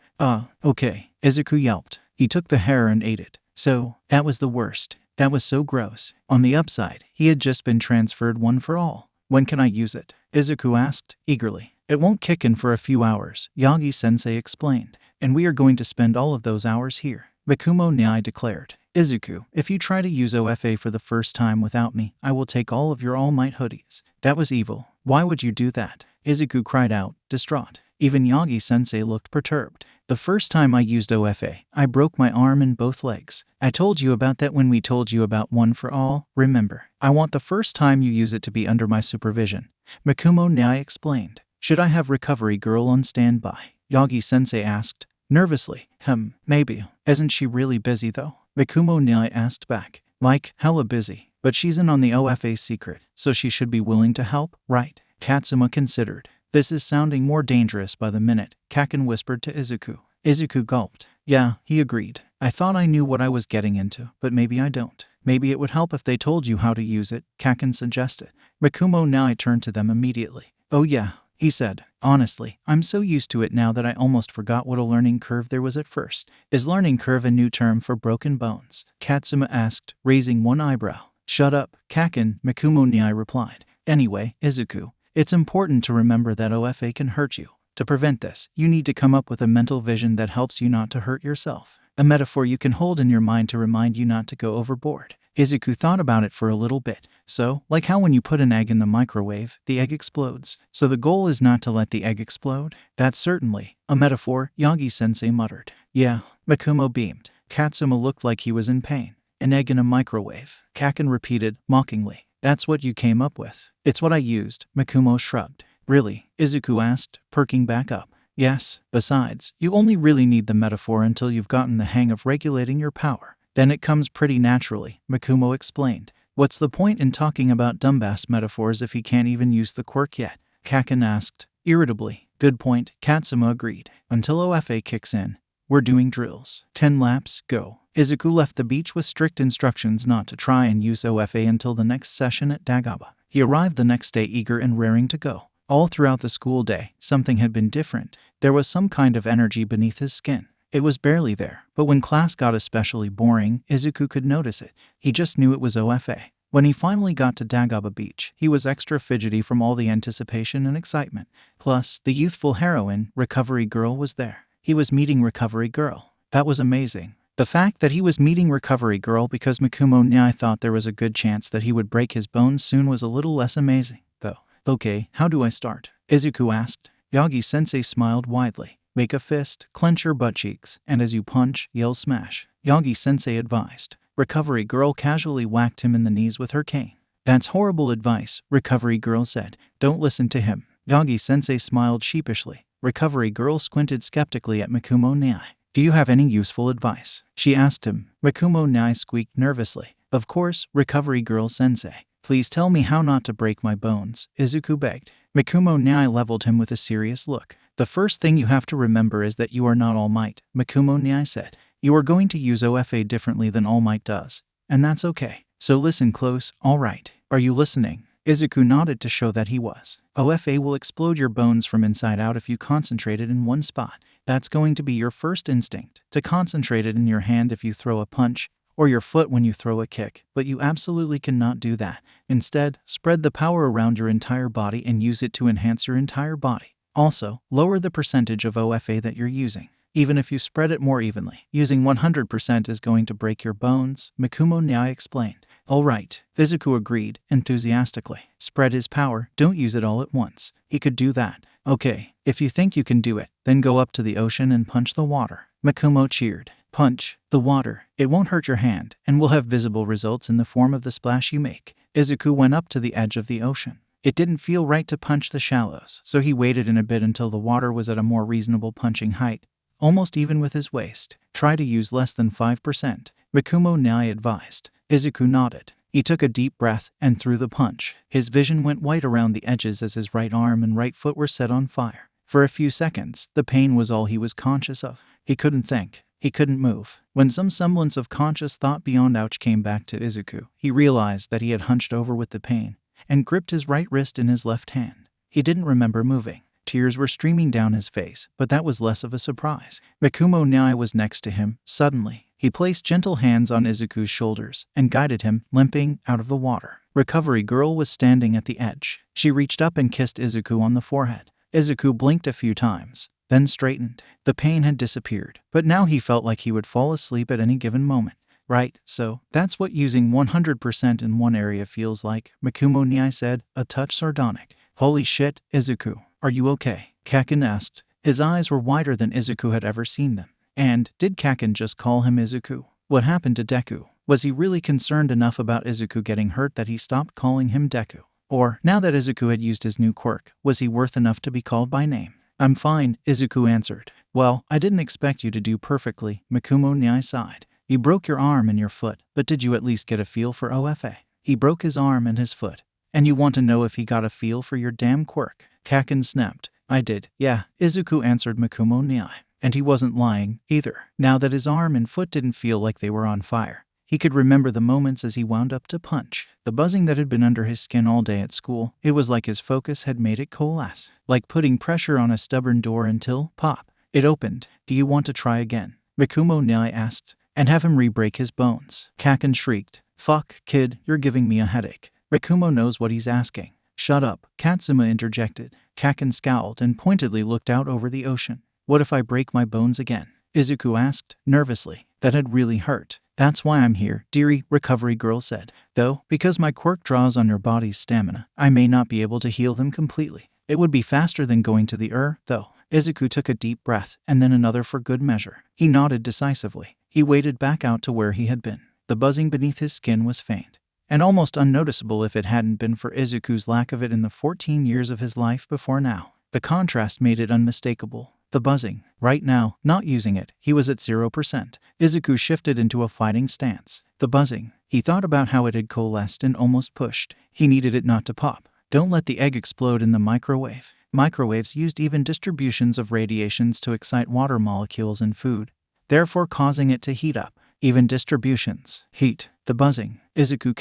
Okay, Izuku yelped. He took the hair and ate it. So, that was the worst. That was so gross. On the upside, he had just been transferred one for all. When can I use it? Izuku asked, eagerly. It won't kick in for a few hours, Yagi-sensei explained. And we are going to spend all of those hours here, Bakumo Nyai declared. Izuku, if you try to use OFA for the first time without me, I will take all of your All Might hoodies. That was evil. Why would you do that? Izuku cried out, distraught. Even Yagi-sensei looked perturbed. The first time I used OFA, I broke my arm and both legs. I told you about that when we told you about One for All, remember? I want the first time you use it to be under my supervision. Bakumo Nyai explained. Should I have Recovery Girl on standby? Yagi-sensei asked, nervously. Maybe. Isn't she really busy though? Bakumo Nyai asked back. Like, hella busy. But she's in on the OFA's secret, so she should be willing to help, right? Katsuma considered. This is sounding more dangerous by the minute, Kaken whispered to Izuku. Izuku gulped. Yeah, he agreed. I thought I knew what I was getting into, but maybe I don't. Maybe it would help if they told you how to use it, Kaken suggested. Mikumo Nai turned to them immediately. Oh yeah, he said. Honestly, I'm so used to it now that I almost forgot what a learning curve there was at first. Is learning curve a new term for broken bones? Katsuma asked, raising one eyebrow. Shut up, Kaken, Mikumo Nai replied. Anyway, Izuku, it's important to remember that OFA can hurt you. To prevent this, you need to come up with a mental vision that helps you not to hurt yourself. A metaphor you can hold in your mind to remind you not to go overboard. Izuku thought about it for a little bit. So, like how when you put an egg in the microwave, the egg explodes. So the goal is not to let the egg explode? That's certainly a metaphor, Yagi-sensei muttered. Yeah, Mikumo beamed. Katsuma looked like he was in pain. An egg in a microwave, Kaken repeated, mockingly. That's what you came up with. It's what I used, Mikumo shrugged. Really? Izuku asked, perking back up. Yes, besides, you only really need the metaphor until you've gotten the hang of regulating your power. Then it comes pretty naturally, Mikumo explained. What's the point in talking about dumbass metaphors if he can't even use the quirk yet? Kaken asked, irritably. Good point, Katsuma agreed. Until OFA kicks in, we're doing drills. 10 laps, go. Izuku left the beach with strict instructions not to try and use OFA until the next session at Dagaba. He arrived the next day eager and raring to go. All throughout the school day, something had been different. There was some kind of energy beneath his skin. It was barely there, but when class got especially boring, Izuku could notice it. He just knew it was OFA. When he finally got to Dagaba Beach, he was extra fidgety from all the anticipation and excitement. Plus, the youthful heroine, Recovery Girl, was there. He was meeting Recovery Girl. That was amazing. The fact that he was meeting Recovery Girl because Mikumo Nai thought there was a good chance that he would break his bones soon was a little less amazing, though. Okay, how do I start? Izuku asked. Yagi-sensei smiled widely. Make a fist, clench your butt cheeks, and as you punch, yell smash. Yagi-sensei advised. Recovery Girl casually whacked him in the knees with her cane. That's horrible advice, Recovery Girl said. Don't listen to him. Yagi-sensei smiled sheepishly. Recovery Girl squinted skeptically at Mikumo Nai. Do you have any useful advice? She asked him. Mikumo Nai squeaked nervously. Of course, Recovery Girl Sensei. Please tell me how not to break my bones, Izuku begged. Mikumo Nai leveled him with a serious look. The first thing you have to remember is that you are not All Might, Mikumo Nai said. You are going to use OFA differently than All Might does, and that's okay. So listen close, alright. Are you listening? Izuku nodded to show that he was. OFA will explode your bones from inside out if you concentrate it in one spot. That's going to be your first instinct, to concentrate it in your hand if you throw a punch, or your foot when you throw a kick, but you absolutely cannot do that. Instead, spread the power around your entire body and use it to enhance your entire body. Also, lower the percentage of OFA that you're using. Even if you spread it more evenly, using 100% is going to break your bones, Mikumo Nai explained. Alright, Izuku agreed, enthusiastically. Spread his power, don't use it all at once. He could do that. Okay, if you think you can do it, then go up to the ocean and punch the water. Mikumo cheered. Punch the water. It won't hurt your hand, and will have visible results in the form of the splash you make. Izuku went up to the edge of the ocean. It didn't feel right to punch the shallows, so he waited in a bit until the water was at a more reasonable punching height, almost even with his waist. Try to use less than 5%, Mikumo Nai advised. Izuku nodded. He took a deep breath and threw the punch. His vision went white around the edges as his right arm and right foot were set on fire. For a few seconds, the pain was all he was conscious of. He couldn't think. He couldn't move. When some semblance of conscious thought beyond ouch came back to Izuku, he realized that he had hunched over with the pain and gripped his right wrist in his left hand. He didn't remember moving. Tears were streaming down his face, but that was less of a surprise. Mikumo Nai was next to him. Suddenly, he placed gentle hands on Izuku's shoulders and guided him, limping, out of the water. Recovery Girl was standing at the edge. She reached up and kissed Izuku on the forehead. Izuku blinked a few times, then straightened. The pain had disappeared, but now he felt like he would fall asleep at any given moment. Right, so that's what using 100% in one area feels like, Mikumo Nai said, a touch sardonic. Holy shit, Izuku, are you okay? Kaken asked. His eyes were wider than Izuku had ever seen them. And did Kaken just call him Izuku? What happened to Deku? Was he really concerned enough about Izuku getting hurt that he stopped calling him Deku? Or, now that Izuku had used his new quirk, was he worth enough to be called by name? I'm fine, Izuku answered. Well, I didn't expect you to do perfectly, Mikumo Nai sighed. You broke your arm and your foot, but did you at least get a feel for OFA? He broke his arm and his foot. And you want to know if he got a feel for your damn quirk? Kaken snapped. I did, yeah, Izuku answered Mikumo Niai. And he wasn't lying, either. Now that his arm and foot didn't feel like they were on fire, he could remember the moments as he wound up to punch. The buzzing that had been under his skin all day at school, it was like his focus had made it coalesce. Like putting pressure on a stubborn door until, pop, it opened. Do you want to try again? Mikumo Niai asked. And have him re-break his bones. Kaken shrieked. Fuck, kid, you're giving me a headache. Mikumo knows what he's asking. Shut up, Katsuma interjected. Kaken scowled and pointedly looked out over the ocean. What if I break my bones again? Izuku asked, nervously. That had really hurt. That's why I'm here, dearie, recovery girl said. Though, because my quirk draws on your body's stamina, I may not be able to heal them completely. It would be faster than going to the though. Izuku took a deep breath, and then another for good measure. He nodded decisively. He waded back out to where he had been. The buzzing beneath his skin was faint, and almost unnoticeable if it hadn't been for Izuku's lack of it in the 14 years of his life before now. The contrast made it unmistakable. The buzzing. Right now, not using it, he was at 0%. Izuku shifted into a fighting stance. The buzzing. He thought about how it had coalesced and almost pushed. He needed it not to pop. Don't let the egg explode in the microwave. Microwaves used even distributions of radiations to excite water molecules in food, therefore causing it to heat up. Even distributions. Heat. The buzzing. Izuku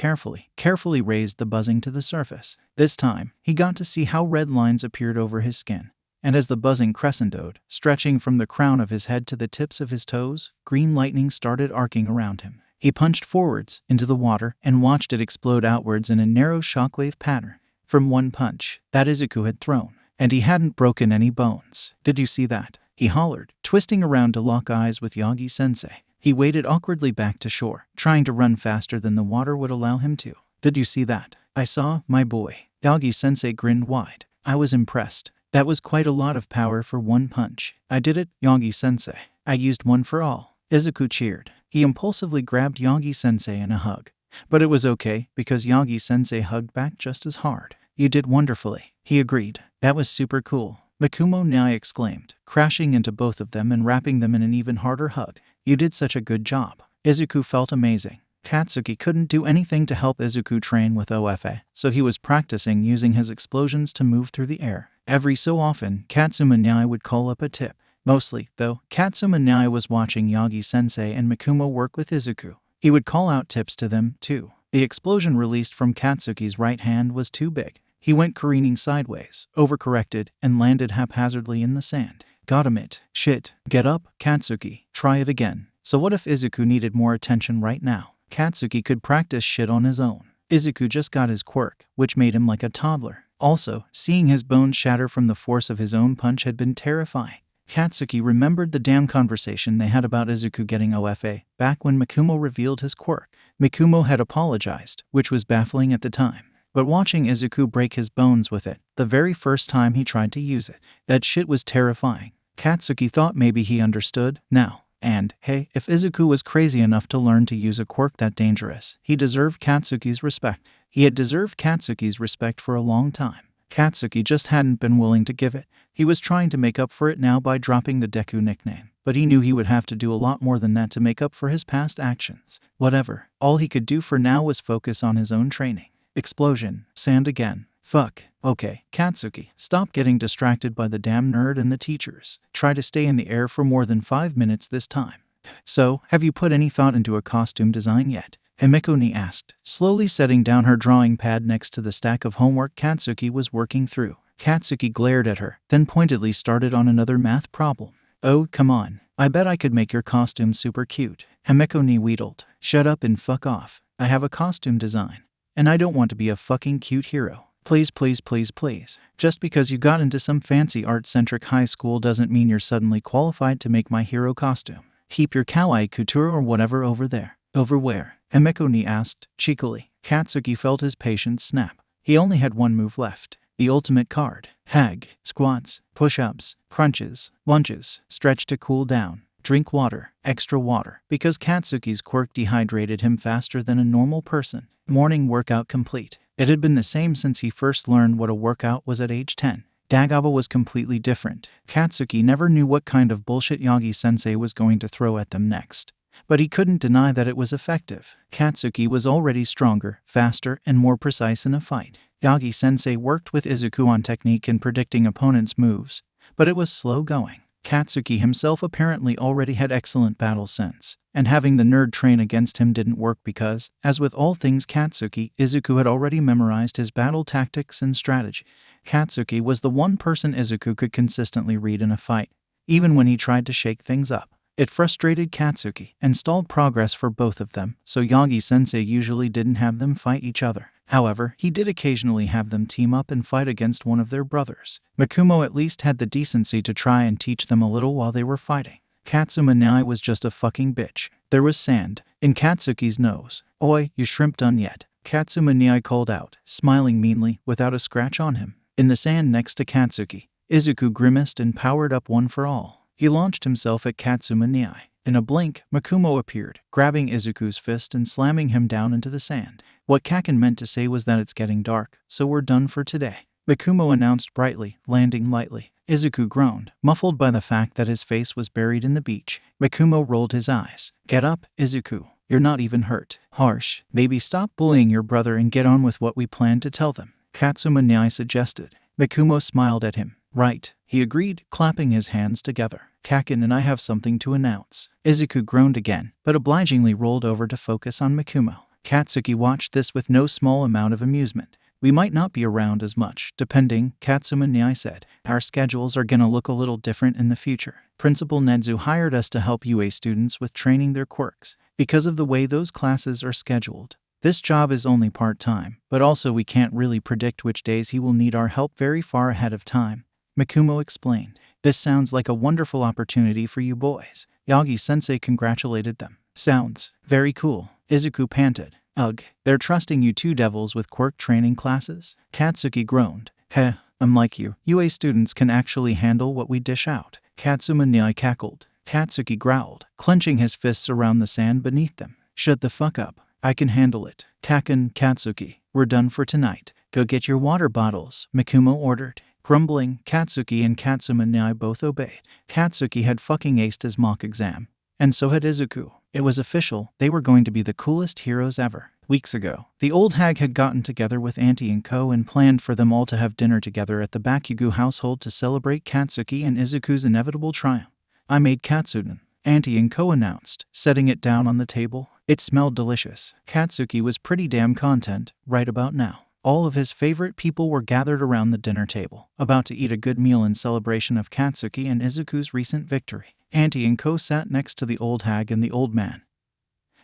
carefully raised the buzzing to the surface. This time, he got to see how red lines appeared over his skin. And as the buzzing crescendoed, stretching from the crown of his head to the tips of his toes, green lightning started arcing around him. He punched forwards into the water and watched it explode outwards in a narrow shockwave pattern from one punch that Izuku had thrown. And he hadn't broken any bones. Did you see that? He hollered, twisting around to lock eyes with Yagi-sensei. He waded awkwardly back to shore, trying to run faster than the water would allow him to. Did you see that? I saw, my boy. Yagi-sensei grinned wide. I was impressed. That was quite a lot of power for one punch. I did it, Yagi-sensei. I used one for all. Izuku cheered. He impulsively grabbed Yagi-sensei in a hug. But it was okay, because Yagi-sensei hugged back just as hard. You did wonderfully, he agreed. That was super cool. Mikumo Niai exclaimed, crashing into both of them and wrapping them in an even harder hug. You did such a good job. Izuku felt amazing. Katsuki couldn't do anything to help Izuku train with OFA, so he was practicing using his explosions to move through the air. Every so often, Katsuma Niai would call up a tip. Mostly, though, Katsuma Niai was watching Yagi-sensei and Mikumo work with Izuku. He would call out tips to them, too. The explosion released from Katsuki's right hand was too big. He went careening sideways, overcorrected, and landed haphazardly in the sand. Got him it. Shit. Get up, Katsuki. Try it again. So what if Izuku needed more attention right now? Katsuki could practice shit on his own. Izuku just got his quirk, which made him like a toddler. Also, seeing his bones shatter from the force of his own punch had been terrifying. Katsuki remembered the damn conversation they had about Izuku getting OFA, back when Mikumo revealed his quirk. Mikumo had apologized, which was baffling at the time. But watching Izuku break his bones with it, the very first time he tried to use it, that shit was terrifying. Katsuki thought maybe he understood now. And, hey, if Izuku was crazy enough to learn to use a quirk that dangerous, he deserved Katsuki's respect. He had deserved Katsuki's respect for a long time. Katsuki just hadn't been willing to give it. He was trying to make up for it now by dropping the Deku nickname. But he knew he would have to do a lot more than that to make up for his past actions. Whatever. All he could do for now was focus on his own training. Explosion. Sand again. Fuck. Okay, Katsuki, stop getting distracted by the damn nerd and the teachers. Try to stay in the air for more than 5 minutes this time. So, have you put any thought into a costume design yet? Himekoni asked, slowly setting down her drawing pad next to the stack of homework Katsuki was working through. Katsuki glared at her, then pointedly started on another math problem. Oh, come on. I bet I could make your costume super cute. Himekoni wheedled. Shut up and fuck off. I have a costume design. And I don't want to be a fucking cute hero. Please, please, please, please. Just because you got into some fancy art-centric high school doesn't mean you're suddenly qualified to make my hero costume. Keep your kawaii couture or whatever over there. Over where? Himekoni asked, cheekily. Katsuki felt his patience snap. He only had one move left. The ultimate card. Hag. Squats. Push-ups. Crunches. Lunges. Stretch to cool down. Drink water. Extra water. Because Katsuki's quirk dehydrated him faster than a normal person. Morning workout complete. It had been the same since he first learned what a workout was at age 10. Dagaba was completely different. Katsuki never knew what kind of bullshit Yagi-sensei was going to throw at them next. but he couldn't deny that it was effective. Katsuki was already stronger, faster, and more precise in a fight. Yagi-sensei worked with Izuku on technique and predicting opponents' moves, but it was slow going. Katsuki himself apparently already had excellent battle sense, and having the nerd train against him didn't work because, as with all things Katsuki, Izuku had already memorized his battle tactics and strategy. Katsuki was the one person Izuku could consistently read in a fight, even when he tried to shake things up. It frustrated Katsuki and stalled progress for both of them, so Yagi-sensei usually didn't have them fight each other. However, he did occasionally have them team up and fight against one of their brothers. Mikumo at least had the decency to try and teach them a little while they were fighting. Katsuma Nyai was just a fucking bitch. There was sand in Katsuki's nose. "Oi, you shrimp done yet?" Katsuma Nyai called out, smiling meanly, without a scratch on him. In the sand next to Katsuki, Izuku grimaced and powered up one for all. He launched himself at Katsuma Nyai. In a blink, Mikumo appeared, grabbing Izuku's fist and slamming him down into the sand. What Kaken meant to say was that it's getting dark, so we're done for today, Mikumo announced brightly, landing lightly. Izuku groaned, muffled by the fact that his face was buried in the beach. Mikumo rolled his eyes. "Get up, Izuku. You're not even hurt." "Harsh. Maybe stop bullying your brother and get on with what we planned to tell them," Katsuma Nyai suggested. Mikumo smiled at him. "Right," he agreed, clapping his hands together. "Kaken and I have something to announce." Izuku groaned again, but obligingly rolled over to focus on Mikumo. Katsuki watched this with no small amount of amusement. "We might not be around as much, depending," Katsuma Nyai said. "Our schedules are gonna look a little different in the future. Principal Nedzu hired us to help UA students with training their quirks. Because of the way those classes are scheduled, this job is only part-time, but also we can't really predict which days he will need our help very far ahead of time," Mikumo explained. "This sounds like a wonderful opportunity for you boys." Yagi-sensei congratulated them. "Sounds very cool," Izuku panted. "Ugh, they're trusting you two devils with quirk training classes?" Katsuki groaned. "Heh, unlike you, UA students can actually handle what we dish out." Katsuma Nyai cackled. Katsuki growled, clenching his fists around the sand beneath them. "Shut the fuck up. I can handle it." "Kaken, Katsuki, we're done for tonight. Go get your water bottles," Mikumo ordered. Grumbling, Katsuki and Katsuma Nyai both obeyed. Katsuki had fucking aced his mock exam, and so had Izuku. It was official, they were going to be the coolest heroes ever. Weeks ago, the old hag had gotten together with Auntie and Co. and planned for them all to have dinner together at the Bakugo household to celebrate Katsuki and Izuku's inevitable triumph. "I made katsudon," Auntie and Co. announced, setting it down on the table. It smelled delicious. Katsuki was pretty damn content right about now. All of his favorite people were gathered around the dinner table, about to eat a good meal in celebration of Katsuki and Izuku's recent victory. Auntie and Co. sat next to the old hag and the old man,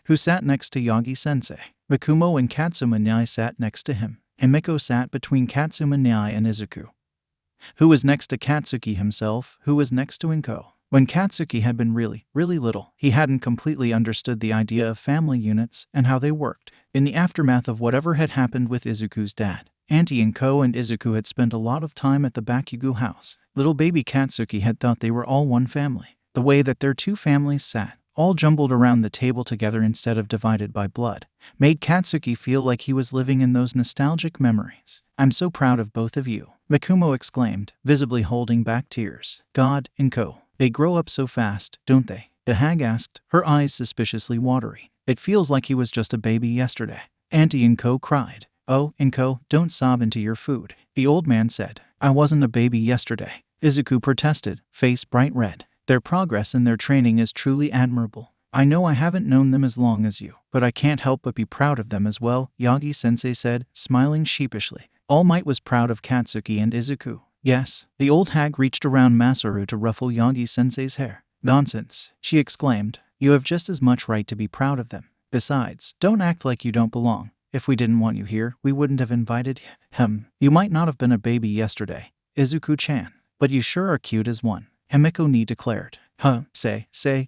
who sat next to Yagi-sensei. Mikumo and Katsuma Nyai sat next to him. Himiko sat between Katsuma Nyai and Izuku, who was next to Katsuki himself, who was next to Inko. When Katsuki had been really little, he hadn't completely understood the idea of family units and how they worked. In the aftermath of whatever had happened with Izuku's dad, Auntie and Co. and Izuku had spent a lot of time at the Bakugo house. Little baby Katsuki had thought they were all one family. The way that their two families sat, all jumbled around the table together instead of divided by blood, made Katsuki feel like he was living in those nostalgic memories. "I'm so proud of both of you," Mikumo exclaimed, visibly holding back tears. "God, Inko, they grow up so fast, don't they?" the hag asked, her eyes suspiciously watery. "It feels like he was just a baby yesterday." Auntie Inko cried. "Oh, Inko, don't sob into your food," the old man said. "I wasn't a baby yesterday," Izuku protested, face bright red. "Their progress in their training is truly admirable. I know I haven't known them as long as you, but I can't help but be proud of them as well," Yagi-sensei said, smiling sheepishly. All Might was proud of Katsuki and Izuku. "Yes." The old hag reached around Masaru to ruffle Yagi-sensei's hair. "Nonsense," she exclaimed. "You have just as much right to be proud of them. Besides, don't act like you don't belong. If we didn't want you here, we wouldn't have invited you. You might not have been a baby yesterday, Izuku-chan, but you sure are cute as one," Himiko declared. Say,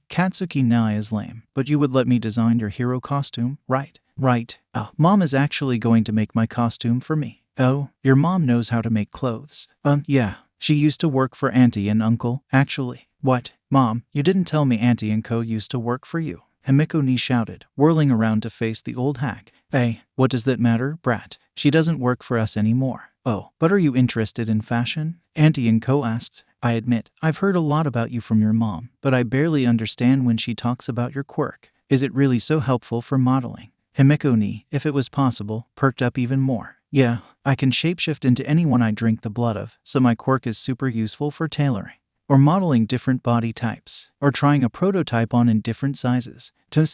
Katsuki Nyai is lame, but you would let me design your hero costume, right?" "Right. Mom is actually going to make my costume for me." "Oh, your mom knows how to make clothes." Yeah. She used to work for Auntie and Uncle, actually." "What? Mom, you didn't tell me Auntie and Co. used to work for you," Himiko shouted, whirling around to face the old hag. "Hey, what does that matter, brat? She doesn't work for us anymore." "Oh, but are you interested in fashion?" Auntie and Co. asked. "I admit, I've heard a lot about you from your mom, but I barely understand when she talks about your quirk." Is it really so helpful for modeling? Himiko-ni, if it was possible, perked up even more. Yeah, I can shapeshift into anyone I drink the blood of, so my quirk is super useful for tailoring. Or modeling different body types. Or trying a prototype on in different sizes. To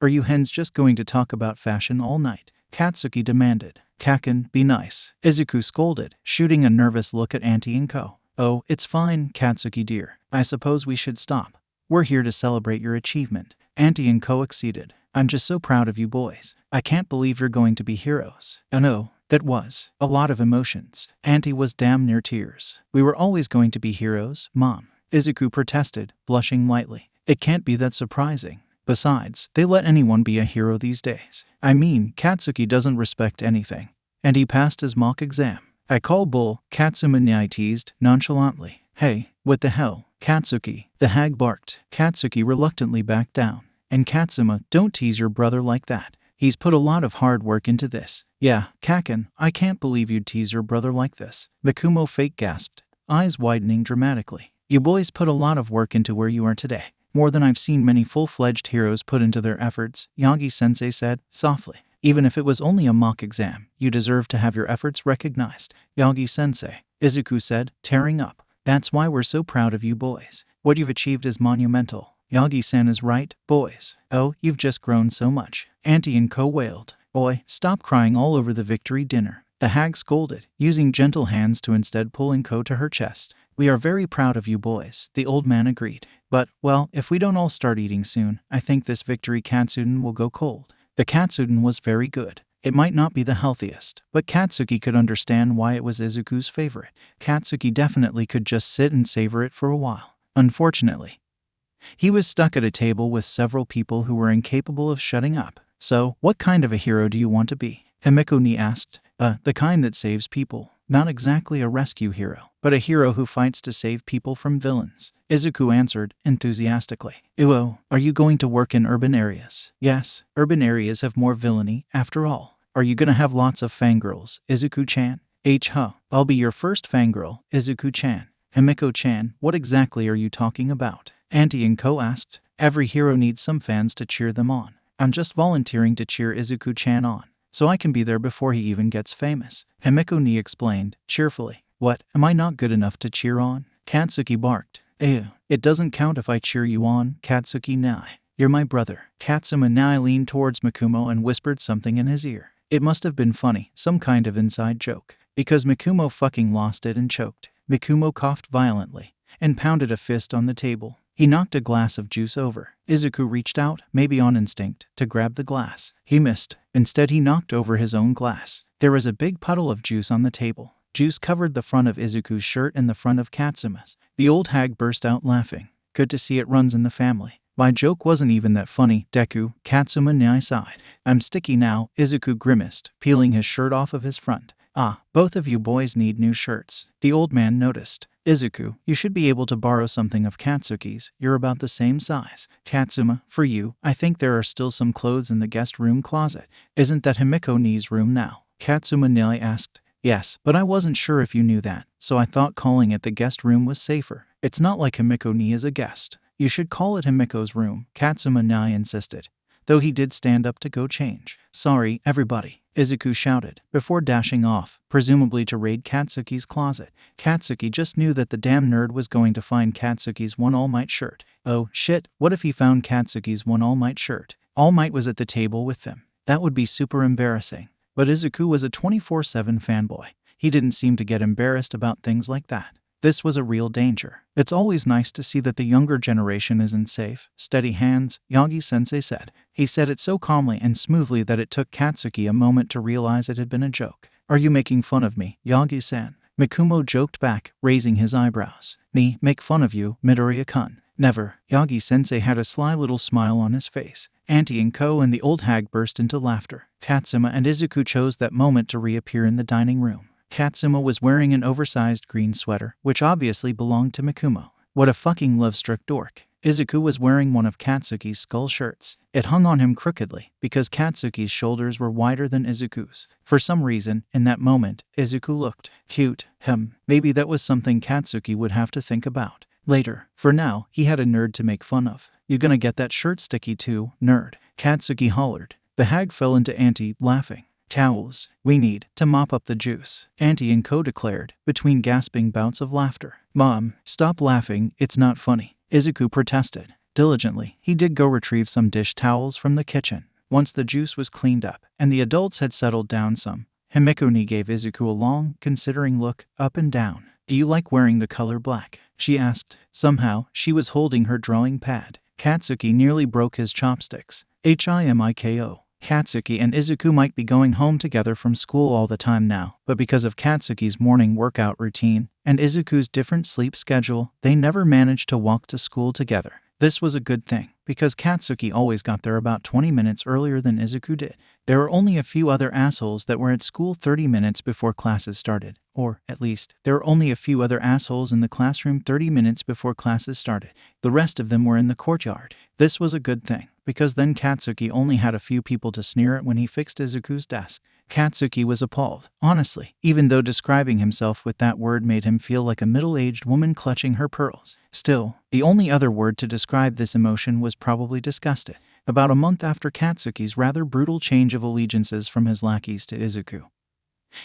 are you hens just going to talk about fashion all night? Katsuki demanded. Kaken, be nice. Izuku scolded, shooting a nervous look at Auntie and Co. Oh, it's fine, Katsuki dear. I suppose we should stop. We're here to celebrate your achievement. Auntie and Co acceded. I'm just so proud of you boys. I can't believe you're going to be heroes. I know. That was a lot of emotions. Auntie was damn near tears. We were always going to be heroes, Mom. Izuku protested, blushing lightly. It can't be that surprising. Besides, they let anyone be a hero these days. I mean, Katsuki doesn't respect anything. And he passed his mock exam. I call bull, Katsuma teased, nonchalantly. Hey, what the hell, Katsuki? The hag barked. Katsuki reluctantly backed down. And Katsuma, don't tease your brother like that. He's put a lot of hard work into this. Yeah, Kaken, I can't believe you'd tease your brother like this. Mikumo fake gasped, eyes widening dramatically. You boys put a lot of work into where you are today. More than I've seen many full-fledged heroes put into their efforts, Yagi-sensei said, softly. Even if it was only a mock exam, you deserve to have your efforts recognized. Yagi-sensei, Izuku said, tearing up. That's why we're so proud of you boys. What you've achieved is monumental. Yagi-san is right, boys. Oh, you've just grown so much. Auntie and Co wailed. Boy, stop crying all over the victory dinner. The hag scolded, using gentle hands to instead pulling Co to her chest. We are very proud of you boys, the old man agreed. But, well, if we don't all start eating soon, I think this victory katsudon will go cold. The katsudon was very good. It might not be the healthiest, but Katsuki could understand why it was Izuku's favorite. Katsuki definitely could just sit and savor it for a while. Unfortunately, he was stuck at a table with several people who were incapable of shutting up. So, what kind of a hero do you want to be? Himiko-ni asked. The kind that saves people. Not exactly a rescue hero, but a hero who fights to save people from villains. Izuku answered, enthusiastically. Uo, are you going to work in urban areas? Yes, urban areas have more villainy, after all. Are you gonna have lots of fangirls, Izuku-chan? I'll be your first fangirl, Izuku-chan. Himiko-chan, what exactly are you talking about? Auntie and Co asked. Every hero needs some fans to cheer them on. I'm just volunteering to cheer Izuku-chan on, so I can be there before he even gets famous. Himiko-ni explained, cheerfully. What, am I not good enough to cheer on? Katsuki barked. Ew, it doesn't count if I cheer you on, Katsuki-nai. You're my brother. Katsuma-nai leaned towards Mikumo and whispered something in his ear. It must have been funny, some kind of inside joke, because Mikumo fucking lost it and choked. Mikumo coughed violently and pounded a fist on the table. He knocked a glass of juice over. Izuku reached out, maybe on instinct, to grab the glass. He missed. Instead, he knocked over his own glass. There was a big puddle of juice on the table. Juice covered the front of Izuku's shirt and the front of Katsuma's. The old hag burst out laughing. Good to see it runs in the family. My joke wasn't even that funny, Deku, Katsuma-nai sighed. I'm sticky now, Izuku grimaced, peeling his shirt off of his front. Both of you boys need new shirts. The old man noticed. Izuku, you should be able to borrow something of Katsuki's. You're about the same size. Katsuma, for you, I think there are still some clothes in the guest room closet. Isn't that Himiko-ni's room now? Katsuma-nai asked. Yes, but I wasn't sure if you knew that, so I thought calling it the guest room was safer. It's not like Himiko-ni is a guest. You should call it Himiko's room, Katsuma-nai insisted, though he did stand up to go change. Sorry, everybody, Izuku shouted, before dashing off, presumably to raid Katsuki's closet. Katsuki just knew that the damn nerd was going to find Katsuki's one All Might shirt. Oh, shit, what if he found Katsuki's one All Might shirt? All Might was at the table with them. That would be super embarrassing. But Izuku was a 24/7 fanboy. He didn't seem to get embarrassed about things like that. This was a real danger. It's always nice to see that the younger generation isn't safe. Steady hands, Yagi-sensei said. He said it so calmly and smoothly that it took Katsuki a moment to realize it had been a joke. Are you making fun of me, Yagi-san? Mikumo joked back, raising his eyebrows. Me, make fun of you, Midoriya-kun. Never. Yagi-sensei had a sly little smile on his face. Auntie and Co and the old hag burst into laughter. Katsuma and Izuku chose that moment to reappear in the dining room. Katsuma was wearing an oversized green sweater, which obviously belonged to Mikumo. What a fucking love-struck dork. Izuku was wearing one of Katsuki's skull shirts. It hung on him crookedly, because Katsuki's shoulders were wider than Izuku's. For some reason, in that moment, Izuku looked cute. Maybe that was something Katsuki would have to think about. later. For now, he had a nerd to make fun of. "You gonna get that shirt sticky too, nerd?" Katsuki hollered. The hag fell into Auntie, laughing. "Towels. We need to mop up the juice," Auntie and Co declared, between gasping bouts of laughter. "Mom, stop laughing, it's not funny," Izuku protested. Diligently, he did go retrieve some dish towels from the kitchen. Once the juice was cleaned up, and the adults had settled down some, Himekuni gave Izuku a long, considering look, up and down. "Do you like wearing the color black?" she asked. Somehow, she was holding her drawing pad. Katsuki nearly broke his chopsticks. Himiko. Katsuki and Izuku might be going home together from school all the time now, but because of Katsuki's morning workout routine and Izuku's different sleep schedule, they never managed to walk to school together. This was a good thing, because Katsuki always got there about 20 minutes earlier than Izuku did. There were only a few other assholes that were at school 30 minutes before classes started. Or, at least, there were only a few other assholes in the classroom 30 minutes before classes started. The rest of them were in the courtyard. This was a good thing, because then Katsuki only had a few people to sneer at when he fixed Izuku's desk. Katsuki was appalled, honestly, even though describing himself with that word made him feel like a middle-aged woman clutching her pearls. Still, the only other word to describe this emotion was probably disgusted. About a month after Katsuki's rather brutal change of allegiances from his lackeys to Izuku,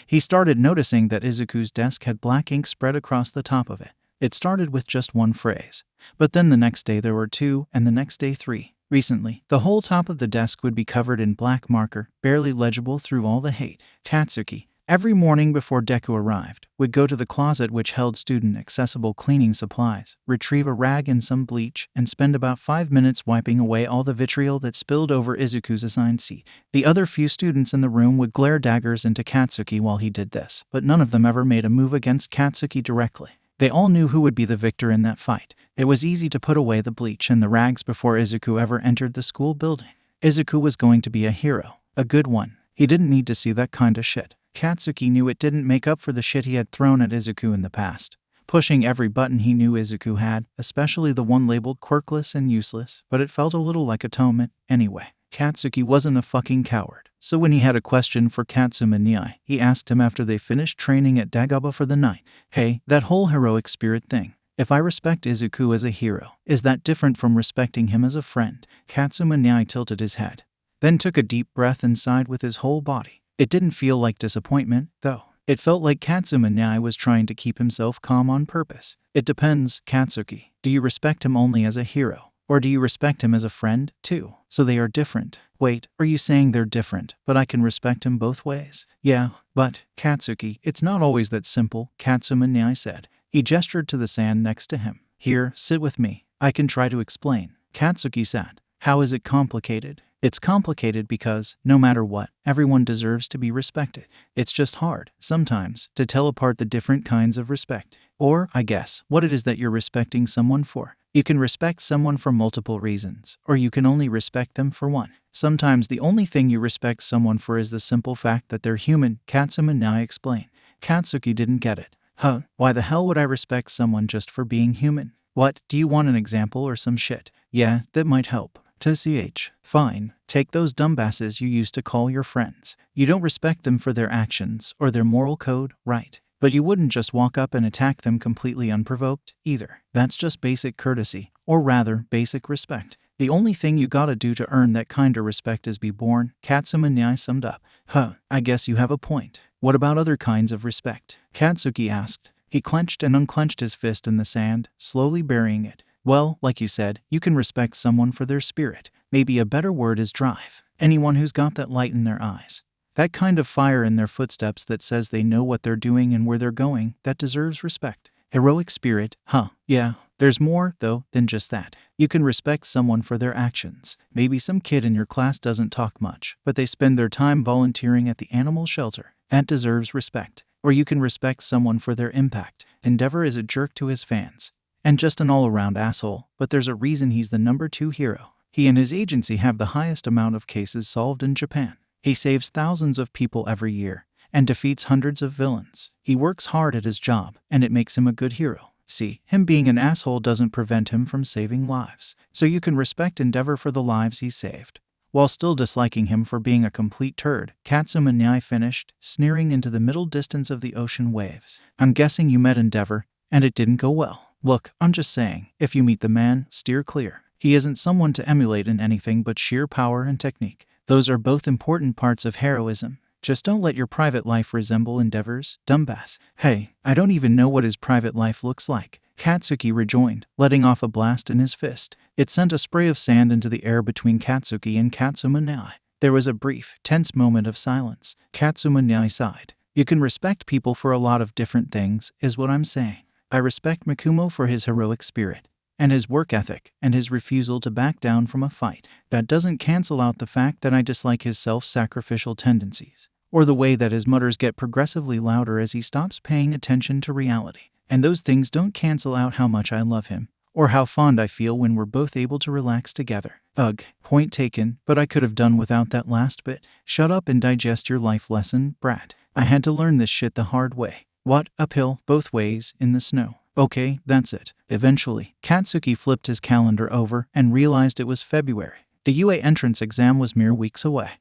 he started noticing that Izuku's desk had black ink spread across the top of it. It started with just one phrase, but then the next day there were two, and the next day 3. Recently, the whole top of the desk would be covered in black marker, barely legible through all the hate. Katsuki, every morning before Deku arrived, would go to the closet which held student-accessible cleaning supplies, retrieve a rag and some bleach, and spend about 5 minutes wiping away all the vitriol that spilled over Izuku's assigned seat. The other few students in the room would glare daggers into Katsuki while he did this, but none of them ever made a move against Katsuki directly. They all knew who would be the victor in that fight. It was easy to put away the bleach and the rags before Izuku ever entered the school building. Izuku was going to be a hero, a good one. He didn't need to see that kind of shit. Katsuki knew it didn't make up for the shit he had thrown at Izuku in the past, pushing every button he knew Izuku had, especially the one labeled quirkless and useless, but it felt a little like atonement anyway. Katsuki wasn't a fucking coward, so when he had a question for Katsuma Nyai, he asked him after they finished training at Dagaba for the night. "Hey, that whole heroic spirit thing. If I respect Izuku as a hero, is that different from respecting him as a friend?" Katsuma Nyai tilted his head, then took a deep breath and sighed with his whole body. It didn't feel like disappointment, though. It felt like Katsuma Nyai was trying to keep himself calm on purpose. "It depends, Katsuki. Do you respect him only as a hero? Or do you respect him as a friend, too? So they are different." "Wait, are you saying they're different, but I can respect him both ways?" "Yeah, but, Katsuki, it's not always that simple," Katsuma Nyai said. He gestured to the sand next to him. "Here, sit with me. I can try to explain." Katsuki sat. "How is it complicated?" "It's complicated because, no matter what, everyone deserves to be respected. It's just hard, sometimes, to tell apart the different kinds of respect. Or, I guess, what it is that you're respecting someone for. You can respect someone for multiple reasons, or you can only respect them for one. Sometimes the only thing you respect someone for is the simple fact that they're human," Katsuma Nyai explained. Katsuki didn't get it. "Huh, why the hell would I respect someone just for being human? What, do you want an example or some shit?" "Yeah, that might help." "TCH. Fine. Take those dumbasses you used to call your friends. You don't respect them for their actions or their moral code, right? But you wouldn't just walk up and attack them completely unprovoked, either. That's just basic courtesy, or rather, basic respect. The only thing you gotta do to earn that kind of respect is be born," Katsuma Nyai summed up. "Huh, I guess you have a point. What about other kinds of respect?" Katsuki asked. He clenched and unclenched his fist in the sand, slowly burying it. "Well, like you said, you can respect someone for their spirit. Maybe a better word is drive. Anyone who's got that light in their eyes. That kind of fire in their footsteps that says they know what they're doing and where they're going, that deserves respect. Heroic spirit, huh? Yeah, there's more, though, than just that. You can respect someone for their actions. Maybe some kid in your class doesn't talk much, but they spend their time volunteering at the animal shelter. That deserves respect. Or you can respect someone for their impact. Endeavor is a jerk to his fans. And just an all-around asshole, but there's a reason he's the #2 hero. He and his agency have the highest amount of cases solved in Japan. He saves thousands of people every year, and defeats hundreds of villains. He works hard at his job, and it makes him a good hero. See, him being an asshole doesn't prevent him from saving lives. So you can respect Endeavor for the lives he saved, while still disliking him for being a complete turd," Katsuma Nyai finished, sneering into the middle distance of the ocean waves. "I'm guessing you met Endeavor, and it didn't go well." Look, I'm just saying, if you meet the man, steer clear. He isn't someone to emulate in anything but sheer power and technique. Those are both important parts of heroism. Just don't let your private life resemble endeavors, dumbass. Hey, I don't even know what his private life looks like, Katsuki rejoined, letting off a blast in his fist. It sent a spray of sand into the air between Katsuki and Katsumane. There was a brief, tense moment of silence. Katsumane sighed. You can respect people for a lot of different things, is what I'm saying. I respect Mikumo for his heroic spirit, and his work ethic, and his refusal to back down from a fight. That doesn't cancel out the fact that I dislike his self-sacrificial tendencies, or the way that his mutters get progressively louder as he stops paying attention to reality. And those things don't cancel out how much I love him, or how fond I feel when we're both able to relax together. Ugh, point taken, but I could have done without that last bit. Shut up and digest your life lesson, brat. I had to learn this shit the hard way. What? Uphill, both ways, in the snow. Okay, that's it. Eventually, Katsuki flipped his calendar over and realized it was February. The UA entrance exam was mere weeks away.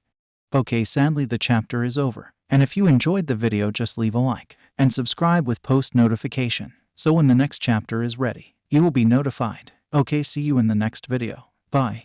Okay, sadly the chapter is over. And if you enjoyed the video, just leave a like and subscribe with post notification, so when the next chapter is ready, you will be notified. Okay, see you in the next video. Bye.